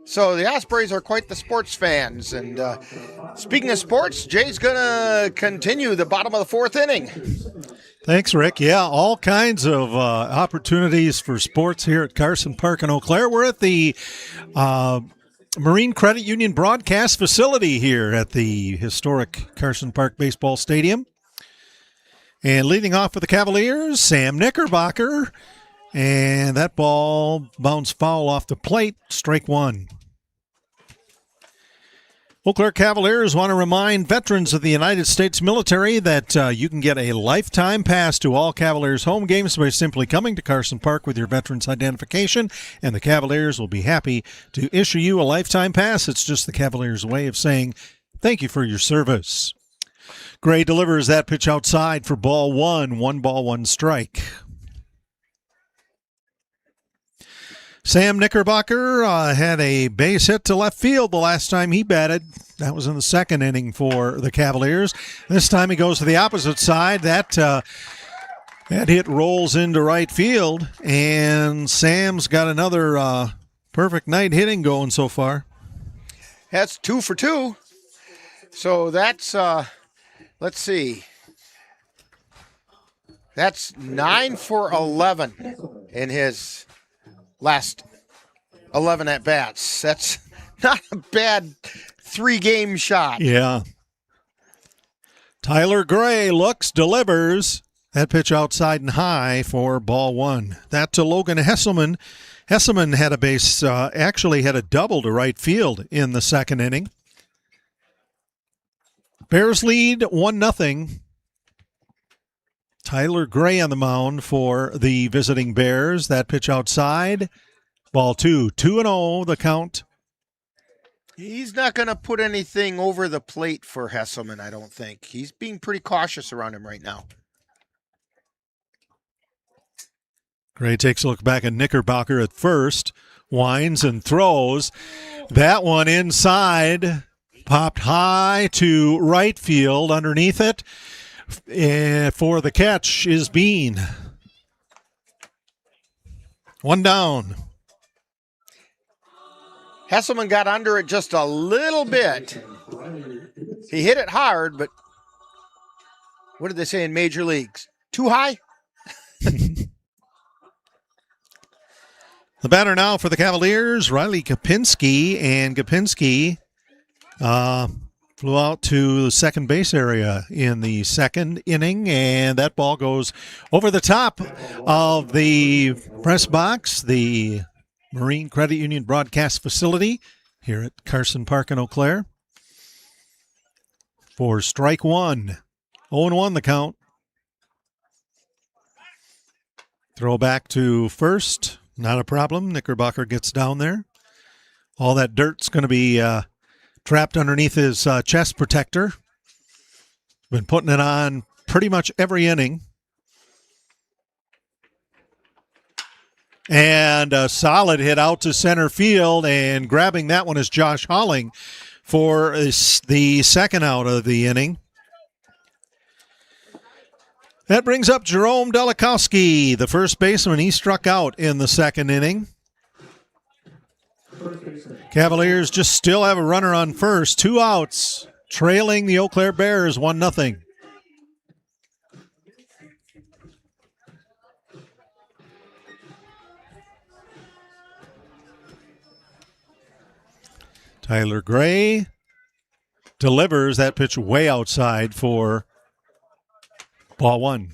So the Ospreys are quite the sports fans. And speaking of sports, Jay's going to continue the bottom of the fourth inning. Thanks, Rick. Yeah, all kinds of opportunities for sports here at Carson Park in Eau Claire. We're at the Marine Credit Union broadcast facility here at the historic Carson Park Baseball Stadium. And leading off for the Cavaliers, Sam Knickerbocker. And that ball bounced foul off the plate, strike one. Eau Claire Cavaliers want to remind veterans of the United States military that you can get a lifetime pass to all Cavaliers home games by simply coming to Carson Park with your veterans identification, and the Cavaliers will be happy to issue you a lifetime pass. It's just the Cavaliers' way of saying thank you for your service. Gray delivers that pitch outside for ball one. 1 ball, 1 strike. Sam Knickerbocker had a base hit to left field the last time he batted. That was in the second inning for the Cavaliers. This time he goes to the opposite side. That hit rolls into right field, and Sam's got another perfect night hitting going so far. That's 2 for 2. So that's, let's see. That's 9 for 11 in his last 11 at-bats. That's not a bad 3-game shot. Yeah. Tyler Gray looks, delivers. That pitch outside and high for ball one. That to Logan Hesselman. Hesselman had a base, actually had a double to right field in the second inning. Bears lead 1-0. Tyler Gray on the mound for the visiting Bears. That pitch outside. Ball two. 2-0 the count. He's not going to put anything over the plate for Hesselman, I don't think. He's being pretty cautious around him right now. Gray takes a look back at Knickerbocker at first. Winds and throws. That one inside. Popped high to right field. Underneath it. For the catch is Bean. 1 down. Hesselman got under it just a little bit. He hit it hard, but what did they say in major leagues? Too high? The batter now for the Cavaliers, Riley Kapinski, and Kapinski flew out to the second base area in the second inning, and that ball goes over the top of the press box, the Marine Credit Union broadcast facility here at Carson Park in Eau Claire. For strike one. 0-1 the count. Throw back to first. Not a problem. Knickerbocker gets down there. All that dirt's going to be trapped underneath his chest protector. Been putting it on pretty much every inning. And a solid hit out to center field, and grabbing that one is Josh Holling for the second out of the inning. That brings up Jerome Delikowski, the first baseman. He struck out in the second inning. Cavaliers just still have a runner on first. 2 outs, trailing the Eau Claire Bears 1-0. Tyler Gray delivers that pitch way outside for Ball one.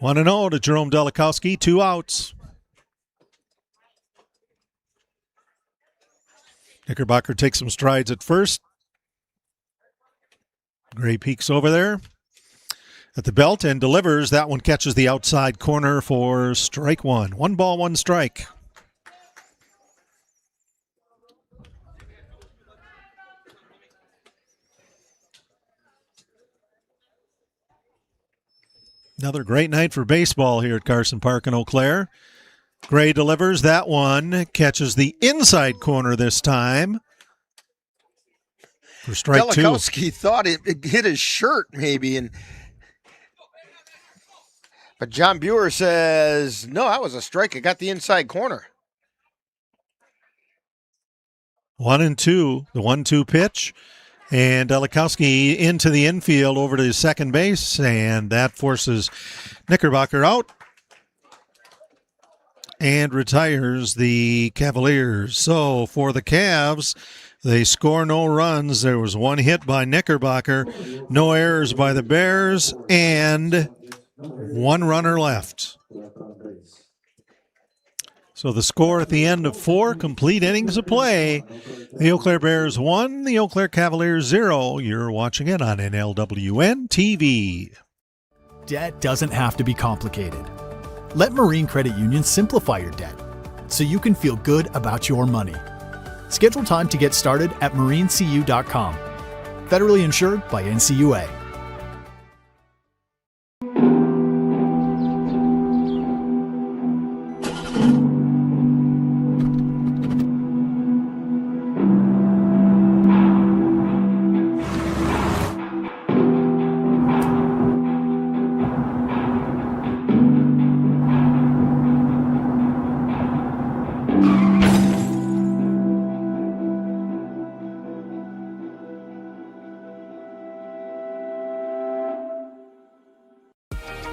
1-0 to Jerome Delikowski, 2 outs. Knickerbocker takes some strides at first. Gray peeks over there at the belt and delivers. That one catches the outside corner for strike one. 1 ball, 1 strike. Another great night for baseball here at Carson Park in Eau Claire. Gray delivers. That one catches the inside corner this time for strike 2. Delikowski thought it hit his shirt maybe, but John Buer says, no, that was a strike. It got the inside corner. 1-2, the 1-2 pitch. And Delikowski into the infield over to second base, and that forces Knickerbocker out and retires the Cavaliers. So for the Cavs, they score no runs. There was 1 hit by Knickerbocker, no errors by the Bears, and 1 runner left. So the score at the end of 4 complete innings of play, the Eau Claire Bears 1, the Eau Claire Cavaliers 0. You're watching it on NLWN-TV. Debt doesn't have to be complicated. Let Marine Credit Union simplify your debt so you can feel good about your money. Schedule time to get started at marinecu.com. Federally insured by NCUA.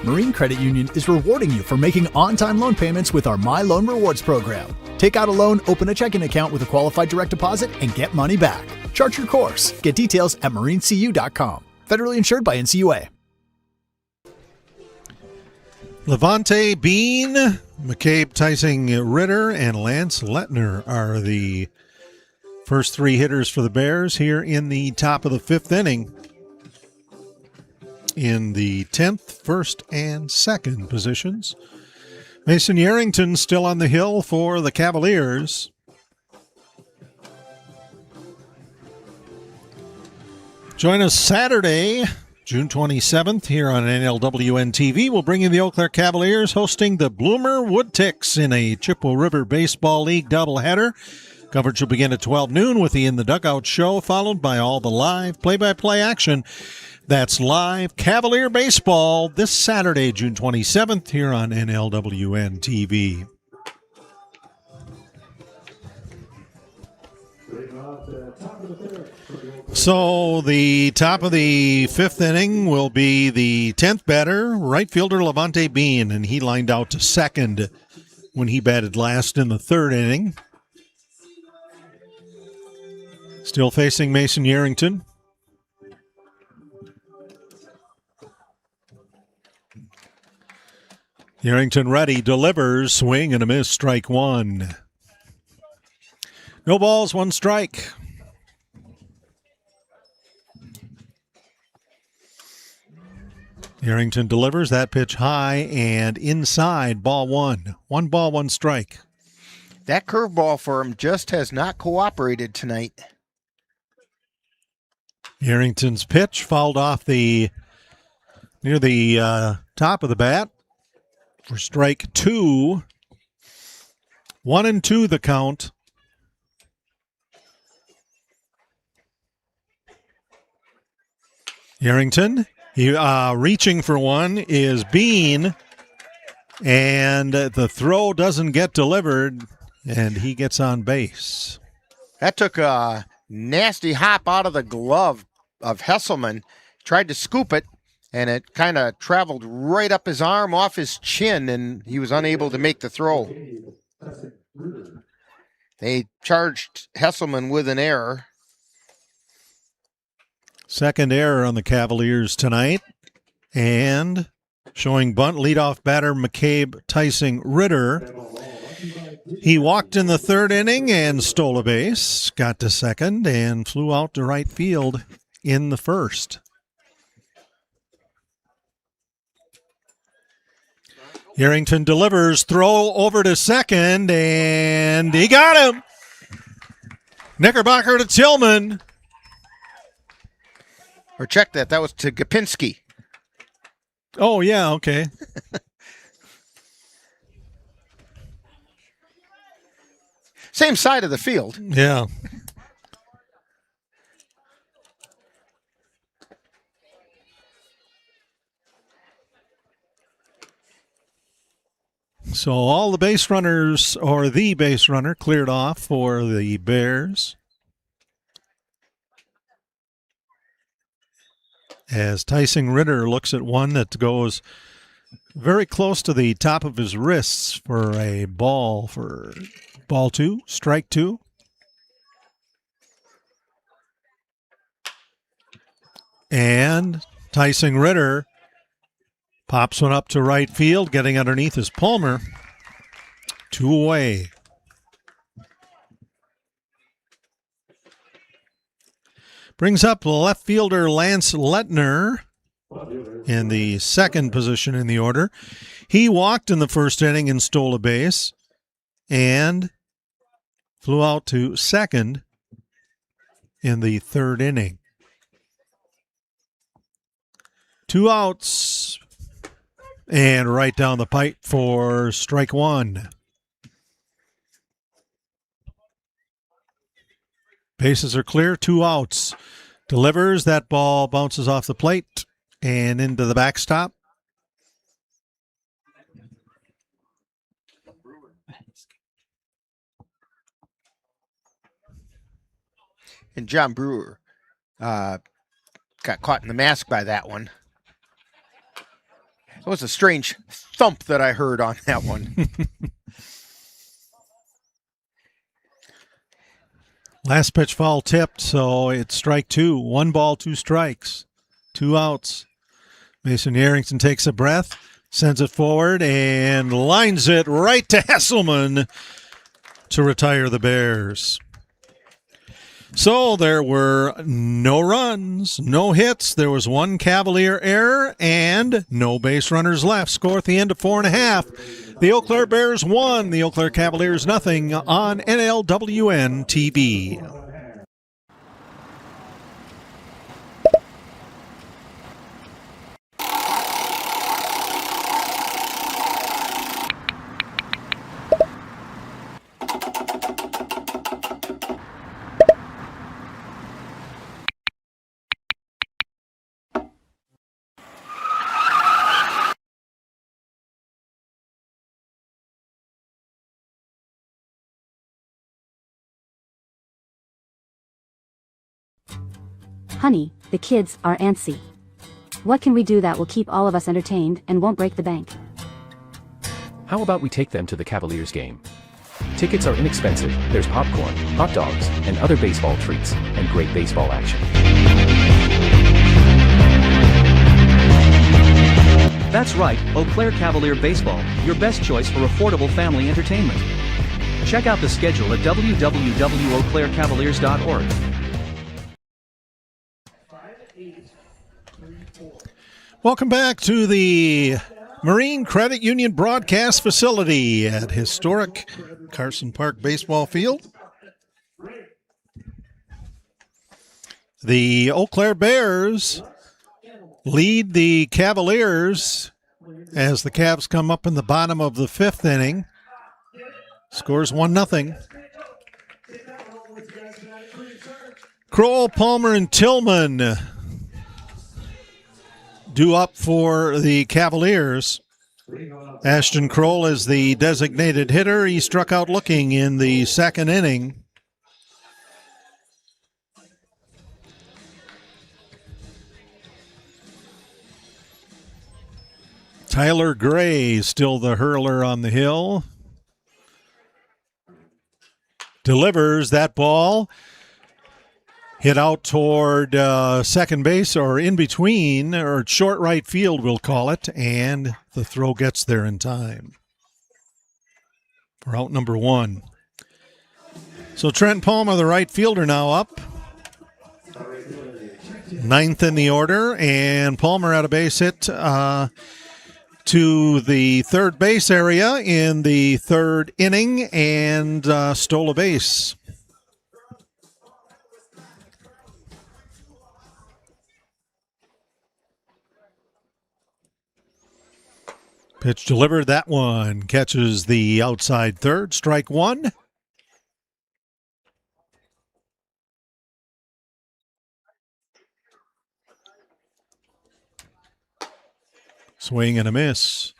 Marine Credit Union is rewarding you for making on-time loan payments with our My Loan Rewards program. Take out a loan, open a checking account with a qualified direct deposit, and get money back. Chart your course. Get details at marinecu.com. Federally insured by NCUA. Levante Bean, McCabe Tysing-Ritter, and Lance Lettner are the first 3 hitters for the Bears here in the top of the 5th inning. In the 10th, 1st, and 2nd positions. Mason Yarrington still on the hill for the Cavaliers. Join us Saturday, June 27th, here on NLWN-TV. We'll bring you the Eau Claire Cavaliers hosting the Bloomer Woodticks in a Chippewa River Baseball League doubleheader. Coverage will begin at 12 noon with the In the Dugout show, followed by all the live play-by-play action. That's live Cavalier baseball this Saturday, June 27th, here on NLWN-TV. So the top of the 5th inning will be the 10th batter, right fielder Levante Bean, and he lined out to second when he batted last in the 3rd inning. Still facing Mason Yarrington. Yarrington ready, delivers, swing and a miss, strike 1. No balls, 1 strike. Yarrington delivers that pitch high and inside, ball 1. 1 ball, 1 strike. That curveball for him just has not cooperated tonight. Yarrington's pitch fouled off near the top of the bat for strike 2. 1-2 the count. Yarrington, reaching for one is Bean, and the throw doesn't get delivered, and he gets on base. That took a nasty hop out of the glove of Hesselman. Tried to scoop it, and it kind of traveled right up his arm, off his chin, and he was unable to make the throw. They charged Hesselman with an error. Second error on the Cavaliers tonight. And showing bunt, leadoff batter McCabe Tyson Ritter. He walked in the third inning and stole a base, got to second, and flew out to right field in the first. Harrington delivers, throw over to second, and he got him. Knickerbocker to Tillman. Or check that. That was to Gapinski. Oh, yeah, okay. Same side of the field. Yeah. So all the base runners, or the base runner, cleared off for the Bears. As Tyson Ritter looks at one that goes very close to the top of his wrists for a ball, for ball two, strike two. And Tyson Ritter pops one up to right field, getting underneath his Palmer. 2 away. Brings up left fielder Lance Lettner in the second position in the order. He walked in the first inning and stole a base and flew out to second in the third inning. 2 outs and right down the pipe for strike one. Bases are clear, 2 outs. Delivers, that ball bounces off the plate and into the backstop. And John Brewer got caught in the mask by that one. It was a strange thump that I heard on that one. Last pitch foul tipped, so it's strike two. 1 ball, 2 strikes. 2 outs. Mason Harrington takes a breath, sends it forward, and lines it right to Hesselman to retire the Bears. So there were no runs, no hits. There was 1 Cavalier error and no base runners left. Score at the end of 4.5. The Eau Claire Bears won. The Eau Claire Cavaliers nothing on NLWN-TV. Honey, the kids are antsy. What can we do that will keep all of us entertained and won't break the bank? How about we take them to the Cavaliers game? Tickets are inexpensive, there's popcorn, hot dogs, and other baseball treats, and great baseball action. That's right, Eau Claire Cavalier Baseball, your best choice for affordable family entertainment. Check out the schedule at www.eauclaircavaliers.org. Welcome back to the Marine Credit Union broadcast facility at historic Carson Park Baseball Field. The Eau Claire Bears lead the Cavaliers as the Cavs come up in the bottom of the 5th inning. Scores 1-0. Kroll, Palmer, and Tillman due up for the Cavaliers. Ashton Kroll is the designated hitter. He struck out looking in the 2nd inning. Tyler Gray still the hurler on the hill. Delivers that ball. Hit out toward second base, or in between, or short right field, we'll call it, and the throw gets there in time for out number 1. So Trent Palmer, the right fielder, now up. 9th in the order, and Palmer had a base hit to the third base area in the 3rd inning and stole a base. Pitch delivered, that one catches the outside third, strike 1. Swing and a miss.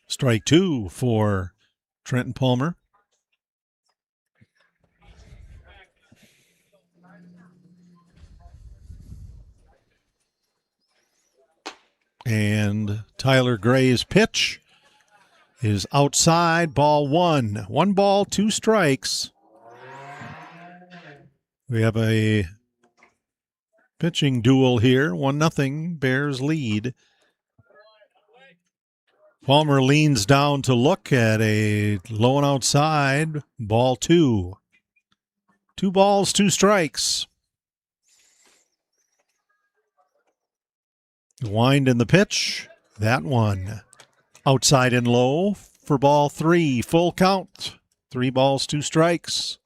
Strike 2 for Trenton Palmer. And Tyler Gray's pitch is outside, ball 1. 1 ball, 2 strikes. We have a pitching duel here. 1-0, Bears lead. Palmer leans down to look at a low and outside, ball 2. 2 balls, 2 strikes. Wind in the pitch, that one. Outside and low for ball 3, full count. 3 balls, 2 strikes.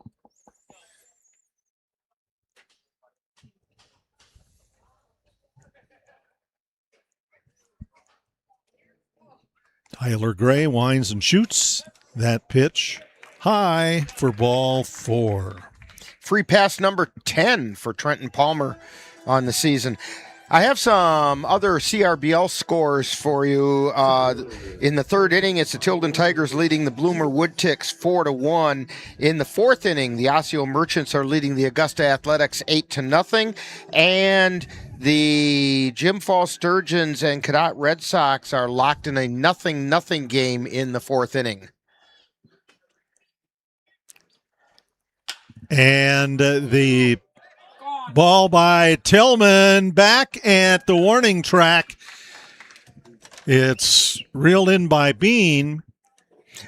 Tyler Gray winds and shoots that pitch high for ball 4. Free pass number 10 for Trenton Palmer on the season. I have some other CRBL scores for you. In the 3rd inning, it's the Tilden Tigers leading the Bloomer Woodticks 4-1. In the 4th inning, the Osseo Merchants are leading the Augusta Athletics 8-0. And the Jim Falls Sturgeons and Cadott Red Sox are locked in a 0-0 game in the 4th inning. And the ball by Tillman back at the warning track. It's reeled in by Bean.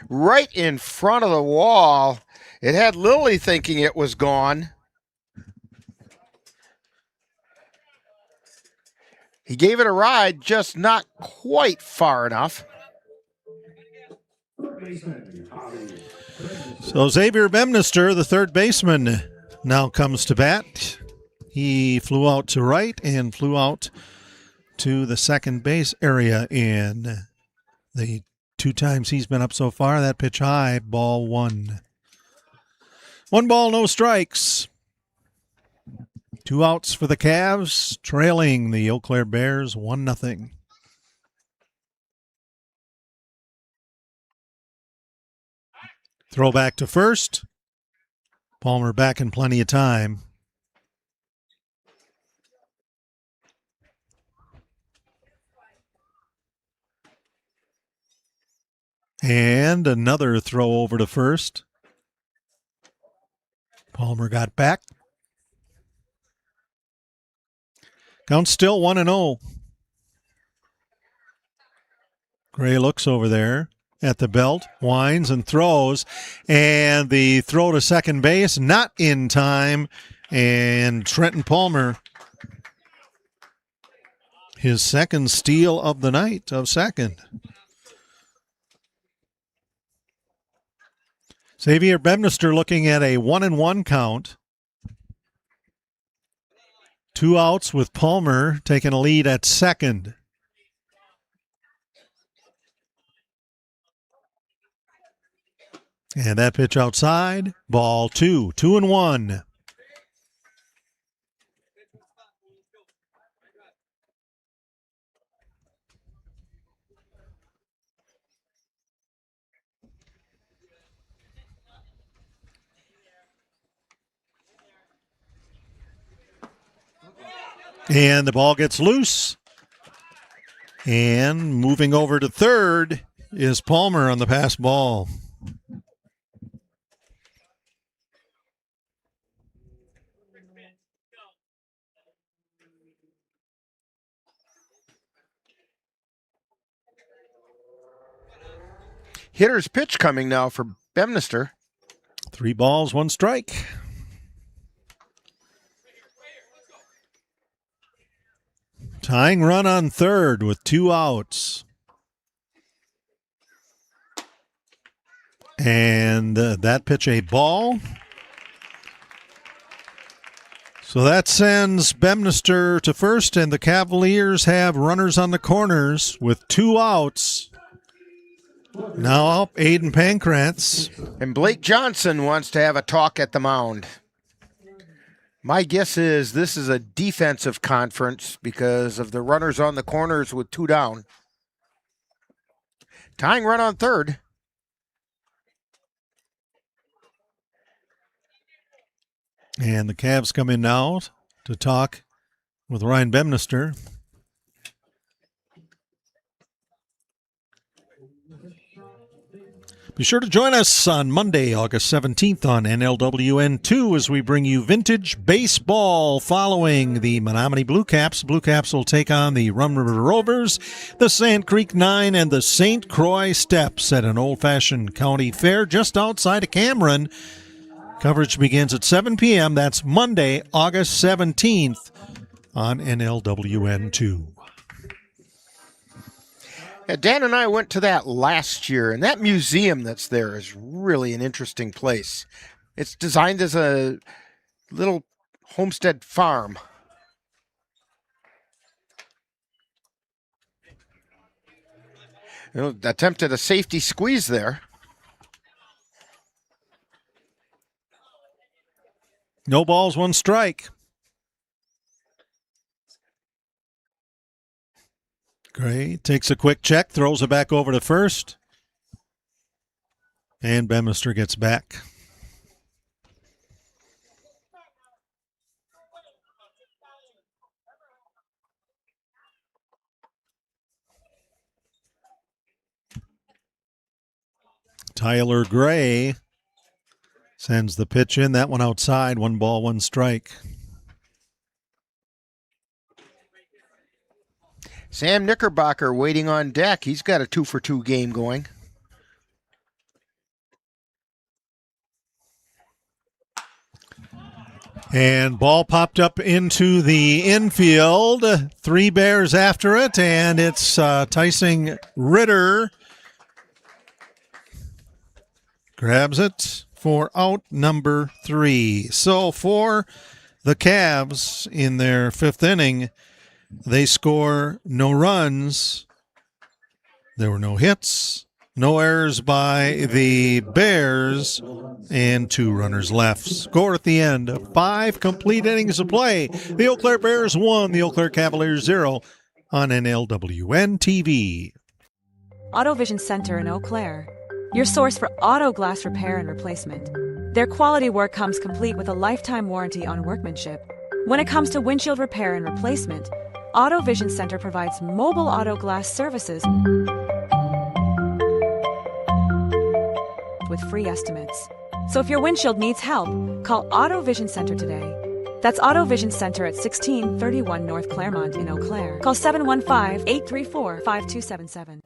Right in front of the wall. It had Lilly thinking it was gone. He gave it a ride, just not quite far enough. So Xavier Bemnister, the 3rd baseman, now comes to bat. He flew out to right and flew out to the 2nd base area in the 2 times he's been up so far. That pitch high, ball 1. 1 ball, no strikes. 2 outs for the Cavs, trailing the Eau Claire Bears 1-0. Throw back to first. Palmer back in plenty of time. And another throw over to first. Palmer got back. Count still 1-0. Gray looks over there at the belt, winds and throws, and the throw to second base, not in time, and Trenton Palmer, his 2nd steal of the night of second. Xavier Bemnister looking at a 1-1 count. 2 outs with Palmer taking a lead at second. And that pitch outside, ball 2, 2-1. And the ball gets loose. And moving over to third is Palmer on the pass ball. Hitter's pitch coming now for Bemnister. 3 balls, 1 strike. Tying run on third with 2 outs. And that pitch a ball. So that sends Bemnister to first, and the Cavaliers have runners on the corners with 2 outs. Now up Aiden Pankratz. And Blake Johnson wants to have a talk at the mound. My guess is this is a defensive conference because of the runners on the corners with 2 down. Tying run on third. And the Cavs come in now to talk with Ryan Bemnister. Be sure to join us on Monday, August 17th on NLWN-2 as we bring you vintage baseball following the Menominee Blue Caps. Blue Caps will take on the Rum River Rovers, the Sand Creek Nine, and the St. Croix Steps at an old-fashioned county fair just outside of Cameron. Coverage begins at 7 p.m. That's Monday, August 17th on NLWN-2. Dan and I went to that last year, and that museum that's there is really an interesting place. It's designed as a little homestead farm. Attempted a safety squeeze there. No balls, 1 strike. Gray takes a quick check, throws it back over to first. And Bemnister gets back. Tyler Gray sends the pitch in. That one outside. 1 ball, 1 strike. Sam Knickerbocker waiting on deck. He's got a 2-for-2 game going. And ball popped up into the infield. 3 Bears after it, and it's Tyson Ritter. Grabs it for out number 3. So for the Cavs in their 5th inning, they score no runs. There were no hits, no errors by the Bears, and 2 runners left. Score at the end of 5 complete innings of play. The Eau Claire Bears 1, the Eau Claire Cavaliers 0 on NLWN-TV. Auto Vision Center in Eau Claire, your source for auto glass repair and replacement. Their quality work comes complete with a lifetime warranty on workmanship. When it comes to windshield repair and replacement, Auto Vision Center provides mobile auto glass services with free estimates. So if your windshield needs help, call Auto Vision Center today. That's Auto Vision Center at 1631 North Claremont in Eau Claire. Call 715-834-5277.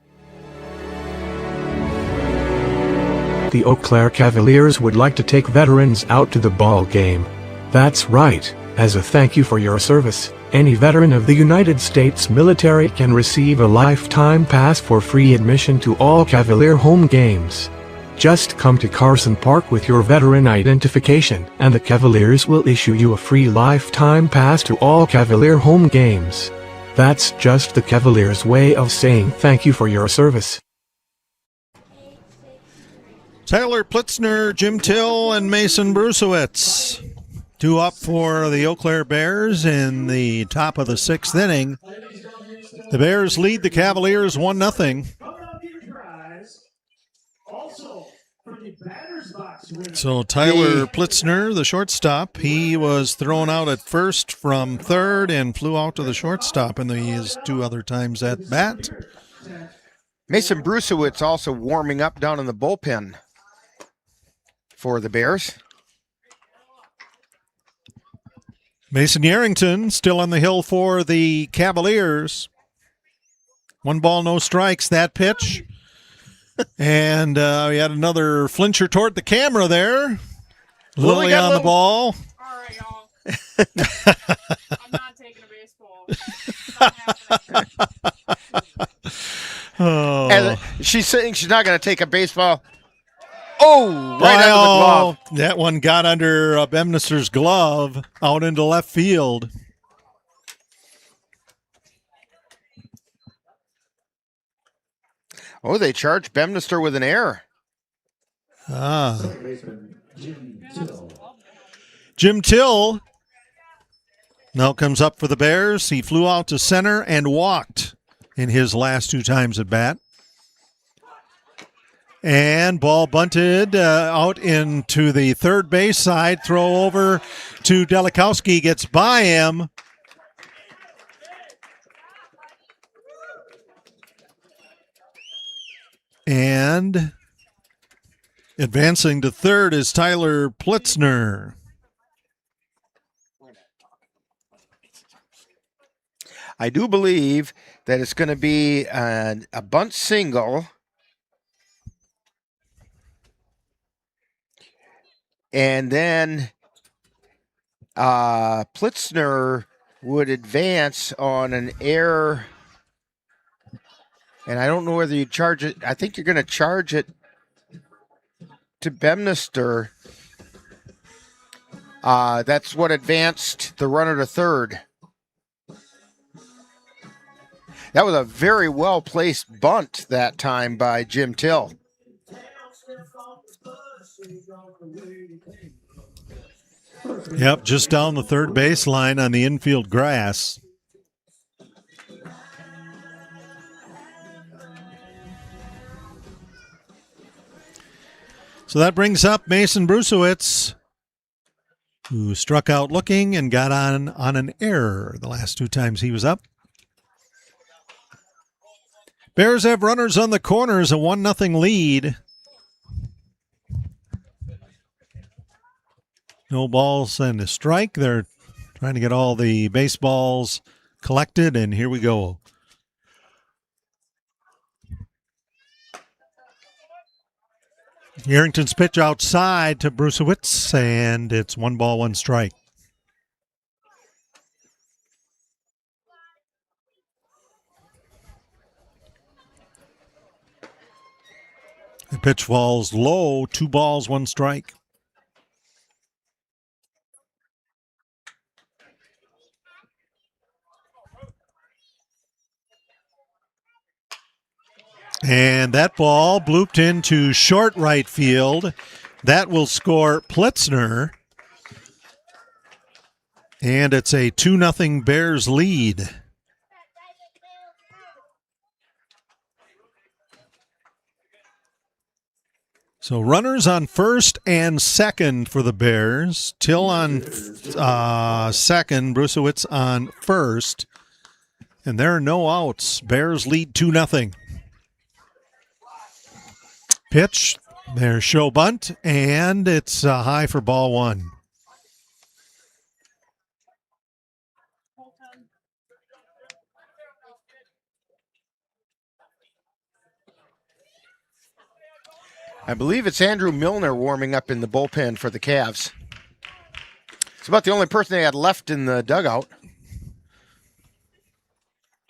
The Eau Claire Cavaliers would like to take veterans out to the ball game. That's right. As a thank you for your service, any veteran of the United States military can receive a lifetime pass for free admission to all Cavalier home games. Just come to Carson Park with your veteran identification, and the Cavaliers will issue you a free lifetime pass to all Cavalier home games. That's just the Cavaliers' way of saying thank you for your service. Tyler Plitzner, Jim Till, and Mason Brusewitz. 2 up for the Eau Claire Bears in the top of the 6th inning. The Bears lead the Cavaliers 1-0. So Tyler Plitzner, the shortstop, he was thrown out at first from third and flew out to the shortstop in his 2 other times at bat. Mason Brusewitz also warming up down in the bullpen for the Bears. Mason Yarrington still on the hill for the Cavaliers. 1 ball, no strikes. That pitch And we had another flincher toward the camera there. Lily on the ball. All right, y'all. I'm not taking a baseball. It's not happening. Oh. And she's saying she's not going to take a baseball. Oh, right under the glove. That one got under Bemnister's glove out into left field. Oh, they charged Bemnister with an error. Jim Till now comes up for the Bears. He flew out to center and walked in his last 2 times at bat. And ball bunted out into the third base side. Throw over to Delikowski. Gets by him. And advancing to third is Tyler Plitzner. I do believe that it's going to be a bunt single. And then Plitzner would advance on an error. And I don't know whether you charge it. I think you're going to charge it to Bemnister. That's what advanced the runner to third. That was a very well-placed bunt that time by Jim Till. Yep, just down the third baseline on the infield grass. So that brings up Mason Brusewitz, who struck out looking and got on an error the last 2 times he was up. Bears have runners on the corners, a 1-0 lead. No balls and a strike. They're trying to get all the baseballs collected, and here we go. Yarrington's pitch outside to Brusewitz, and it's 1 ball, 1 strike. The pitch falls low, 2 balls, 1 strike. And that ball blooped into short right field. That will score Plitzner. And it's a 2-0 Bears lead. So runners on first and second for the Bears. Till on second, Brusewitz on first. And there are no outs. Bears lead 2-0. Pitch, there's show bunt, and it's high for ball 1. I believe it's Andrew Milner warming up in the bullpen for the Cavs. It's about the only person they had left in the dugout.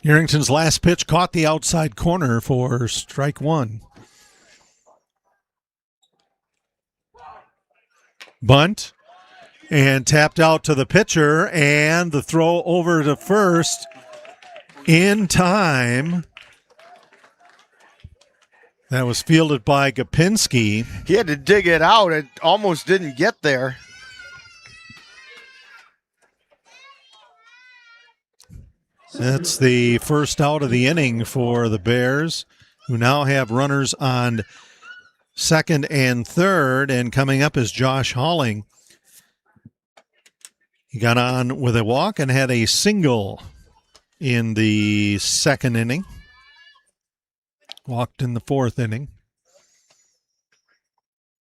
Yarrington's last pitch caught the outside corner for strike 1. Bunt, and tapped out to the pitcher, and the throw over to first in time. That was fielded by Gopinski. He had to dig it out. It almost didn't get there. That's the first out of the inning for the Bears, who now have runners on second and third, and coming up is Josh Halling. He got on with a walk and had a single in the second inning. Walked in the fourth inning.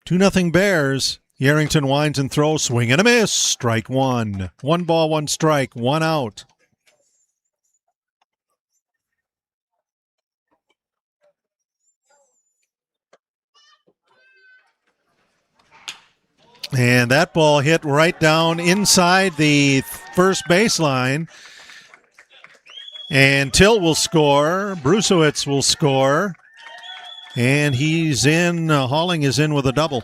2-0 Bears. Yarrington winds and throws, swing and a miss. Strike 1. 1 ball, 1 strike, 1 out. And that ball hit right down inside the first baseline. And Till will score. Brusowitz will score. And he's in. Halling is in with a double.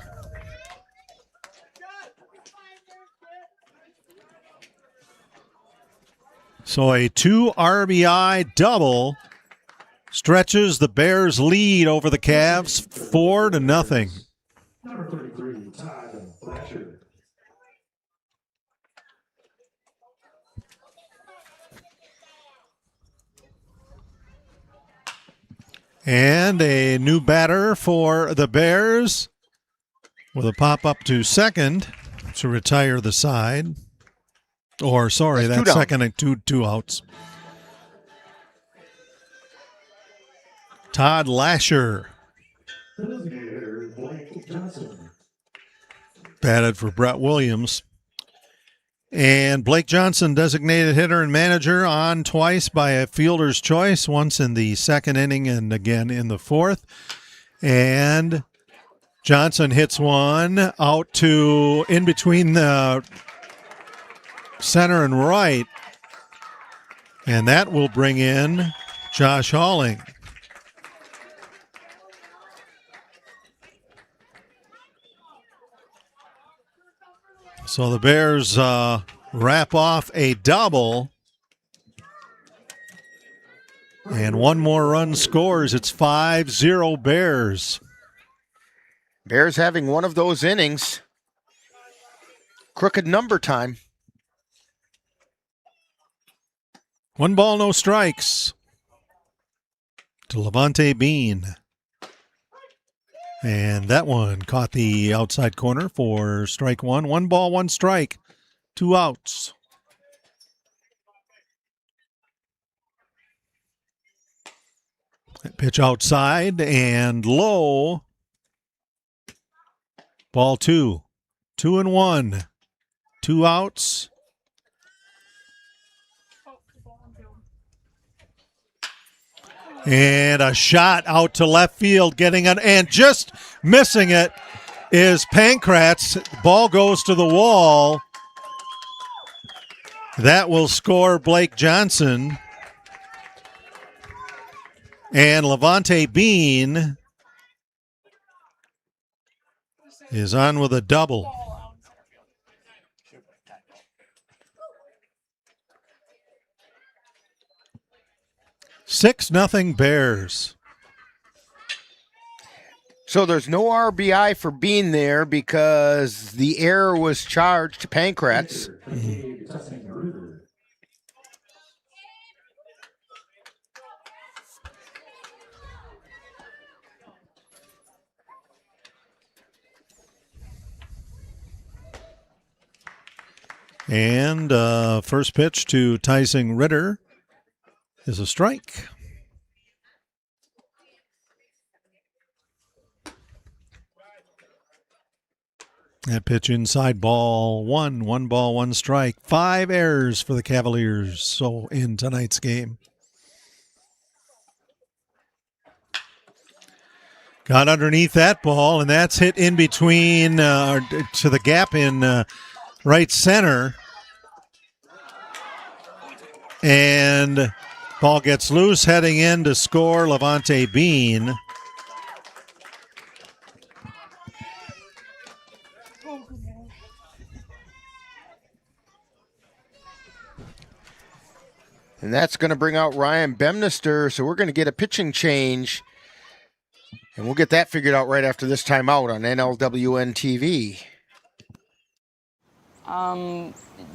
So a 2 RBI double stretches the Bears' lead over the Cavs 4-0. Number 33, Todd Lasher. And a new batter for the Bears with a pop up to second to retire the side. Or, sorry, that's second and two outs. Todd Lasher. Blake Johnson. Batted for Brett Williams. And Blake Johnson, designated hitter and manager, on twice by a fielder's choice, once in the second inning and again in the fourth. And Johnson hits one out to in between the center and right. And that will bring in Josh Halling. So the Bears wrap off a double. And one more run scores. It's 5-0 Bears. Bears having one of those innings. Crooked number time. 1 ball, no strikes to Levante Bean. And that one caught the outside corner for strike one. 1 ball, 1 strike, 2 outs. Pitch outside and low. Ball 2. 2-1. 2 outs. And a shot out to left field, getting an, and just missing it is Pankratz. Ball goes to the wall. That will score Blake Johnson. And Levante Bean is on with a double. 6-0 Bears. So there's no RBI for Bean there because the error was charged to Pankratz. And first pitch to Tyson Ritter is a strike. That pitch inside, ball 1. 1 ball, 1 strike. 5 errors for the Cavaliers so in tonight's game. Got underneath that ball, and that's hit in between to the gap in right center. And ball gets loose, heading in to score Levante Bean. And that's going to bring out Ryan Bemnister, so we're going to get a pitching change. And we'll get that figured out right after this timeout on NLWN-TV.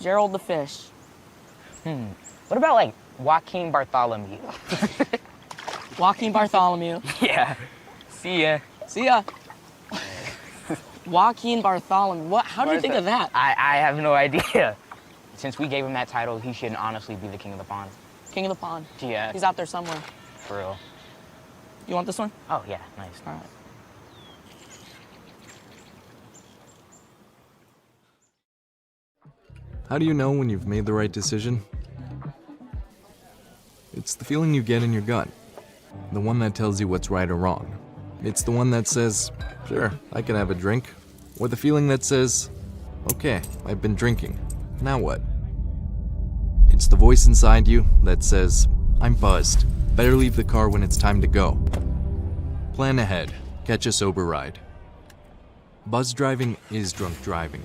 Gerald the Fish. What about, like, Joaquin Bartholomew? Joaquin Bartholomew. Yeah. See ya. See ya. Joaquin Bartholomew. What? How did you think of that? I have no idea. Since we gave him that title, he should honestly be the king of the pond. King of the pond. Yeah. He's out there somewhere. For real. You want this one? Oh, yeah. Nice. All right. How do you know when you've made the right decision? It's the feeling you get in your gut. The one that tells you what's right or wrong. It's the one that says, sure, I can have a drink. Or the feeling that says, Okay, I've been drinking. Now what? It's the voice inside you that says, I'm buzzed. Better leave the car when it's time to go. Plan ahead. Catch a sober ride. Buzz driving is drunk driving.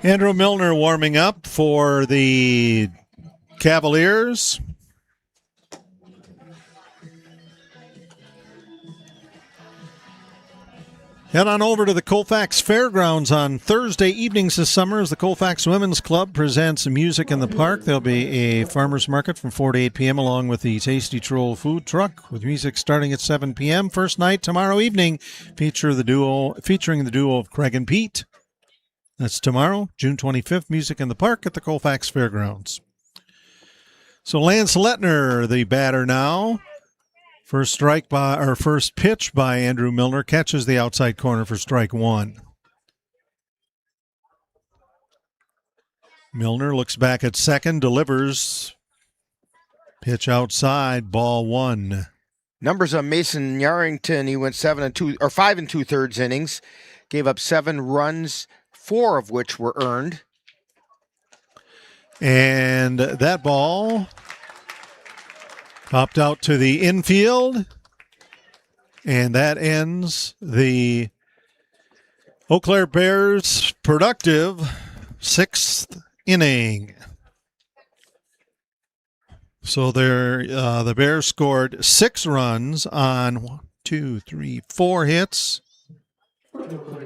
Andrew Milner warming up for the Cavaliers. Head on over to the Colfax Fairgrounds on Thursday evenings this summer as the Colfax Women's Club presents Music in the Park. There'll be a farmer's market from 4 to 8 p.m. along with the Tasty Troll food truck with music starting at 7 p.m. First night tomorrow evening featuring the duo of Craig and Pete. That's tomorrow, June 25th, Music in the Park at the Colfax Fairgrounds. So Lance Lettner, the batter now. First pitch by Andrew Milner, catches the outside corner for strike one. Milner looks back at second, delivers. Pitch outside, ball one. Numbers on Mason Yarrington, he went 5 2/3 innings, gave up 7 runs, 4 of which were earned. And that ball popped out to the infield. And that ends the Eau Claire Bears' productive 6th inning. So the Bears scored 6 runs on 4 hits.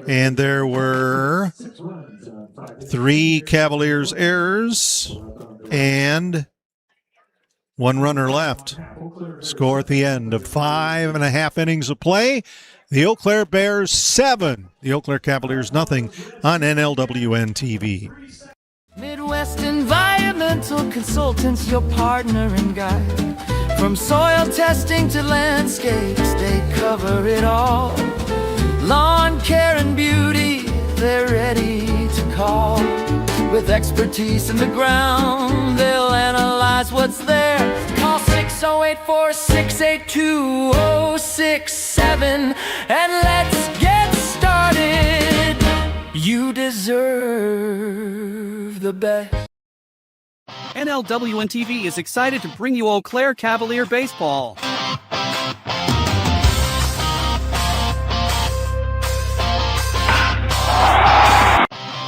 And there were 3 Cavaliers errors and 1 runner left. Score at the end of 5.5 innings of play. The Eau Claire Bears 7. The Eau Claire Cavaliers nothing on NLWN-TV. Midwest Environmental Consultants, your partner and guide. From soil testing to landscapes, they cover it all. Lawn care and beauty, they're ready to call. With expertise in the ground, they'll analyze what's there. Call 608-468-2067 and let's get started. You deserve the best. NLWN-TV is excited to bring you Eau Claire Cavalier Baseball.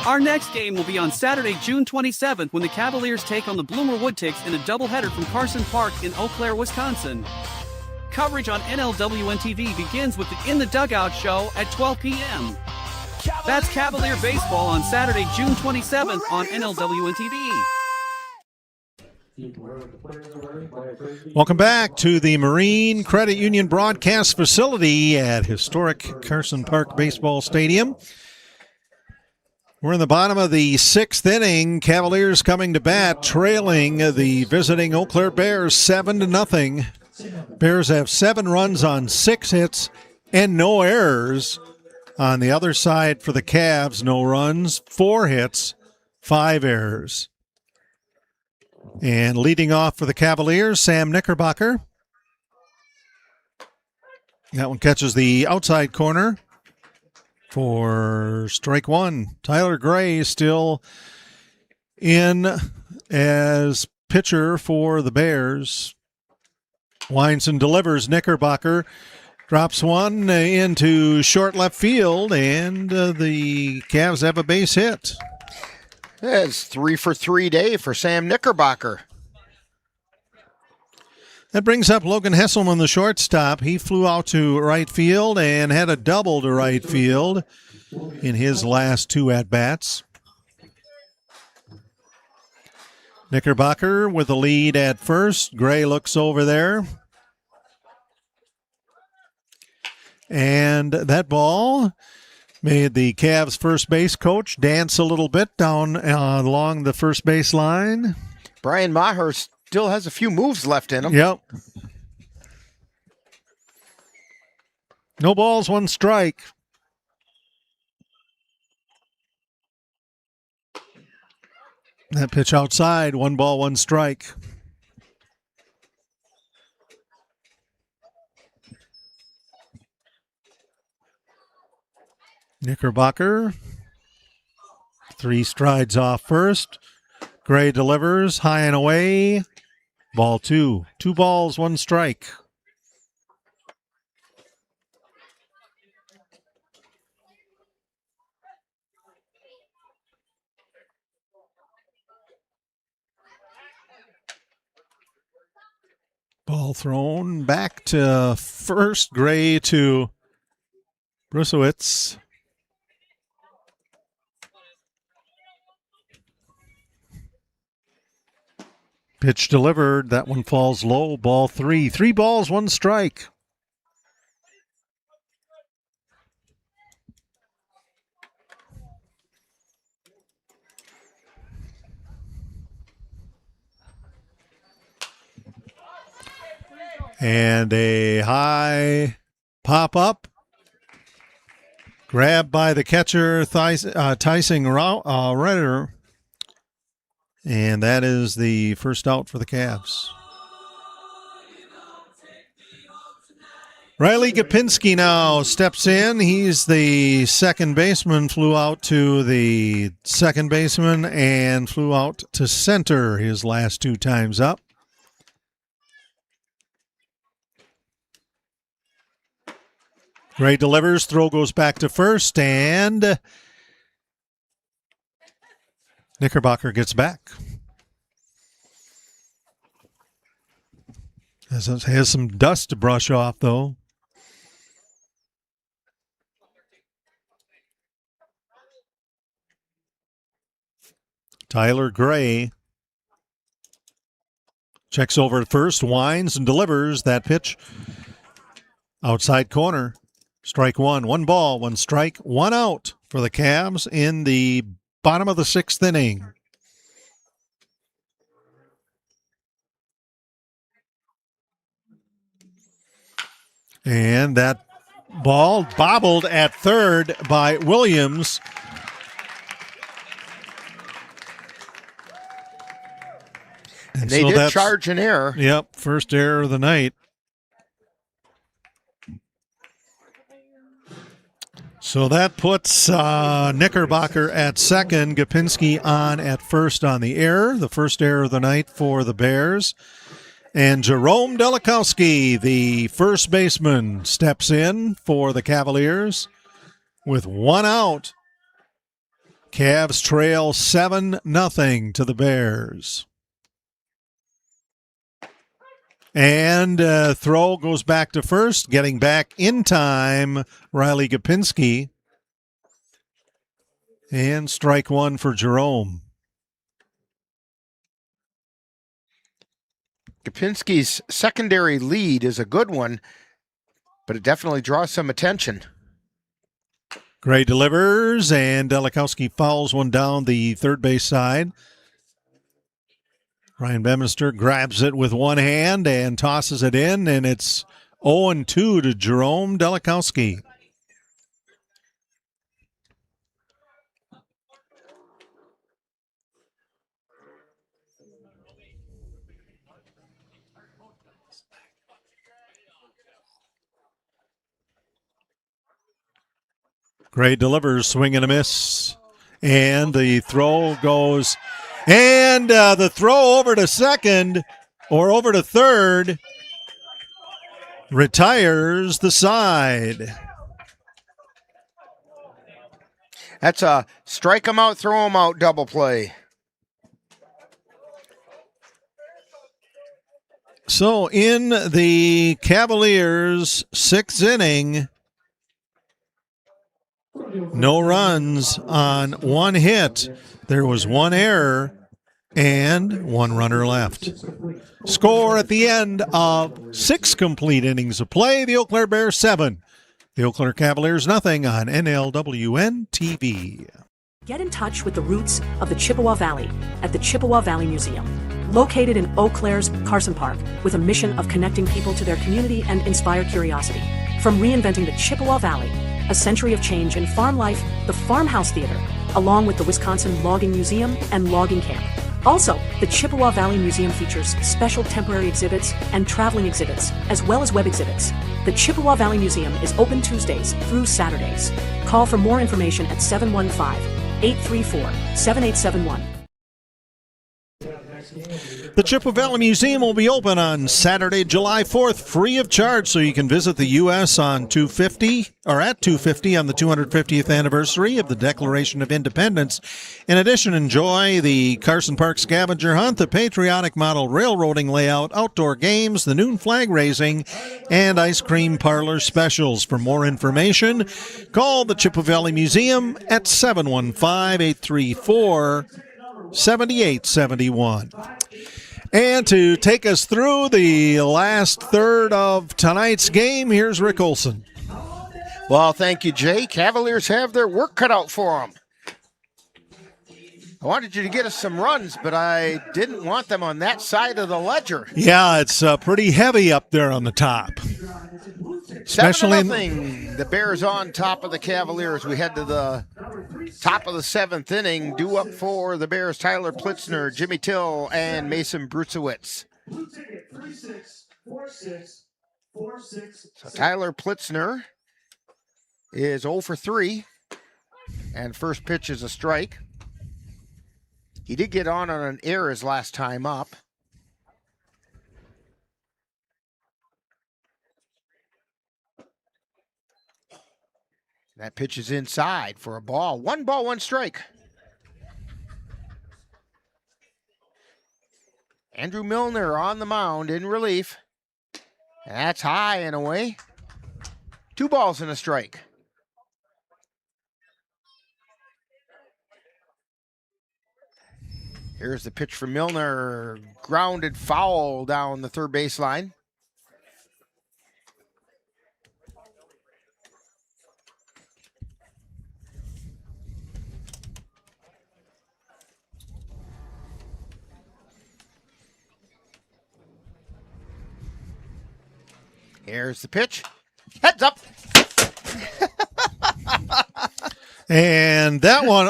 Our next game will be on Saturday, June 27th, when the Cavaliers take on the Bloomer Woodticks in a doubleheader from Carson Park in Eau Claire, Wisconsin. Coverage on NLWN-TV begins with the In the Dugout show at 12 p.m. That's Cavalier Baseball on Saturday, June 27th on NLWN-TV. Welcome back to the Marine Credit Union broadcast facility at historic Carson Park Baseball Stadium. We're in the bottom of the 6th inning. Cavaliers coming to bat, trailing the visiting Eau Claire Bears 7-0. Bears have 7 runs on 6 hits and no errors. On the other side for the Cavs, no runs, 4 hits, 5 errors. And leading off for the Cavaliers, Sam Knickerbocker. That one catches the outside corner for strike one. Tyler Gray still in as pitcher for the Bears. Winds and delivers. Knickerbocker drops one into short left field, and the Cavs have a base hit. It's 3 for 3 day for Sam Knickerbocker. That brings up Logan Hesselman, the shortstop. He flew out to right field and had a double to right field in his last 2 at-bats. Knickerbocker with the lead at first. Gray looks over there. And that ball made the Cavs first base coach dance a little bit down along the first base line. Brian Maher still has a few moves left in him. Yep. No balls, 1 strike. That pitch outside, 1 ball, 1 strike. Knickerbocker, 3 strides off first. Gray delivers, high and away. Ball 2. 2 balls, 1 strike. Ball thrown back to first. Gray to Brusowitz. Pitch delivered. That one falls low. Ball 3. 3 balls, 1 strike. And a high pop up. Grabbed by the catcher, Tyson Ritter. And that is the first out for the Cavs. Riley Gopinski now steps in. He's the second baseman, flew out to the second baseman and flew out to center his last 2 times up. Gray delivers, throw goes back to first, and Knickerbocker gets back. Has some dust to brush off, though. Tyler Gray checks over at first, winds and delivers that pitch. Outside corner. Strike 1. 1 ball, 1 strike, 1 out for the Cavs in the bottom of the 6th inning. And that ball bobbled at third by Williams. And they did charge an error. Yep, first error of the night. So that puts Knickerbocker at second, Gopinski on at first on the error, the first error of the night for the Bears. And Jerome Delikowski, the first baseman, steps in for the Cavaliers with 1 out. Cavs trail 7-0 to the Bears. And throw goes back to first, getting back in time, Riley Gopinski. And strike 1 for Jerome. Gopinski's secondary lead is a good one, but it definitely draws some attention. Gray delivers, and Delikowski fouls one down the third base side. Ryan Bemister grabs it with one hand and tosses it in, and it's 0-2 to Jerome Delikowski. Gray delivers, swing and a miss, and the throw goes... And the throw over to second, or over to third, retires the side. That's a strike him out, throw him out double play. So in the Cavaliers' 6th inning, no runs on 1 hit. There was 1 error and 1 runner left. Score at the end of 6 complete innings of play. The Eau Claire Bears 7. The Eau Claire Cavaliers nothing on NLWN-TV. Get in touch with the roots of the Chippewa Valley at the Chippewa Valley Museum, located in Eau Claire's Carson Park, with a mission of connecting people to their community and inspire curiosity. From reinventing the Chippewa Valley, a century of change in farm life, the Farmhouse Theater, along with the Wisconsin Logging Museum and Logging Camp. Also, the Chippewa Valley Museum features special temporary exhibits and traveling exhibits, as well as web exhibits. The Chippewa Valley Museum is open Tuesdays through Saturdays. Call for more information at 715-834-7871. The Chippewa Valley Museum will be open on Saturday, July 4th, free of charge, so you can visit the U.S. on 250 or at 250 on the 250th anniversary of the Declaration of Independence. In addition, enjoy the Carson Park scavenger hunt, the patriotic model railroading layout, outdoor games, the noon flag raising, and ice cream parlor specials. For more information, call the Chippewa Valley Museum at 715-834-7871. And to take us through the last third of tonight's game, here's Rick Olson. Well, thank you, Jay. Cavaliers have their work cut out for them. I wanted you to get us some runs, but I didn't want them on that side of the ledger. Yeah, it's pretty heavy up there on the top. Especially 7-0. The Bears on top of the Cavaliers. We head to the top of the seventh inning. Due up for the Bears, Tyler Plitzner, Jimmy Till, and Mason Brucewitz. So Tyler Plitzner is 0 for 3, and first pitch is a strike. He did get on an error his last time up. That pitch is inside for a ball. 1 ball, 1 strike. Andrew Milner on the mound in relief. And that's high and away. 2 balls and a strike. Here's the pitch for Milner. Grounded foul down the third baseline. Here's the pitch. Heads up. And that one,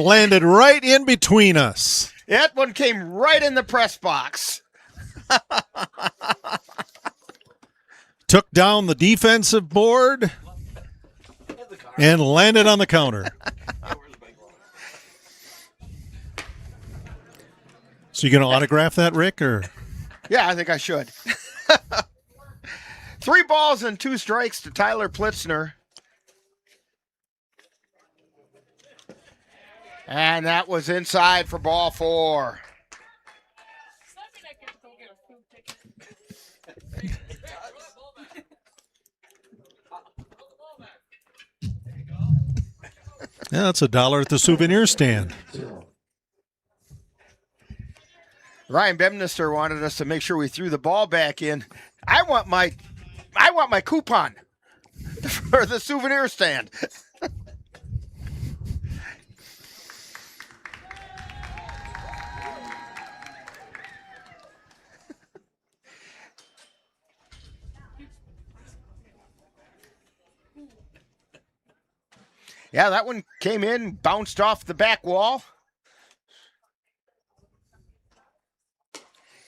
landed right in between us. That one came right in the press box. Took down the defensive board and landed on the counter. So you going to autograph that, Rick? Or? Yeah, I think I should. 3 balls and 2 strikes to Tyler Plitzner. And that was inside for ball 4. Yeah, that's $1 at the souvenir stand. Ryan Bemnister wanted us to make sure we threw the ball back in. I want my coupon for the souvenir stand. Yeah, that one came in, bounced off the back wall.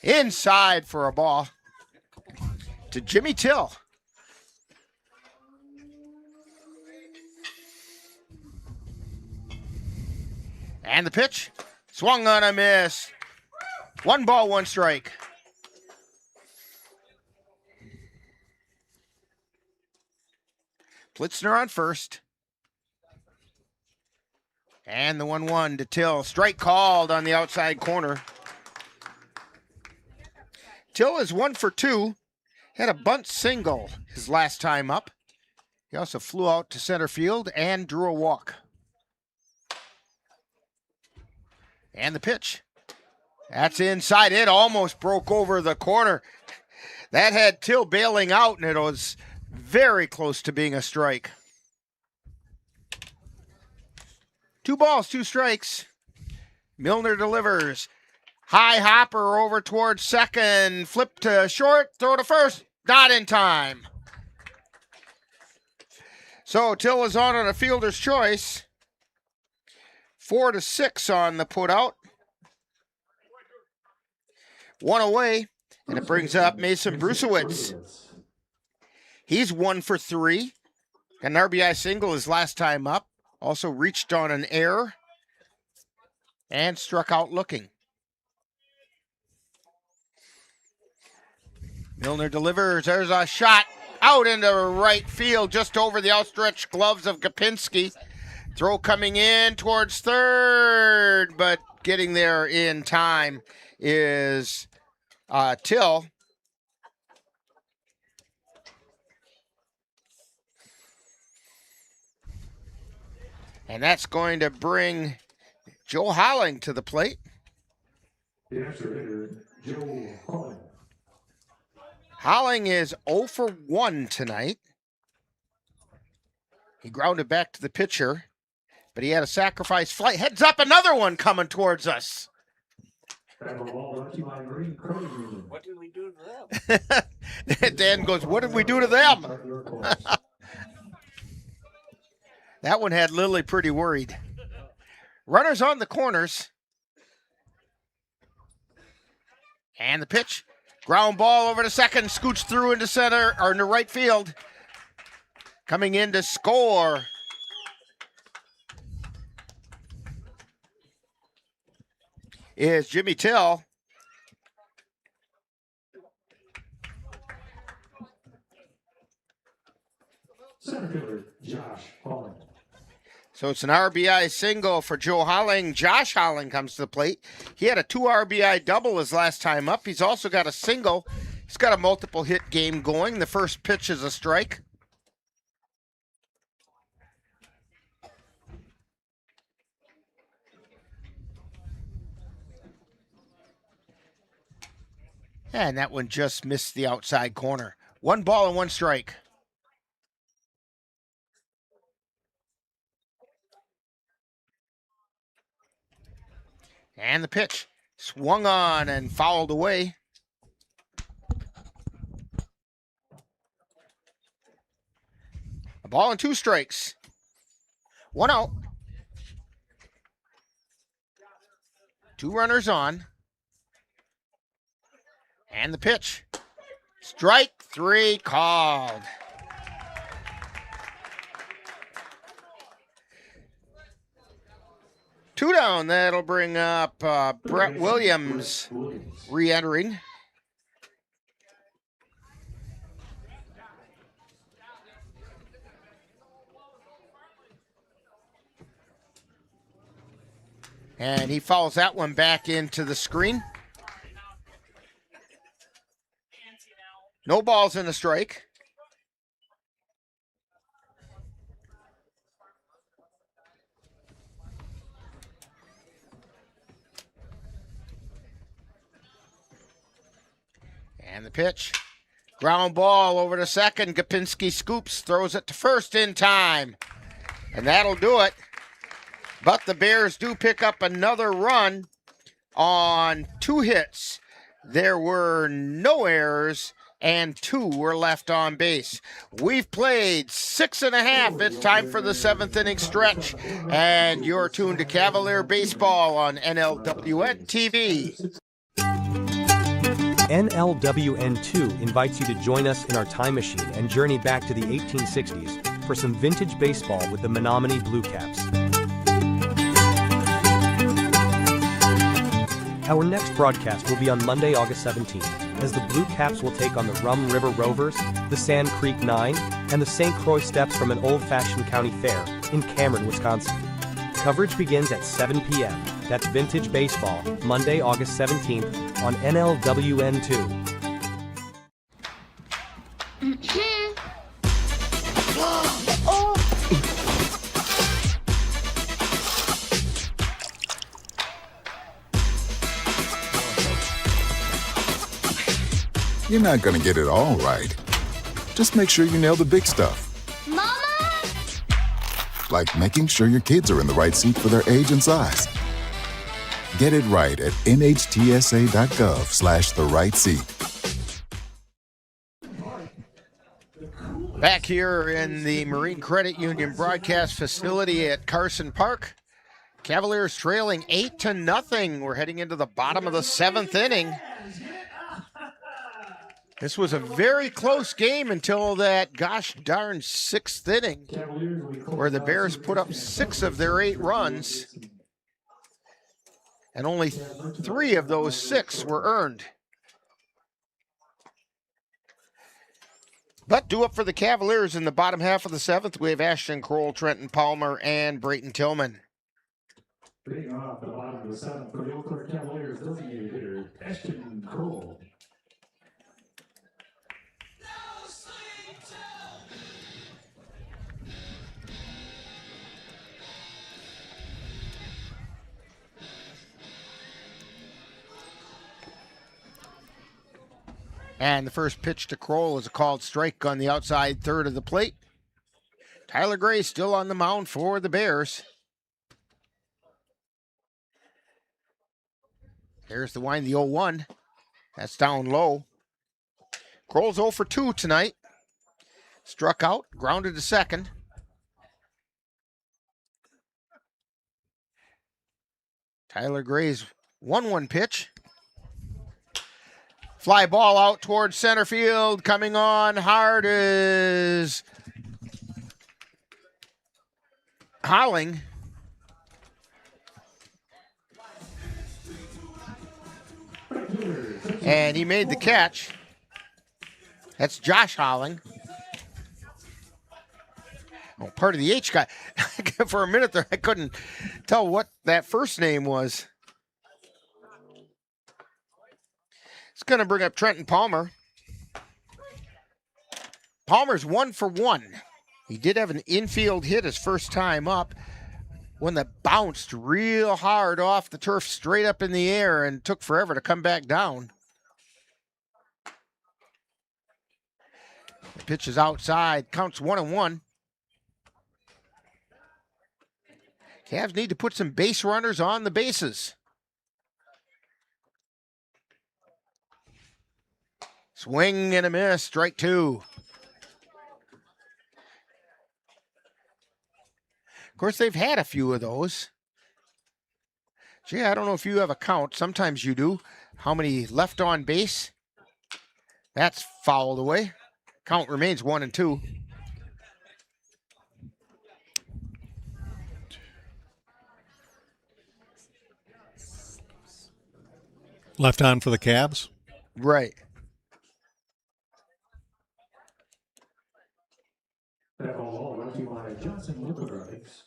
Inside for a ball to Jimmy Till. And the pitch, swung on a miss. 1 ball, 1 strike. Plitzner on first. And the 1-1 to Till. Strike called on the outside corner. Till is 1 for 2. Had a bunt single his last time up. He also flew out to center field and drew a walk. And the pitch. That's inside. It almost broke over the corner. That had Till bailing out, and it was very close to being a strike. 2 balls, 2 strikes. Milner delivers. High hopper over towards second. Flip to short. Throw to first. Not in time. So Till is on a fielder's choice. 4-6 on the put out. 1 away. And it brings up Mason Brusewitz. He's 1 for 3. Got an RBI single his last time up. Also reached on an error. And struck out looking. Milner delivers. There's a shot out into right field, just over the outstretched gloves of Gopinski. Throw coming in towards third, but getting there in time is Till. And that's going to bring Joe Holling to the plate. The extra hitter, Joe Holling. Holling is 0 for 1 tonight. He grounded back to the pitcher, but he had a sacrifice fly. Heads up, another one coming towards us. What did we do to them? Dan goes, what did we do to them? That one had Lily pretty worried. Runners on the corners. And the pitch. Ground ball over to second. Scoots through into center, or into right field. Coming in to score. Is Jimmy Till. Center fielder, Josh Holling. So it's an RBI single for Joe Holling. Josh Holling comes to the plate. He had a 2 RBI double his last time up. He's also got a single. He's got a multiple hit game going. The first pitch is a strike. And that one just missed the outside corner. 1 ball and 1 strike. And the pitch swung on and fouled away. A ball and 2 strikes. 1 out. 2 runners on. And the pitch. Strike 3 called. Two down. That'll bring up Brett Williams re-entering. And he fouls that one back into the screen. No balls in the strike. And the pitch. Ground ball over to second. Gopinski scoops, throws it to first in time. And that'll do it. But the Bears do pick up another run on 2 hits. There were no errors, and 2 were left on base. We've played 6.5. It's time for the 7th inning stretch. And you're tuned to Cavalier Baseball on NLWN-TV. NLWN-2 invites you to join us in our time machine and journey back to the 1860s for some vintage baseball with the Menominee Blue Caps. Our next broadcast will be on Monday, August 17th, as the Blue Caps will take on the Rum River Rovers, the Sand Creek 9, and the St. Croix Steps from an old-fashioned county fair in Cameron, Wisconsin. Coverage begins at 7 p.m. That's Vintage Baseball, Monday, August 17th on NLWN-2. You're not gonna get it all right. Just make sure you nail the big stuff. Mama! like making sure your kids are in the right seat for their age and size. Get it right at nhtsa.gov/the-right-seat. Back here in the Marine Credit Union broadcast facility at Carson Park, Cavaliers trailing 8-0. We're heading into the bottom of the 7th inning. This was a very close game until that gosh darn 6th inning, where the Bears put up 6 of their 8 runs, and only 3 of those 6 were earned. But due up for the Cavaliers in the bottom half of the 7th, we have Ashton Kroll, Trenton Palmer, and Brayton Tillman. Leading off the bottom of the 7th for the Eau Claire Cavaliers, designated hitter Ashton Kroll. And the first pitch to Kroll is a called strike on the outside third of the plate. Tyler Gray still on the mound for the Bears. There's the wind, the 0-1. That's down low. Kroll's 0 for 2 tonight. Struck out, grounded to second. Tyler Gray's 1-1 pitch. Fly ball out towards center field. Coming on hard is Holling. And he made the catch. That's Josh Holling. Oh, part of the H guy. For a minute there, I couldn't tell what that first name was. It's going to bring up Trenton Palmer. Palmer's 1 for 1. He did have an infield hit his first time up, one that bounced real hard off the turf straight up in the air and took forever to come back down. The pitch is outside, counts 1-1. Cavs need to put some base runners on the bases. Swing and a miss, strike 2. Of course, they've had a few of those. Gee, I don't know if you have a count. Sometimes you do. How many left on base? That's fouled away. Count remains 1 and 2. Left on for the Cavs? Right. That ball brought to you by Johnson Lithographics.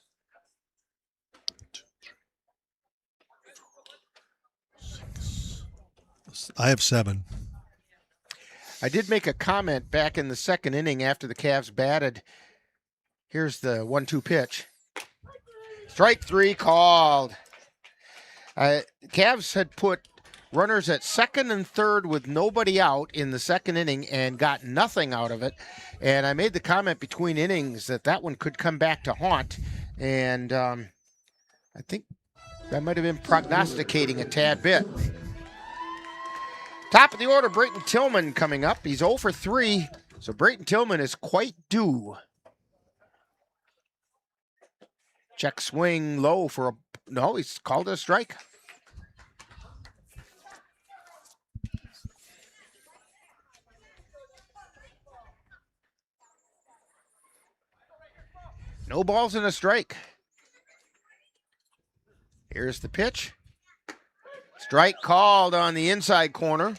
I have 7. I did make a comment back in the 2nd inning after the Cavs batted. Here's the 1-2 pitch. Strike 3 called. Cavs had put runners at 2nd and 3rd with nobody out in the 2nd inning and got nothing out of it. And I made the comment between innings that one could come back to haunt. And I think that might have been prognosticating a tad bit. Top of the order, Brayton Tillman coming up. He's 0 for 3, so Brayton Tillman is quite due. Check swing low for a... No, he's called it a strike. No balls and a strike. Here's the pitch. Strike called on the inside corner.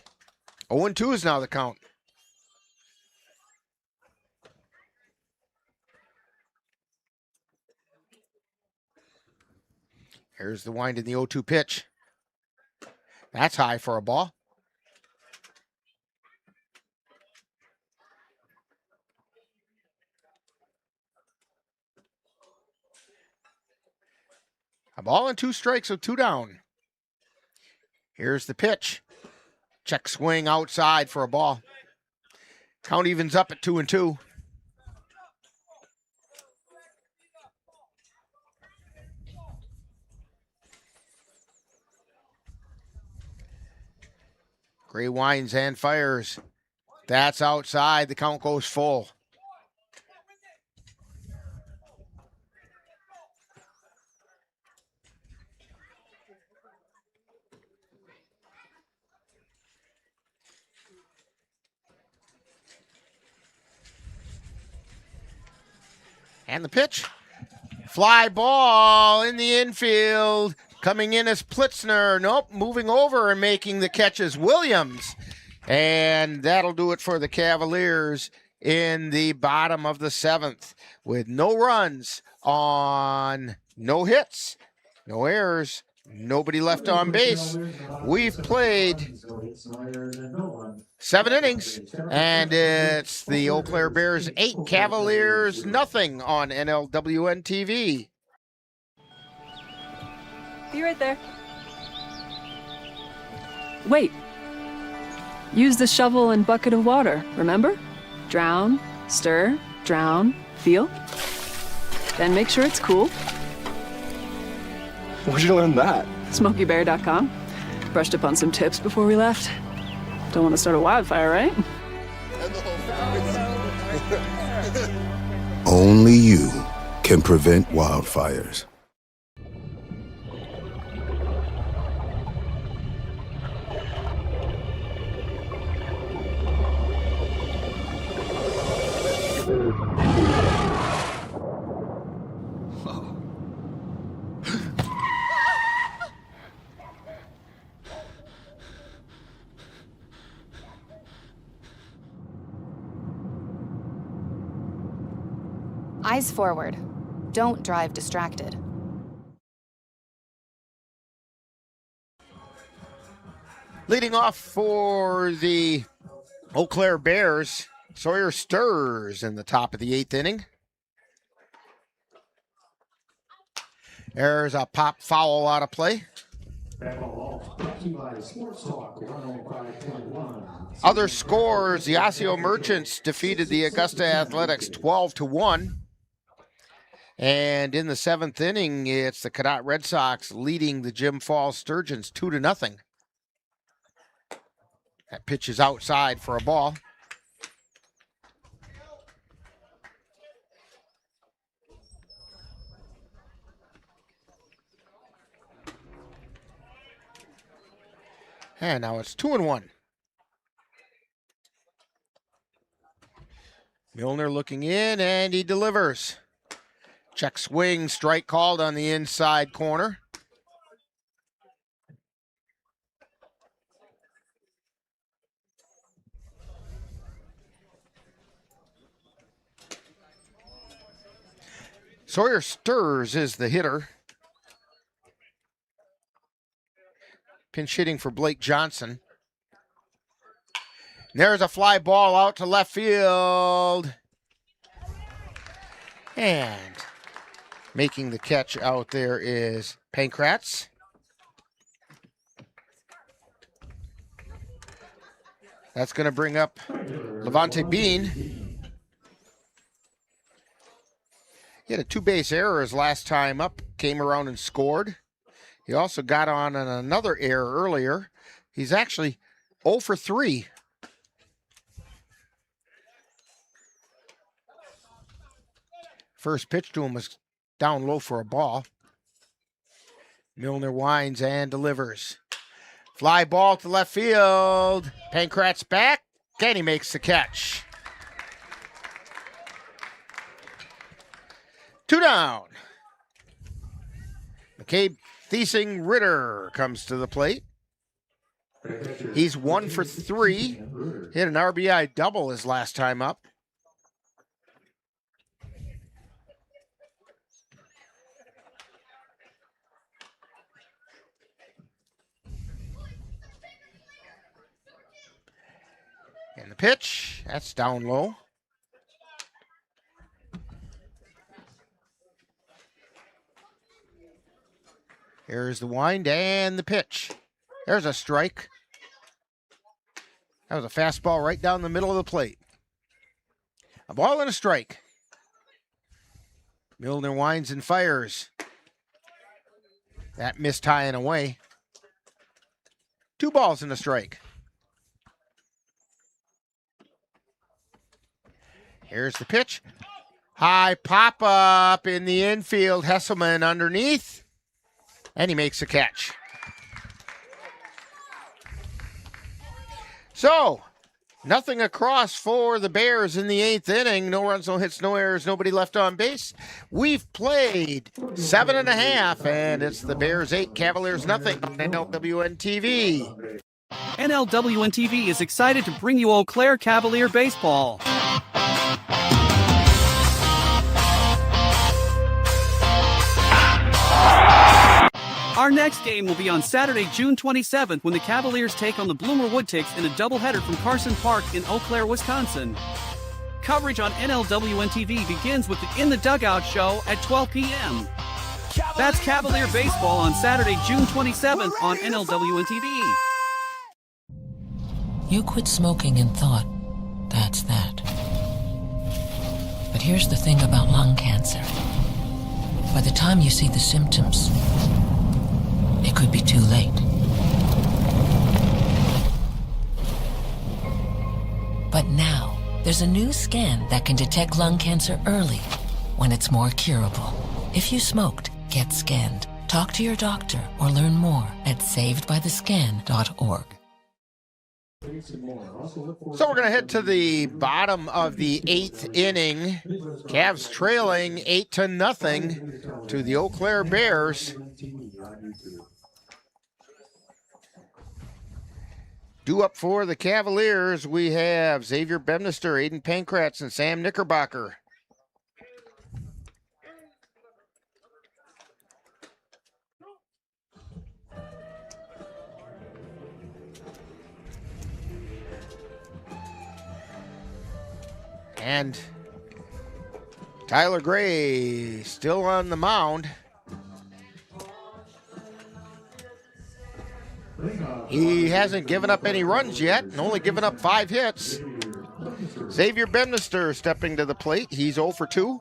0-2 is now the count. Here's the wind in the 0-2 pitch. That's high for a ball. A ball and 2 strikes, so 2 down. Here's the pitch. Check swing outside for a ball. Count evens up at 2-2. Gray winds and fires. That's outside. The count goes full. And the pitch. Fly ball in the infield. Coming in as Plitzner. Nope, moving over and making the catch is Williams. And that'll do it for the Cavaliers in the bottom of the 7th with no runs on no hits, no errors, nobody left on base. We've played 7 innings, and it's the Eau Claire Bears 8, Cavaliers nothing on NLWN-TV. Be right there. Wait. Use the shovel and bucket of water, remember? Drown, stir, drown, feel. Then make sure it's cool. Where'd you learn that? SmokeyBear.com. Brushed up on some tips before we left. Don't want to start a wildfire, right? Only you can prevent wildfires. Eyes forward. Don't drive distracted. Leading off for the Eau Claire Bears, Sawyer Stirs in the top of the 8th inning. There's a pop foul out of play. Other scores, the Osseo Merchants defeated the Augusta Athletics 12-1. And in the 7th inning, it's the Cadott Red Sox leading the Jim Falls Sturgeons 2-0. That pitch is outside for a ball. And now it's 2-1. Milner looking in, and he delivers. Check swing, strike called on the inside corner. Sawyer Stirs is the hitter. Pinch hitting for Blake Johnson. There's a fly ball out to left field. And making the catch out there is Pankratz. That's going to bring up Levante Bean. He had a 2-base error his last time up, came around and scored. He also got on another error earlier. He's actually 0 for 3. First pitch to him was down low for a ball. Milner winds and delivers. Fly ball to left field. Pankratz back, and he makes the catch. 2 down. McCabe Thiesing Ritter comes to the plate. He's 1 for 3. Hit an RBI double his last time up. And the pitch, that's down low. Here's the wind and the pitch. There's a strike. That was a fastball right down the middle of the plate. A ball and a strike. Milner winds and fires. That missed high and away. 2 balls and a strike. Here's the pitch. High pop-up in the infield. Hesselman underneath. And he makes a catch. So, nothing across for the Bears in the 8th inning. No runs, no hits, no errors, nobody left on base. We've played 7.5, and it's the Bears 8, Cavaliers nothing on NLWN-TV. NLWN-TV is excited to bring you Eau Claire Cavalier Baseball. Our next game will be on Saturday, June 27th, when the Cavaliers take on the Bloomer Woodticks in a doubleheader from Carson Park in Eau Claire, Wisconsin. Coverage on NLWN-TV begins with the In the Dugout show at 12 p.m. That's Cavalier Baseball on Saturday, June 27th on NLWN-TV. You quit smoking and thought, that's that. But here's the thing about lung cancer. By the time you see the symptoms, it could be too late. But now, there's a new scan that can detect lung cancer early, when it's more curable. If you smoked, get scanned. Talk to your doctor or learn more at savedbythescan.org. So we're going to head to the bottom of the 8th inning. Cavs trailing 8-0 to the Eau Claire Bears. Due up for the Cavaliers, we have Xavier Bemnister, Aiden Pankratz, and Sam Knickerbocker. And Tyler Gray still on the mound. He hasn't given up any runs yet and only given up 5 hits. Xavier Bemnister stepping to the plate. He's 0 for 2.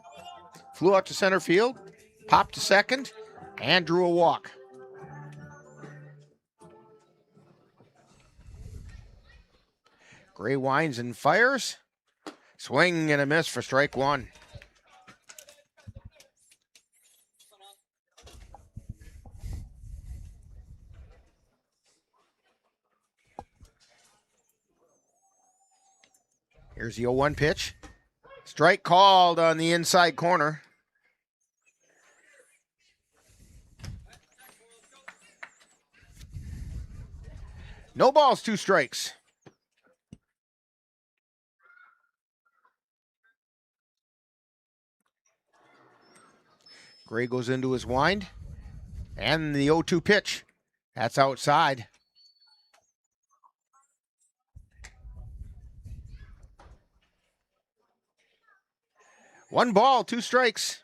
Flew out to center field, popped to second, and drew a walk. Gray winds and fires. Swing and a miss for strike 1. Here's the 0-1 pitch. Strike called on the inside corner. No balls, 2 strikes. Gray goes into his wind. And the 0-2 pitch. That's outside. One ball, 2 strikes.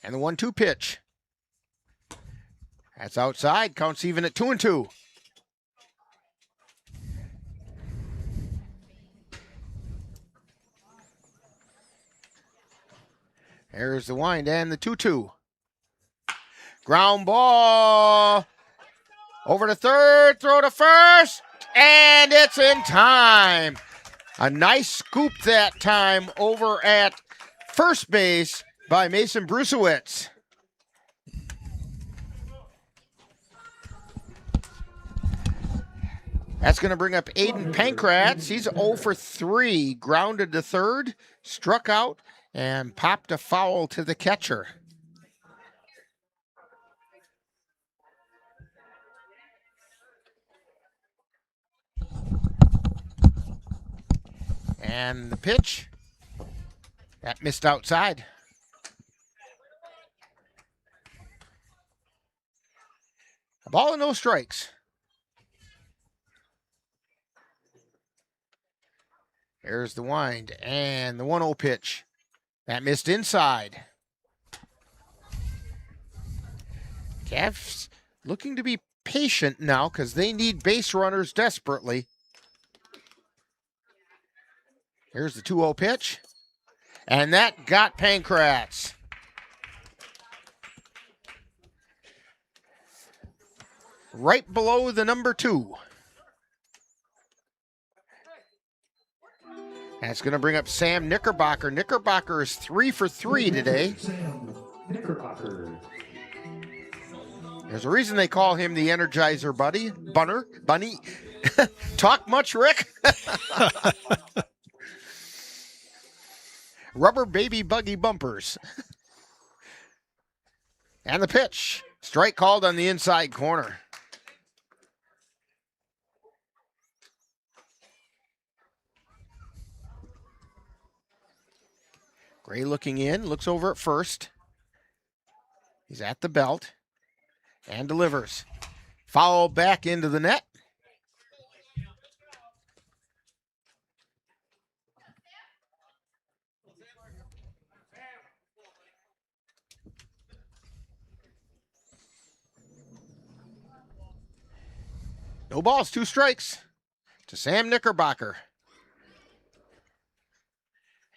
And the 1-2 pitch. That's outside. Counts even at 2-2. There's the wind and the 2-2. Ground ball. Over to third, throw to first, and it's in time. A nice scoop that time over at first base by Mason Brusewitz. That's going to bring up Aiden Pankratz. He's 0 for 3. Grounded to third, struck out, and popped a foul to the catcher. And the pitch, that missed outside. A ball and no strikes. There's the wind and the 1-0 pitch. That missed inside. Cavs looking to be patient now because they need base runners desperately. Here's the 2-0 pitch. And that got Pankratz. right below the number 2. That's going to bring up Sam Knickerbocker. Knickerbocker is 3 for 3 today. Sam Knickerbocker. There's a reason they call him the Energizer Bunny. Talk much, Rick? Rubber baby buggy bumpers. And the pitch. Strike called on the inside corner. Gray looking in, looks over at first. He's at the belt and delivers. Foul back into the net. No balls, 2 strikes to Sam Knickerbocker.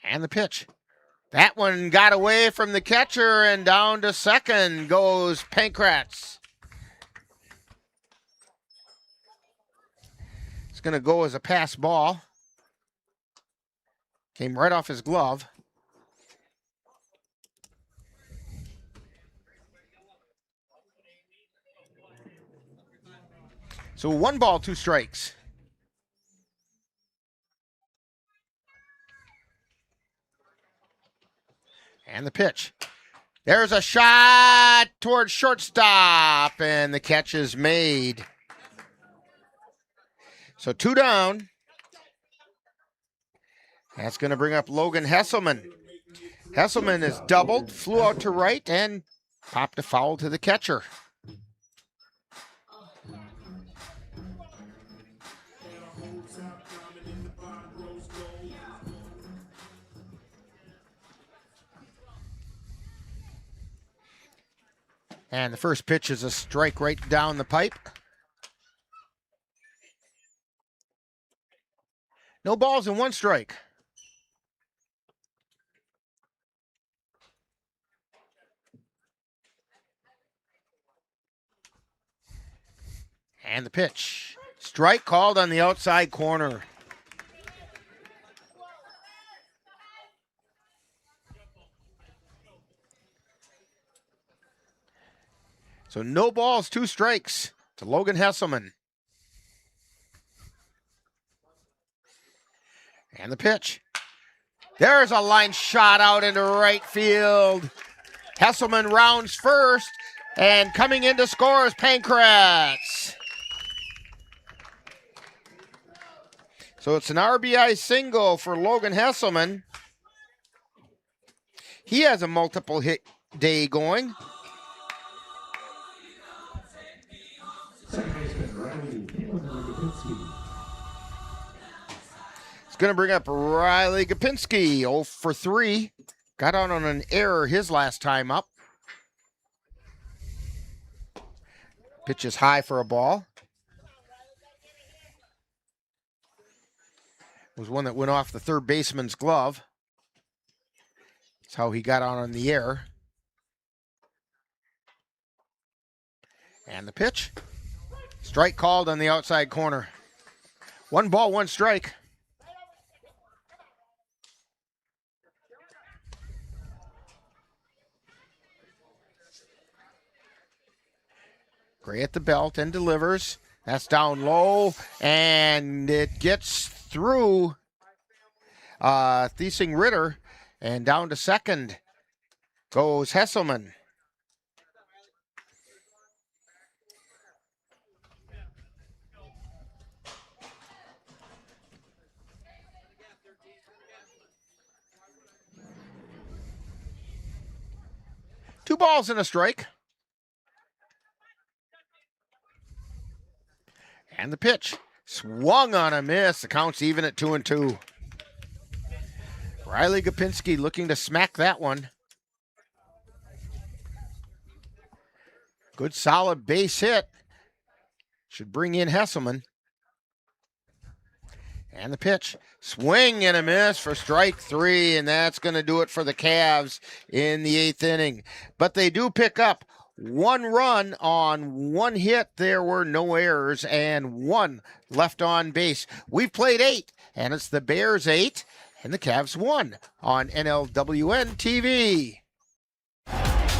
And the pitch. That one got away from the catcher, and down to second goes Pankratz. It's going to go as a pass ball. Came right off his glove. So 1 ball, 2 strikes. And the pitch. There's a shot towards shortstop, and the catch is made. So 2 down. That's going to bring up Logan Hesselman. Hesselman is doubled, flew out to right, and popped a foul to the catcher. And the first pitch is a strike right down the pipe. No balls and 1 strike. And the pitch. Strike called on the outside corner. So no balls, 2 strikes to Logan Hesselman. And the pitch. There's a line shot out into right field. Hesselman rounds first, and coming in to score is Pankratz. So it's an RBI single for Logan Hesselman. He has a multiple hit day going. It's going to bring up Riley Gopinski, 0 for 3. Got out on an error his last time up. Pitch is high for a ball. It was one that went off the third baseman's glove. That's how he got out on the air. And the pitch. Strike called on the outside corner. 1 ball, 1 strike. Gray at the belt and delivers. That's down low, and it gets through Thiesing Ritter, and down to second goes Hesselman. Two balls and a strike. And the pitch. Swung on a miss. The count's even at 2-2. Riley Gopinski looking to smack that one. Good solid base hit. Should bring in Hesselman. And the pitch. Swing and a miss for strike 3, and that's going to do it for the Cavs in the 8th inning. But they do pick up 1 run on 1 hit. There were no errors and 1 left on base. We've played 8, and it's the Bears 8 and the Cavs 1 on NLWN-TV.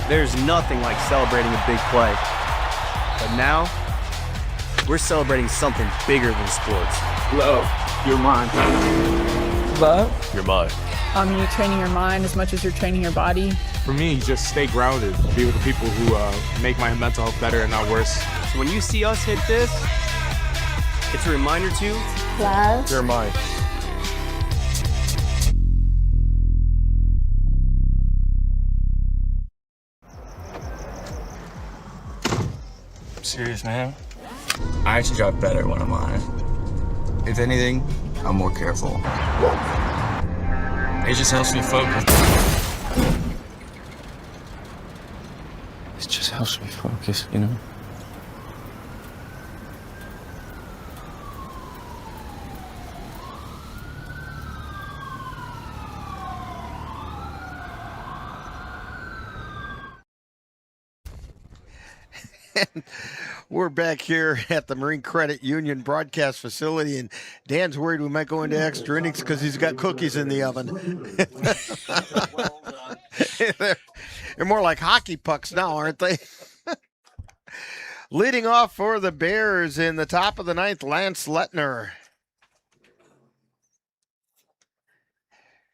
There's nothing like celebrating a big play. But now, we're celebrating something bigger than sports. Love, your mind. Love? Your mind. You're training your mind as much as you're training your body. For me, just stay grounded. Be with the people who make my mental health better and not worse. So when you see us hit this, it's a reminder to love your mind. I'm serious, man. I actually got better when I'm on it. If anything, I'm more careful. It just helps me focus. It just helps me focus, you know? We're back here at the Marine Credit Union broadcast facility, and Dan's worried we might go into extra innings because he's got cookies in the oven. They're more like hockey pucks now, aren't they? Leading off for the Bears in the top of the 9th, Lance Lettner.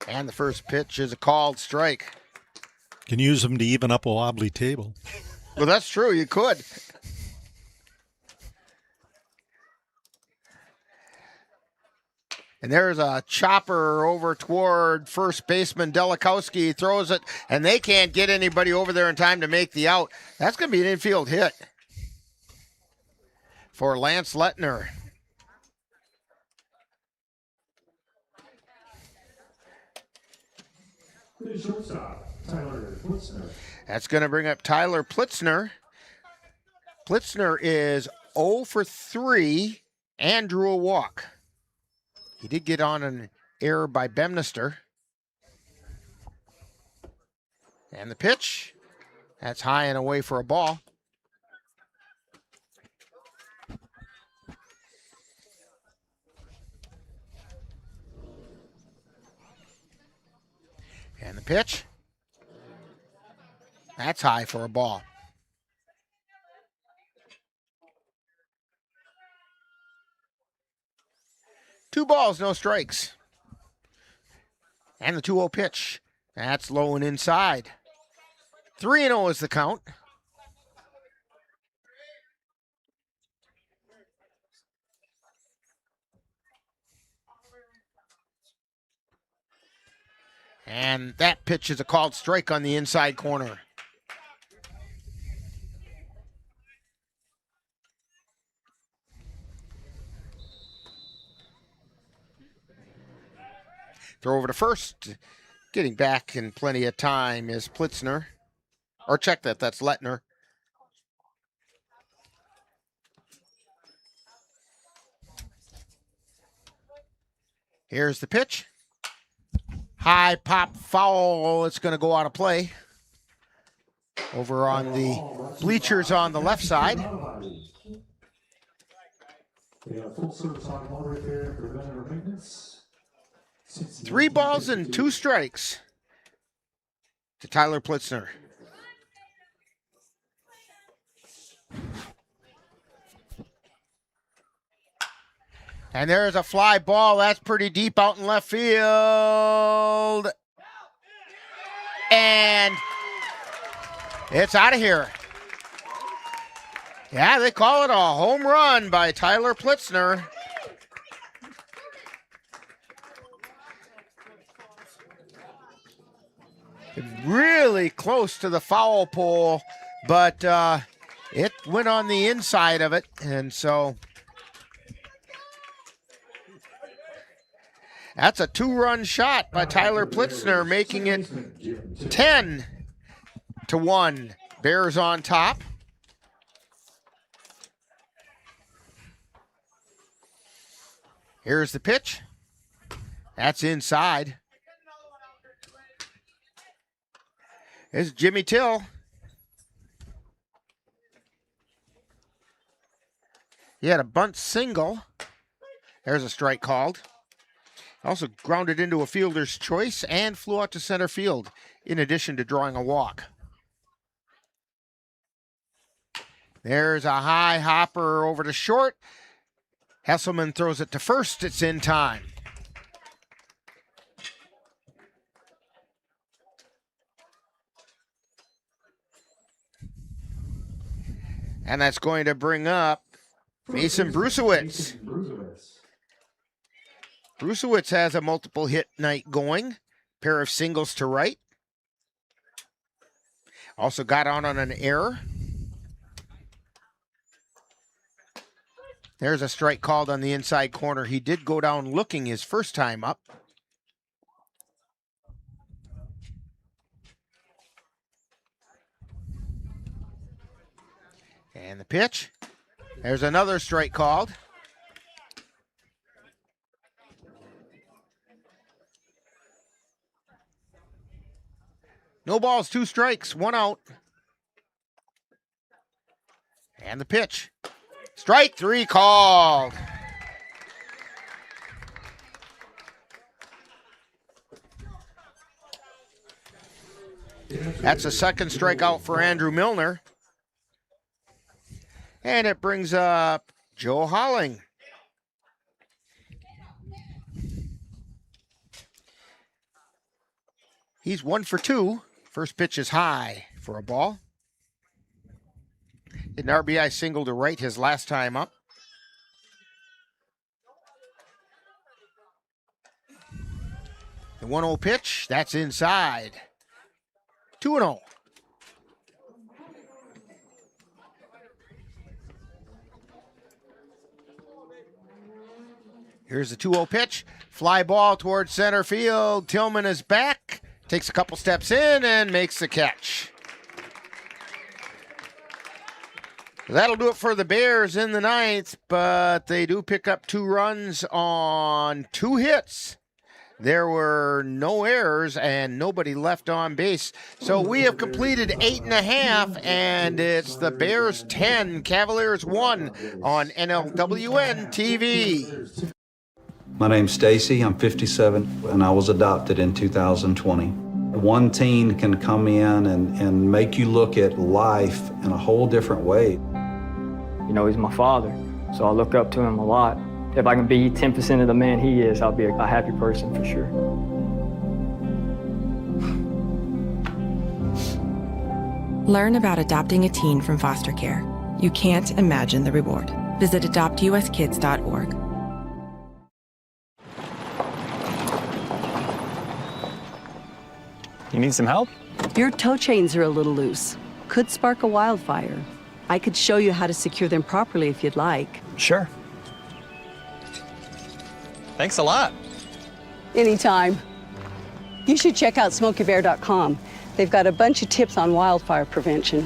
And the first pitch is a called strike. Can use them to even up a wobbly table. Well, that's true. You could. And there's a chopper over toward first baseman Delikowski. Throws it, and they can't get anybody over there in time to make the out. That's going to be an infield hit for Lance Lettner. Shortstop, Tyler Plitzner. That's going to bring up Tyler Plitzner. Plitzner is 0 for 3 and drew a walk. He did get on an error by Bemnister. And the pitch, that's high and away for a ball. And the pitch, that's high for a ball. Two balls, no strikes. And the 2-0 pitch. That's low and inside. 3-0 is the count. And that pitch is a called strike on the inside corner. Throw over to first. Getting back in plenty of time is Plitzner. Or check that, that's Lettner. Here's the pitch. High pop foul. It's going to go out of play. Over on the bleachers on the left side. They have full service automotive repair, preventative maintenance. 3 balls and 2 strikes to Tyler Plitzner. And there's a fly ball. That's pretty deep out in left field. And it's out of here. Yeah, they call it a home run by Tyler Plitzner. Really close to the foul pole, but it went on the inside of it, and so that's a 2-run shot by Tyler Plitzner, making it 10-1. Bears on top. Here's the pitch. That's inside. It's Jimmy Till. He had a bunt single. There's a strike called. Also grounded into a fielder's choice and flew out to center field, in addition to drawing a walk. There's a high hopper over to short. Hesselman throws it to first. It's in time. And that's going to bring up Mason Brusewitz. Brusewitz has a multiple hit night going. Pair of singles to right. Also got on an error. There's a strike called on the inside corner. He did go down looking his first time up. And the pitch. There's another strike called. No balls, 2 strikes, 1 out. And the pitch. Strike 3 called. That's a second strikeout for Andrew Milner. And it brings up Joe Holling. He's 1 for 2. First pitch is high for a ball. Hit an RBI single to right his last time up. The 1-0 pitch, that's inside. 2-0. Here's the 2-0 pitch. Fly ball towards center field. Tillman is back. Takes a couple steps in and makes the catch. That'll do it for the Bears in the 9th, but they do pick up 2 runs on 2 hits. There were no errors and nobody left on base. So we have completed 8.5, and it's the Bears 10, Cavaliers 1 on NLWN-TV. My name's Stacy, I'm 57, and I was adopted in 2020. One teen can come in and make you look at life in a whole different way. You know, he's my father, so I look up to him a lot. If I can be 10% of the man he is, I'll be a happy person for sure. Learn about adopting a teen from foster care. You can't imagine the reward. Visit adoptuskids.org. You need some help? Your tow chains are a little loose. Could spark a wildfire. I could show you how to secure them properly if you'd like. Sure. Thanks a lot. Anytime. You should check out SmokeyBear.com. They've got a bunch of tips on wildfire prevention.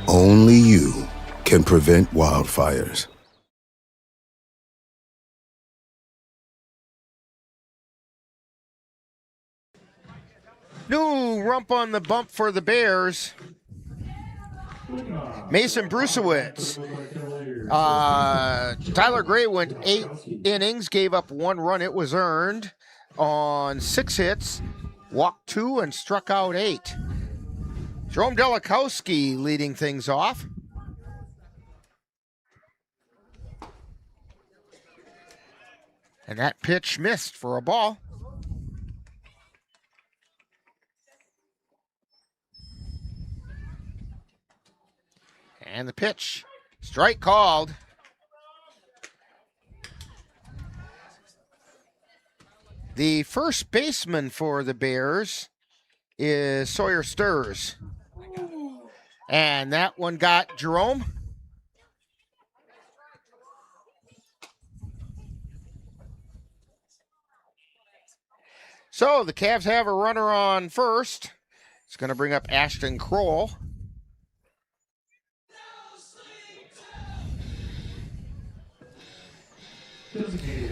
Only you can prevent wildfires. New rump on the bump for the Bears. Mason Brusewitz. Tyler Gray went 8 innings, gave up 1 run. It was earned on 6 hits, walked 2, and struck out 8. Jerome Delikowski leading things off. And that pitch missed for a ball. And the pitch. Strike called. The first baseman for the Bears is Sawyer Sturz. And that one got Jerome. So the Cavs have a runner on first. It's going to bring up Ashton Kroll.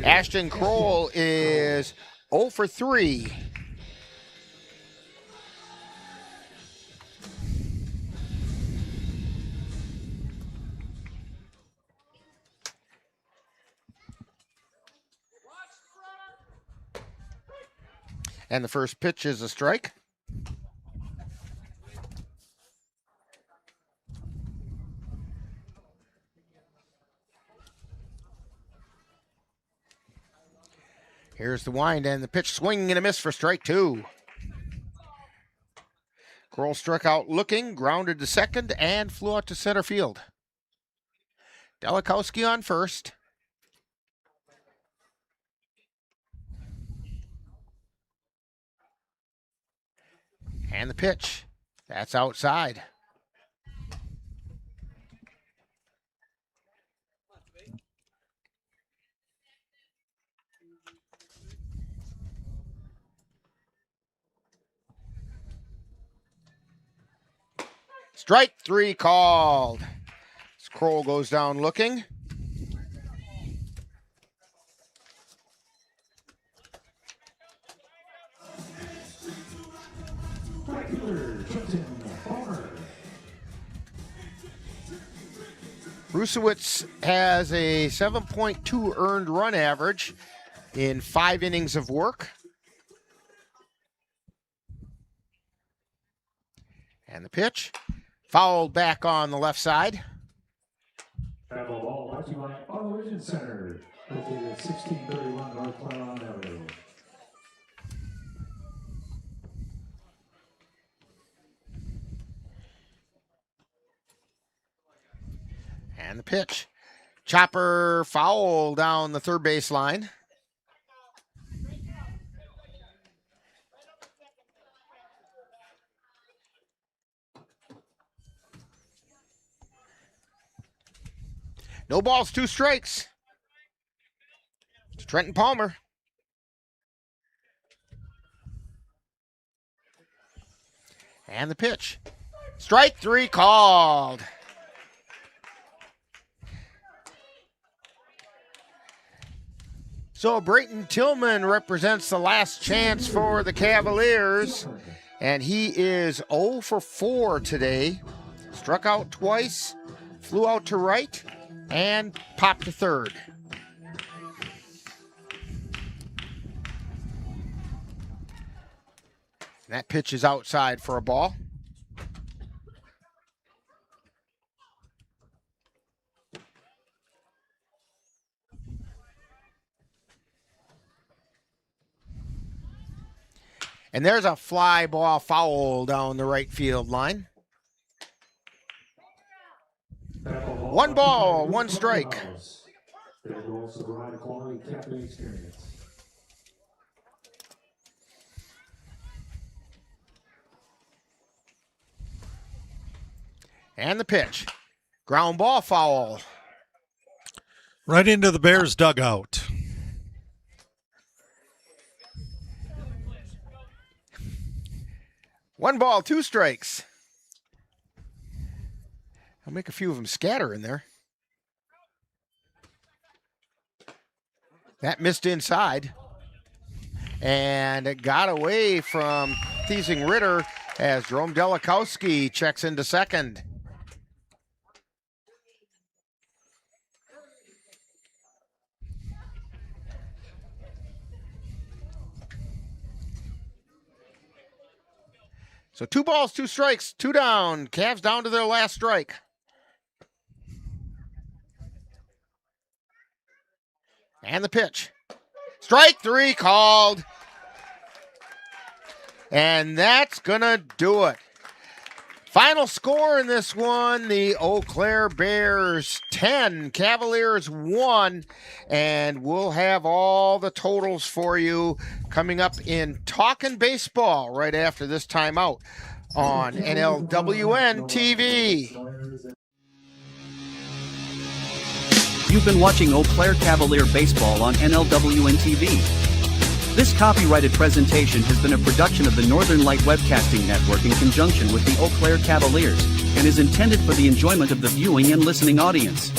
Ashton Kroll is 0 for 3. And the first pitch is a strike. Here's the wind and the pitch, swinging and a miss for strike 2. Kroll struck out looking, grounded to second, and flew out to center field. Delikowski on first. And the pitch. That's outside. Strike 3 called. Kroll goes down looking. Rusewitz has a 7.2 earned run average in 5 innings of work. And the pitch, fouled back on the left side. Travel ball brought to you by Auto Vision Center, located at 1631 North Claremont Avenue. And the pitch. Chopper foul down the third base line. No balls, 2 strikes. It's Trenton Palmer. And the pitch. Strike 3 called. So Brayton Tillman represents the last chance for the Cavaliers, and he is 0 for 4 today. Struck out twice, flew out to right, and popped to third. That pitch is outside for a ball. And there's a fly ball foul down the right field line. 1 ball, 1 strike. And the pitch. Ground ball foul. Right into the Bears dugout. One ball, 2 strikes. I'll make a few of them scatter in there. That missed inside. And it got away from teasing Ritter as Jerome Delikowski checks into second. So 2 balls, 2 strikes, 2 down. Cavs down to their last strike. And the pitch. Strike 3 called. And that's going to do it. Final score in this one, the Eau Claire Bears 10, Cavaliers 1, and we'll have all the totals for you coming up in Talkin' Baseball right after this timeout on NLWN-TV. You've been watching Eau Claire Cavalier Baseball on NLWN-TV. This copyrighted presentation has been a production of the Northern Light Webcasting Network in conjunction with the Eau Claire Cavaliers and is intended for the enjoyment of the viewing and listening audience.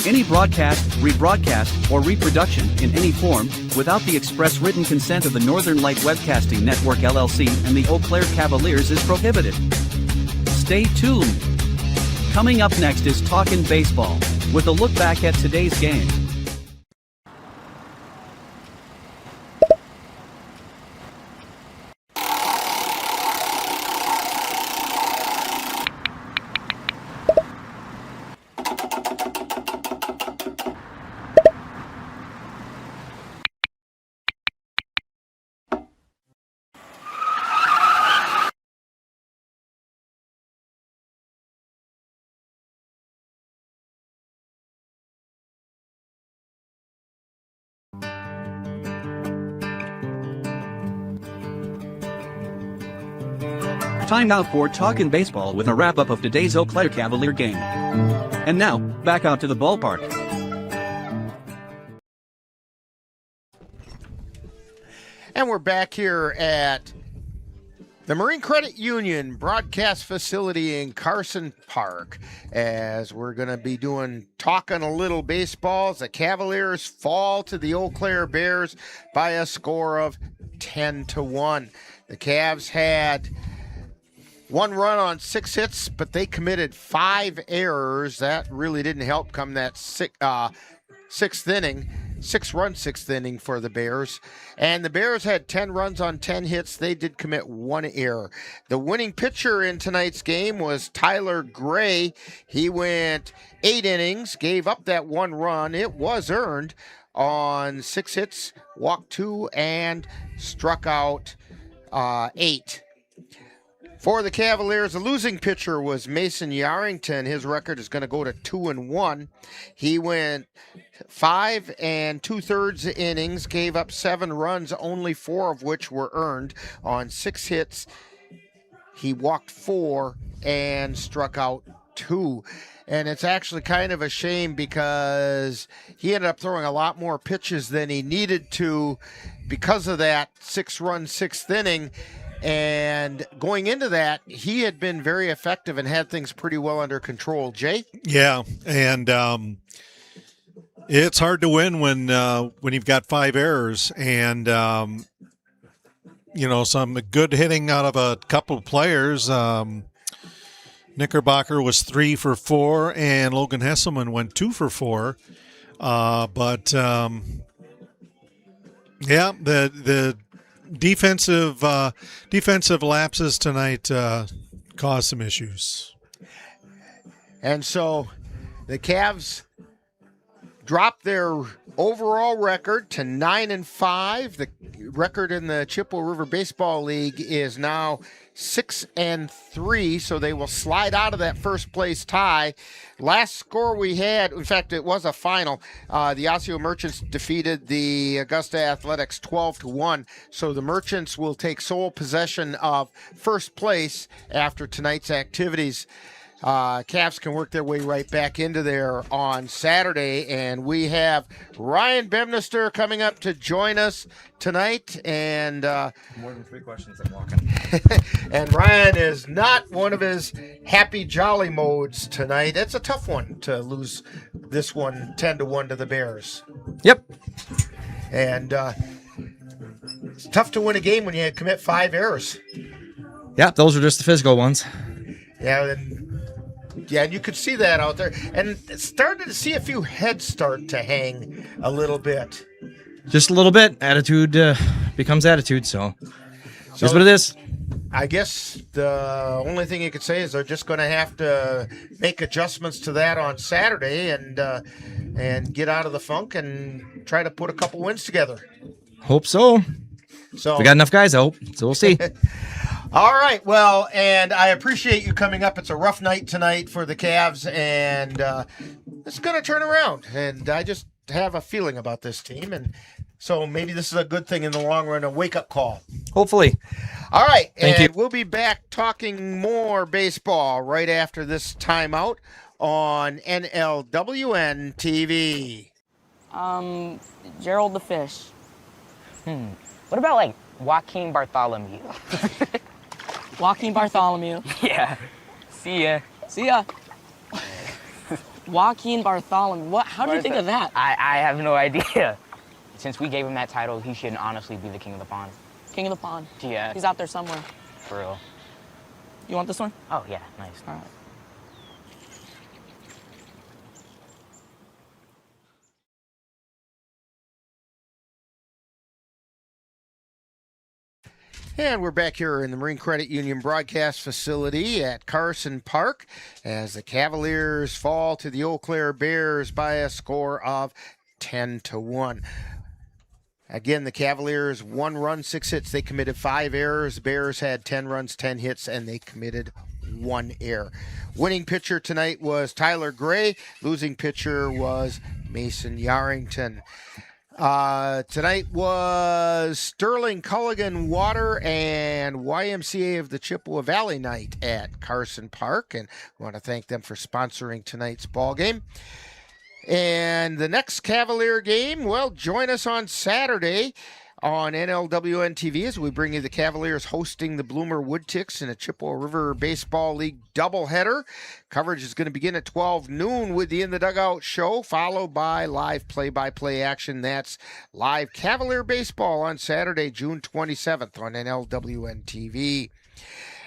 Any broadcast, rebroadcast, or reproduction in any form without the express written consent of the Northern Light Webcasting Network LLC and the Eau Claire Cavaliers is prohibited. Stay tuned. Coming up next is Talkin' Baseball with a look back at today's game. time now for Talkin' Baseball with a wrap-up of today's Eau Claire Cavalier game. And now, back out to the ballpark. And we're back here at the Marine Credit Union broadcast facility in Carson Park, as we're going to be talking a little baseball as the Cavaliers fall to the Eau Claire Bears by a score of 10-1. The Cavs had 1 run on 6 hits, but they committed 5 errors. That really didn't help come that sixth inning. 6-run 6th inning for the Bears. And the Bears had 10 runs on 10 hits. They did commit 1 error. The winning pitcher in tonight's game was Tyler Gray. He went 8 innings, gave up that 1 run. It was earned on 6 hits, walked 2, and struck out 8. For the Cavaliers, the losing pitcher was Mason Yarrington. His record is going to go to 2-1. He went 5 2/3 innings, gave up 7 runs, only 4 of which were earned on 6 hits. He walked 4 and struck out 2. And it's actually kind of a shame because he ended up throwing a lot more pitches than he needed to because of that 6-run 6th inning. And going into that, he had been very effective and had things pretty well under control. Jay? Yeah, and it's hard to win when you've got 5 errors and some good hitting out of a couple of players. Knickerbocker was 3 for 4, and Logan Hesselman went 2 for 4. The defensive lapses tonight caused some issues. And so the Cavs dropped their overall record to 9-5. The record in the Chippewa River Baseball League is now 6-3, so they will slide out of that first place tie. Last score we had, in fact, it was a final. The Osseo Merchants defeated the Augusta Athletics 12-1, so the Merchants will take sole possession of first place after tonight's activities. Cavs can work their way right back into there on Saturday, and we have Ryan Bemnister coming up to join us tonight. And more than 3 questions I'm walking. And Ryan is not one of his happy jolly modes tonight. It's a tough one to lose this one 10-1 to the Bears. Yep. And it's tough to win a game when you commit 5 errors. Yeah, those are just the physical ones. Yeah, and you could see that out there. And started to see a few heads start to hang a little bit. Just a little bit. Attitude becomes attitude, so here's what it is. I guess the only thing you could say is they're just going to have to make adjustments to that on Saturday and get out of the funk and try to put a couple wins together. Hope so. So we got enough guys, I hope. So we'll see. All right, well, and I appreciate you coming up. It's a rough night tonight for the Cavs, and it's going to turn around. And I just have a feeling about this team, and so maybe this is a good thing in the long run, a wake-up call. Hopefully. All right, Thank you. We'll be back talking more baseball right after this timeout on NLWN-TV. Gerald the Fish. What about, like, Joaquin Bartholomew? Joaquin Bartholomew. Yeah. See ya. See ya. Joaquin Bartholomew. What? How did you think of that? I have no idea. Since we gave him that title, he should honestly be the king of the pond. King of the pond. Yeah. He's out there somewhere. For real. You want this one? Oh, yeah. Nice. All right. And we're back here in the Marine Credit Union broadcast facility at Carson Park as the Cavaliers fall to the Eau Claire Bears by a score of 10-1. Again, the Cavaliers 1 run, 6 hits. They committed 5 errors. The Bears had 10 runs, 10 hits, and they committed 1 error. Winning pitcher tonight was Tyler Gray. Losing pitcher was Mason Yarrington. Tonight was Sterling Culligan Water and YMCA of the Chippewa Valley night at Carson Park, and we want to thank them for sponsoring tonight's ball game. And the next Cavalier game, well, join us on Saturday on NLWN-TV as we bring you the Cavaliers hosting the Bloomer Woodticks in a Chippewa River Baseball League doubleheader. Coverage is going to begin at 12 noon with the In the Dugout show, followed by live play-by-play action. That's live Cavalier baseball on Saturday, June 27th on NLWN-TV.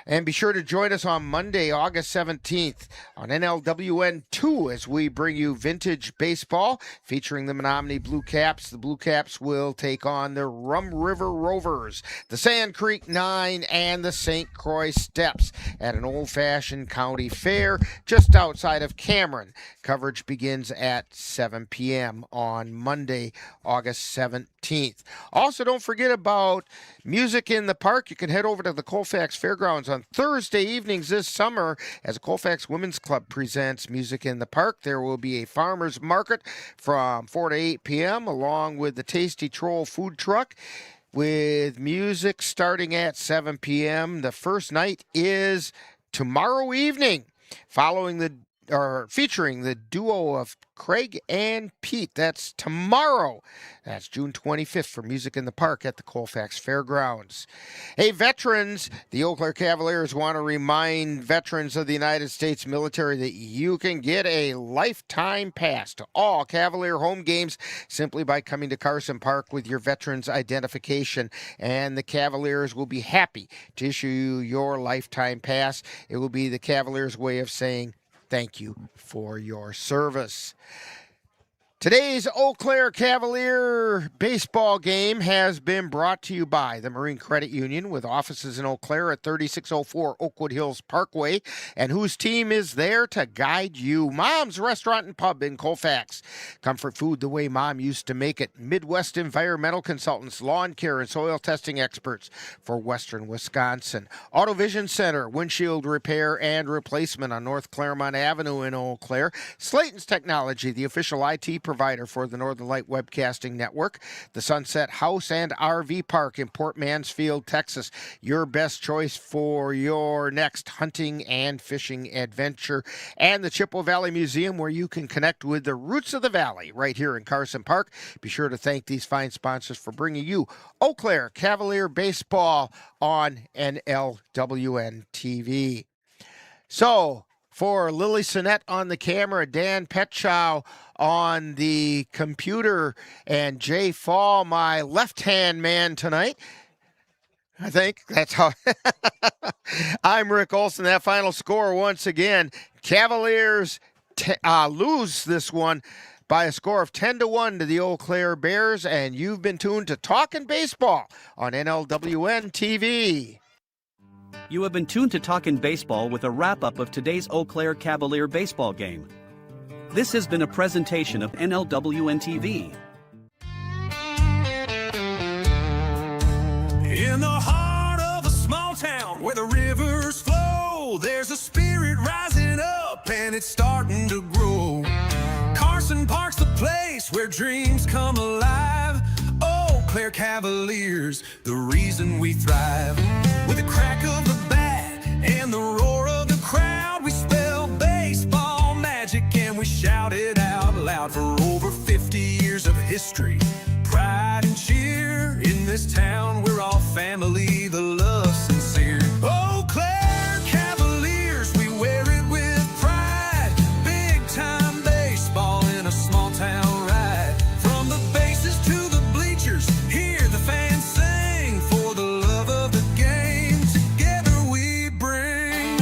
And be sure to join us on Monday, August 17th on NLWN-2 as we bring you vintage baseball featuring the Menominee Blue Caps. The Blue Caps will take on the Rum River Rovers, the Sand Creek Nine, and the St. Croix Steps at an old-fashioned county fair just outside of Cameron. Coverage begins at 7 p.m. on Monday, August 17th. Also, don't forget about Music in the Park. You can head over to the Colfax Fairgrounds on Thursday evenings this summer as the Colfax Women's Club presents Music in the Park. There will be a farmer's market from 4 to 8 p.m. along with the Tasty Troll food truck with music starting at 7 p.m. The first night is tomorrow evening featuring the duo of Craig and Pete. That's tomorrow. That's June 25th for Music in the Park at the Colfax Fairgrounds. Hey, veterans, the Eau Claire Cavaliers want to remind veterans of the United States military that you can get a lifetime pass to all Cavalier home games simply by coming to Carson Park with your veterans identification, and the Cavaliers will be happy to issue you your lifetime pass. It will be the Cavaliers' way of saying thank you for your service. Today's Eau Claire Cavalier baseball game has been brought to you by the Marine Credit Union with offices in Eau Claire at 3604 Oakwood Hills Parkway, and whose team is there to guide you. Mom's Restaurant and Pub in Colfax. Comfort food the way Mom used to make it. Midwest Environmental Consultants, lawn care and soil testing experts for Western Wisconsin. Auto Vision Center, windshield repair and replacement on North Claremont Avenue in Eau Claire. Slayton's Technology, the official IT provider for the Northern Light Webcasting Network. The Sunset House and RV Park in Port Mansfield, Texas. Your best choice for your next hunting and fishing adventure. And the Chippewa Valley Museum, where you can connect with the roots of the valley right here in Carson Park. Be sure to thank these fine sponsors for bringing you Eau Claire Cavalier Baseball on NLWN-TV. So, for Lily Sinnett on the camera, Dan Petchow on the computer, and Jay Fall, my left-hand man tonight. I think that's how. I'm Rick Olson. That final score once again, Cavaliers lose this one by a score of 10-1 to the Eau Claire Bears, and you've been tuned to Talkin' Baseball on NLWN-TV. You have been tuned to Talkin' Baseball with a wrap-up of today's Eau Claire Cavalier baseball game. This has been a presentation of NLWN-TV. In the heart of a small town where the rivers flow, there's a spirit rising up and it's starting to grow. Carson Park's the place where dreams come alive. Eau Claire Cavaliers, the reason we thrive. With the crack of the bat and the roar of the crowd, we spell baseball magic and we shout it out loud. For over 50 years of history, pride and cheer. In this town, we're all family, the love sincere. Eau Claire Cavaliers, we wear it with pride. Big time baseball in a small town ride. From the bases to the bleachers, hear the fans sing. For the love of the game, together we bring.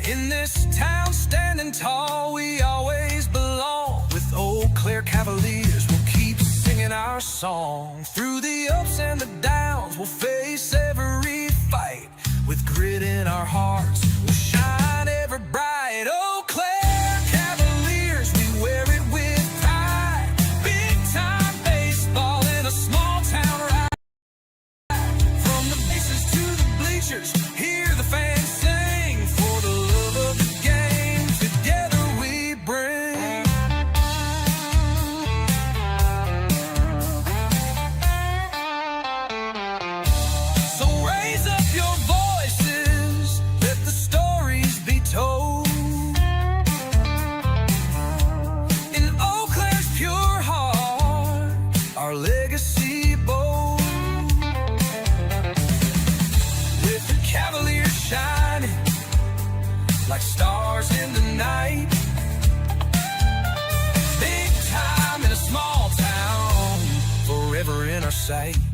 In this town standing tall, we always belong. With Eau Claire Cavaliers, we'll keep singing our song. Through the ups and the downs, we'll face every fight. With grit in our hearts, we'll shine ever bright. Eau Claire Cavaliers, we wear it with pride. Big time baseball in a small town ride. From the bases to the bleachers, hear the fans sing. For the love of the game, together we bring. sight.